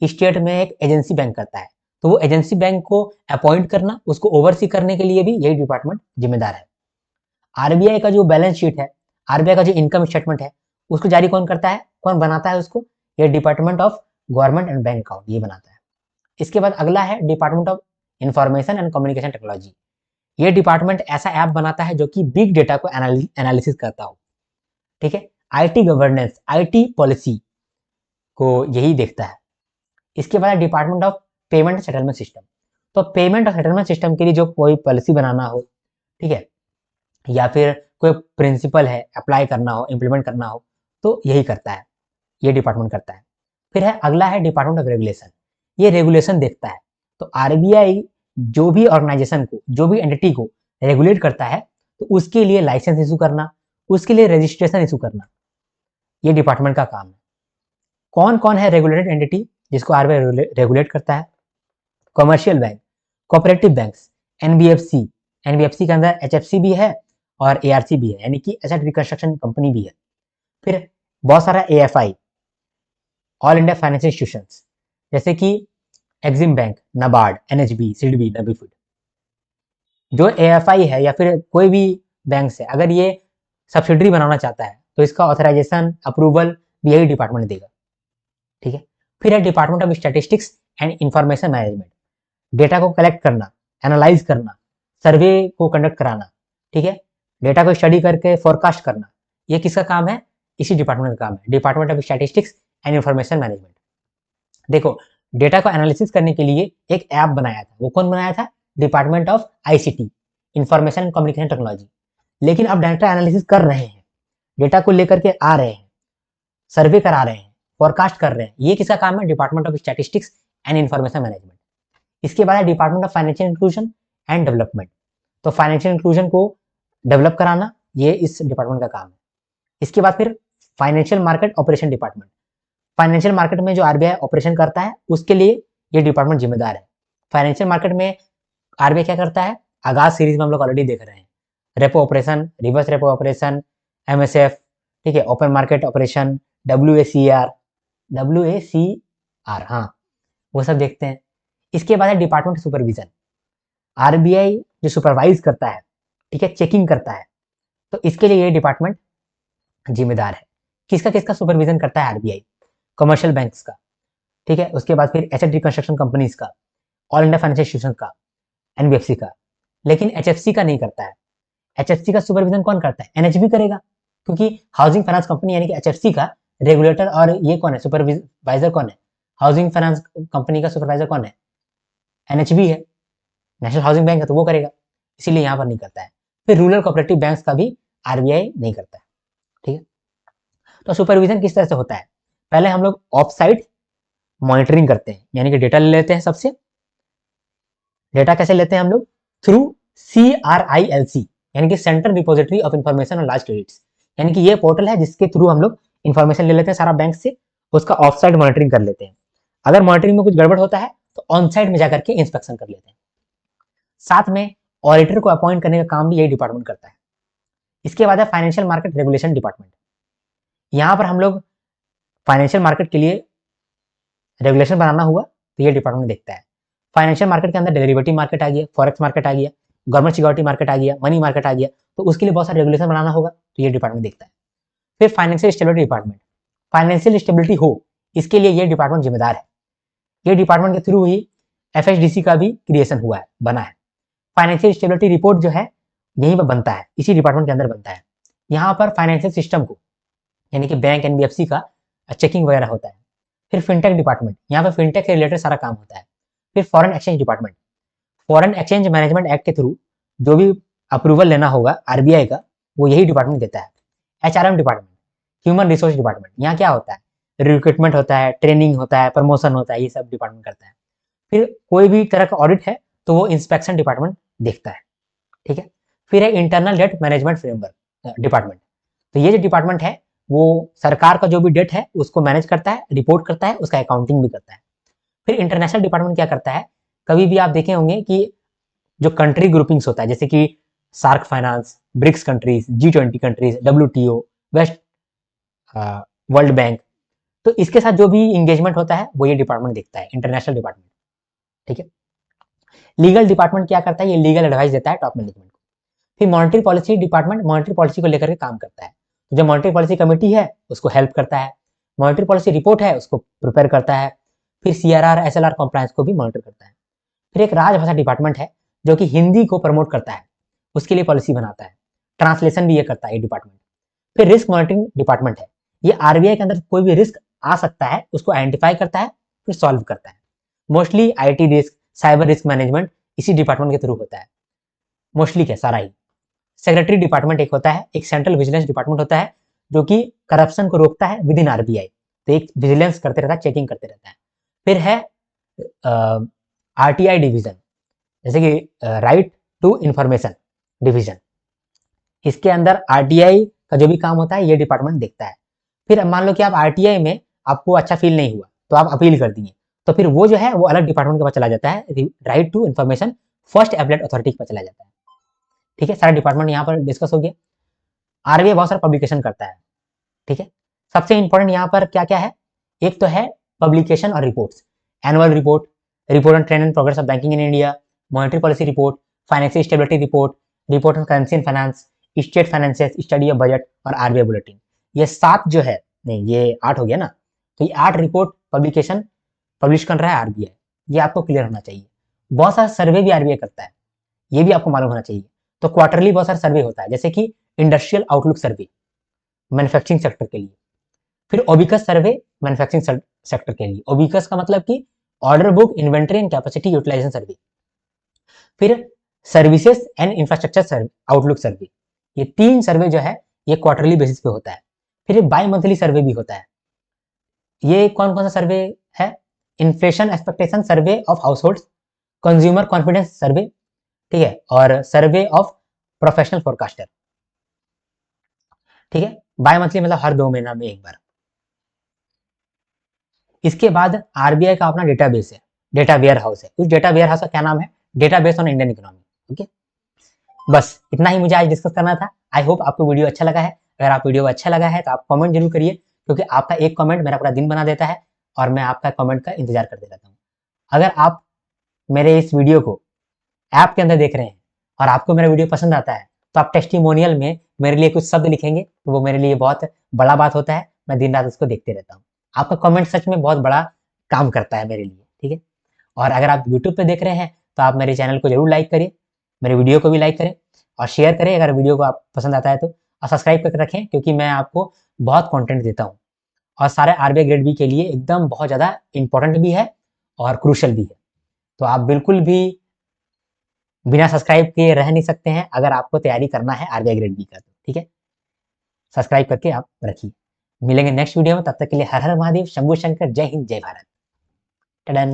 स्टेट में एक एजेंसी बैंक करता है, तो वो एजेंसी बैंक को अपॉइंट करना, उसको ओवरसी करने के लिए भी यही डिपार्टमेंट जिम्मेदार है। आरबीआई का जो बैलेंस शीट है, आरबीआई का जो इनकम स्टेटमेंट है, उसको जारी कौन करता है, कौन बनाता है उसको? ये department of government and bank account ये बनाता है। इसके बाद अगला है department of information and communication technology. ये डिपार्टमेंट ऐसा ऐप बनाता है जो कि बिग डेटा को एनालिसिस करता हो। ठीक है, आईटी गवर्नेंस, आईटी पॉलिसी को यही देखता है। इसके बाद department of payment settlement system, तो पेमेंट और सेटलमेंट सिस्टम के लिए जो कोई पॉलिसी बनाना हो, ठीक है, या फिर कोई प्रिंसिपल है अप्लाई करना हो, इम्प्लीमेंट करना हो, तो यही करता है, ये डिपार्टमेंट करता है। फिर है अगला है डिपार्टमेंट ऑफ रेगुलेशन, ये रेगुलेशन देखता है। तो आरबीआई जो भी ऑर्गेनाइजेशन को, जो भी एंटिटी को रेगुलेट करता है तो उसके लिए लाइसेंस इशू करना, उसके लिए रजिस्ट्रेशन इशू करना, ये डिपार्टमेंट का काम है। कौन कौन है रेगुलेटेड एंटिटी जिसको आरबीआई रेगुलेट करता है? Commercial bank, cooperative banks, NBFC, NBFC के अंदर एचएफसी भी है और एआरसी भी है, यानी कि एसेट रिकंस्ट्रक्शन कंपनी भी है। फिर बहुत सारा AFI, all India financial institutions, जैसे कि एक्सिम बैंक, नाबार्ड, एनएचबी, सिडबी, नबीफुड। जो एएफआई है या फिर कोई भी बैंक है, अगर ये सब्सिडरी बनाना चाहता है तो इसका ऑथराइजेशन, अप्रूवल भी यही डिपार्टमेंट देगा। ठीक है, फिर है department of statistics and information management, data को कलेक्ट करना, एनालाइज करना, सर्वे को कंडक्ट कराना, ठीक है, डेटा को स्टडी करके फोरकास्ट करना, ये किसका काम है? इसी डिपार्टमेंट का काम है, department of statistics and information management. देखो, डेटा को एनालिसिस करने के लिए एक ऐप बनाया था, वो कौन बनाया था? Department of ICT, information and communication technology. लेकिन अब डाटा एनालिसिस कर रहे हैं, डेटा को लेकर के आ रहे हैं, सर्वे करा रहे हैं, फोरकास्ट कर रहे हैं, ये किसका काम है? Department of statistics and information management. इसके बाद है department of financial inclusion and development, तो फाइनेंशियल इंक्लूजन को डेवलप कराना ये इस डिपार्टमेंट का काम है। इसके बाद फिर financial market operation department, financial market में जो आरबीआई ऑपरेशन करता है उसके लिए ये डिपार्टमेंट जिम्मेदार है। फाइनेंशियल मार्केट में आरबीआई क्या करता है? आगाज सीरीज में हम लोग ऑलरेडी देख रहे हैं, repo operation, reverse repo operation, MSF, ठीक है, ओपन मार्केट ऑपरेशन, डब्ल्यूएसीआर, हाँ, वो सब देखते हैं। इसके बाद है डिपार्टमेंट सुपरविजन, आरबीआई जो सुपरवाइज करता है, ठीक है, चेकिंग करता है, तो इसके लिए ये डिपार्टमेंट जिम्मेदार है। किसका किसका सुपरविजन करता है आरबीआई? कमर्शियल बैंक्स का, ठीक है, उसके बाद फिर एसेट रिकंस्ट्रक्शन कंपनीज का, ऑल इंडिया फाइनेंशियल इंस्टीट्यूशन का, एनबीएफसी का, लेकिन एचएफसी का नहीं करता है। एचएफसी का सुपरविजन कौन करता है? एनएचबी करेगा, क्योंकि हाउसिंग फाइनेंस कंपनी यानी कि एचएफसी का रेगुलेटर और ये कौन है? सुपरवाइजर कौन है? हाउसिंग फाइनेंस कंपनी का सुपरवाइजर कौन है? एनएचबी है, नेशनल हाउसिंग बैंक है, तो वो करेगा, इसीलिए यहाँ पर नहीं करता है। फिर रूरल कोऑपरेटिव बैंक्स का भी आरबीआई नहीं करता है। ठीक है, तो सुपरविजन किस तरह से होता है? पहले हम लोग ऑफ साइड मॉनिटरिंग करते हैं, यानी कि डेटा ले लेते हैं सबसे। डेटा कैसे लेते हैं हम लोग? थ्रू CRILC, यानी कि central repository of information on large credits, यानी कि ये पोर्टल है जिसके थ्रू हम लोग इन्फॉर्मेशन ले लेते हैं सारा बैंक से, उसका ऑफ साइड मॉनिटरिंग कर लेते हैं। अगर मॉनिटरिंग में कुछ गड़बड़ होता है तो ऑन साइड में जाकर के इंस्पेक्शन कर लेते हैं। साथ में ऑडिटर को अपॉइंट करने का काम भी यही डिपार्टमेंट करता है। इसके बाद है फाइनेंशियल मार्केट रेगुलेशन डिपार्टमेंट। यहाँ पर हम लोग फाइनेंशियल मार्केट के लिए रेगुलेशन बनाना हुआ तो ये डिपार्टमेंट देखता है। फाइनेंशियल मार्केट के अंदर डेरिवेटिव मार्केट आ गया, फॉरेक्स मार्केट आ गया, गवर्नमेंट सिक्योरिटी मार्केट आ गया, मनी मार्केट आ गया, तो उसके लिए बहुत सारे रेगुलेशन बनाना होगा तो ये डिपार्टमेंट देखता है। फिर financial stability department, financial stability हो इसके लिए ये डिपार्टमेंट जिम्मेदार है। ये डिपार्टमेंट के थ्रू ही FSDC का भी क्रिएशन हुआ है, बना है। फाइनेंशियल स्टेबिलिटी रिपोर्ट जो है यहीं पर बनता है, इसी डिपार्टमेंट के अंदर बनता है। यहाँ पर फाइनेंशियल सिस्टम को, यानी कि बैंक NBFC का चेकिंग वगैरह होता है। फिर फिनटेक डिपार्टमेंट, यहाँ पर फिनटेक के रिलेटेड सारा काम होता है। फिर foreign exchange department, foreign exchange management act के थ्रू जो भी अप्रूवल लेना होगा RBI का, वो यही डिपार्टमेंट देता है। HRM department, human resource department, यहाँ क्या होता है? रिक्रूटमेंट होता है, ट्रेनिंग होता है, प्रमोशन होता है, ये सब डिपार्टमेंट करता है। फिर कोई भी तरह का ऑडिट है तो वो इंस्पेक्शन डिपार्टमेंट देखता है, ठीक है। फिर है internal debt management framework department, तो ये जो डिपार्टमेंट है वो सरकार का जो भी डेट है उसको मैनेज करता है, रिपोर्ट करता है, उसका अकाउंटिंग भी करता है। फिर इंटरनेशनल डिपार्टमेंट क्या करता है? कभी भी आप देखे होंगे कि जो कंट्री ग्रुपिंग्स होता है, जैसे कि SAARC finance, BRICS countries, G20 countries, WTO, west world bank, तो इसके साथ जो भी इंगेजमेंट होता है वो ये डिपार्टमेंट देखता है, इंटरनेशनल डिपार्टमेंट, ठीक है। लीगल डिपार्टमेंट क्या करता है? ये लीगल एडवाइस देता है टॉप मैनेजमेंट को। फिर monetary policy department monetary policy को लेकर के काम करता है, तो जो मॉनेटरी पॉलिसी कमेटी है उसको हेल्प करता है, मॉनेटरी पॉलिसी रिपोर्ट है उसको प्रिपेयर करता है। फिर CRR SLR कंप्लायंस को भी मॉनिटर करता है। फिर एक राजभाषा डिपार्टमेंट है जो कि हिंदी को प्रमोट करता है, उसके लिए पॉलिसी बनाता है, ट्रांसलेशन भी ये करता है ये डिपार्टमेंट। फिर रिस्क मॉनिटरिंग डिपार्टमेंट है, ये RBI के अंदर कोई भी रिस्क आ सकता है उसको आइडेंटिफाई करता है, फिर सॉल्व करता है। Mostly IT risk, cyber risk management इसी डिपार्टमेंट के थ्रू होता है, मोस्टली क्या, सारा ही। सेक्रेटरी डिपार्टमेंट एक होता है, एक सेंट्रल विजिलेंस डिपार्टमेंट होता है जो कि करप्शन को रोकता है विद इन RBI, तो एक विजिलेंस करते रहता है, चेकिंग करते रहता है। फिर है RTI डिवीजन, जैसे कि राइट टू इंफॉर्मेशन डिवीजन, इसके अंदर RTI का जो भी काम होता है ये डिपार्टमेंट देखता है। फिर मान लो कि आप RTI में आपको अच्छा फील नहीं हुआ तो आप अपील कर दिए, तो फिर वो जो है वो अलग डिपार्टमेंट के पास चला जाता है, right to information first appellate authority के पास चला जाता है, ठीक है। सारा डिपार्टमेंट यहाँ पर डिस्कस हो गया। RBI बहुत सारा पब्लिकेशन करता है, ठीक है। सबसे इंपॉर्टेंट यहाँ पर क्या क्या है? एक तो है पब्लिकेशन और reports, annual report, report on trend and progress of banking in India, monetary policy report, financial stability report, report on currency and finance, state finances, study of budget और RBI बुलेटिन। ये 7 जो है, नहीं ये 8 हो गया ना, तो ये 8 रिपोर्ट पब्लिकेशन पब्लिश कर रहा है RBI, ये आपको क्लियर होना चाहिए। बहुत सारा सर्वे भी RBI करता है, ये भी आपको मालूम होना चाहिए। तो क्वार्टरली बहुत सारा सर्वे होता है, जैसे कि इंडस्ट्रियल आउटलुक सर्वे मैन्युफैक्चरिंग सेक्टर के लिए, फिर ओबिकस सर्वे मैन्युफैक्चरिंग सेक्टर के लिए, ओबिकस का मतलब कि order book inventory and capacity utilisation survey, फिर services and infrastructure outlook survey, ये 3 सर्वे जो है ये क्वार्टरली बेसिस पे होता है। फिर बाई मंथली सर्वे भी होता है, ये कौन कौन सा सर्वे है? Inflation expectation survey of household, consumer confidence survey, ठीक है, और सर्वे ऑफ प्रोफेशनल फोरकास्टर, ठीक है। बाय मंथली मतलब हर 2 महीना में एक बार। इसके बाद RBI का अपना डेटाबेस है, डेटा वेयर हाउस है। उस डेटा वेयर हाउस का क्या नाम है? Database on Indian economy. Okay, बस इतना ही मुझे आज डिस्कस करना था। आई होप आपको वीडियो अच्छा लगा है। अगर आप वीडियो अच्छा लगा है तो आप कमेंट जरूर करिए, क्योंकि आपका एक कमेंट मेरा पूरा दिन बना देता है और मैं आपका कमेंट का इंतजार करते रहता हूँ। अगर आप मेरे इस वीडियो को ऐप के अंदर देख रहे हैं और आपको मेरा वीडियो पसंद आता है तो आप टेस्टिमोनियल में मेरे लिए कुछ शब्द लिखेंगे, तो वो मेरे लिए बहुत बड़ा बात होता है। मैं दिन रात उसको देखते रहता हूँ। आपका कमेंट सच में बहुत बड़ा काम करता है मेरे लिए, ठीक है। और अगर आप यूट्यूब पे देख रहे हैं तो आप मेरे चैनल को जरूर लाइक करिए, मेरे वीडियो को भी लाइक करें और शेयर करें अगर वीडियो को आप पसंद आता है तो, और सब्सक्राइब करके रखें, क्योंकि मैं आपको बहुत कंटेंट देता हूँ और सारे RBI ग्रेड बी के लिए एकदम बहुत ज़्यादा इंपॉर्टेंट भी है और क्रूशल भी है। तो आप बिल्कुल भी बिना सब्सक्राइब के रह नहीं सकते हैं अगर आपको तैयारी करना है RBI ग्रेड बी का, तो ठीक है, सब्सक्राइब करके आप रखिए। मिलेंगे नेक्स्ट वीडियो में, तब तक के लिए हर हर महादेव, शंभू शंकर, जय हिंद, जय भारत। टडन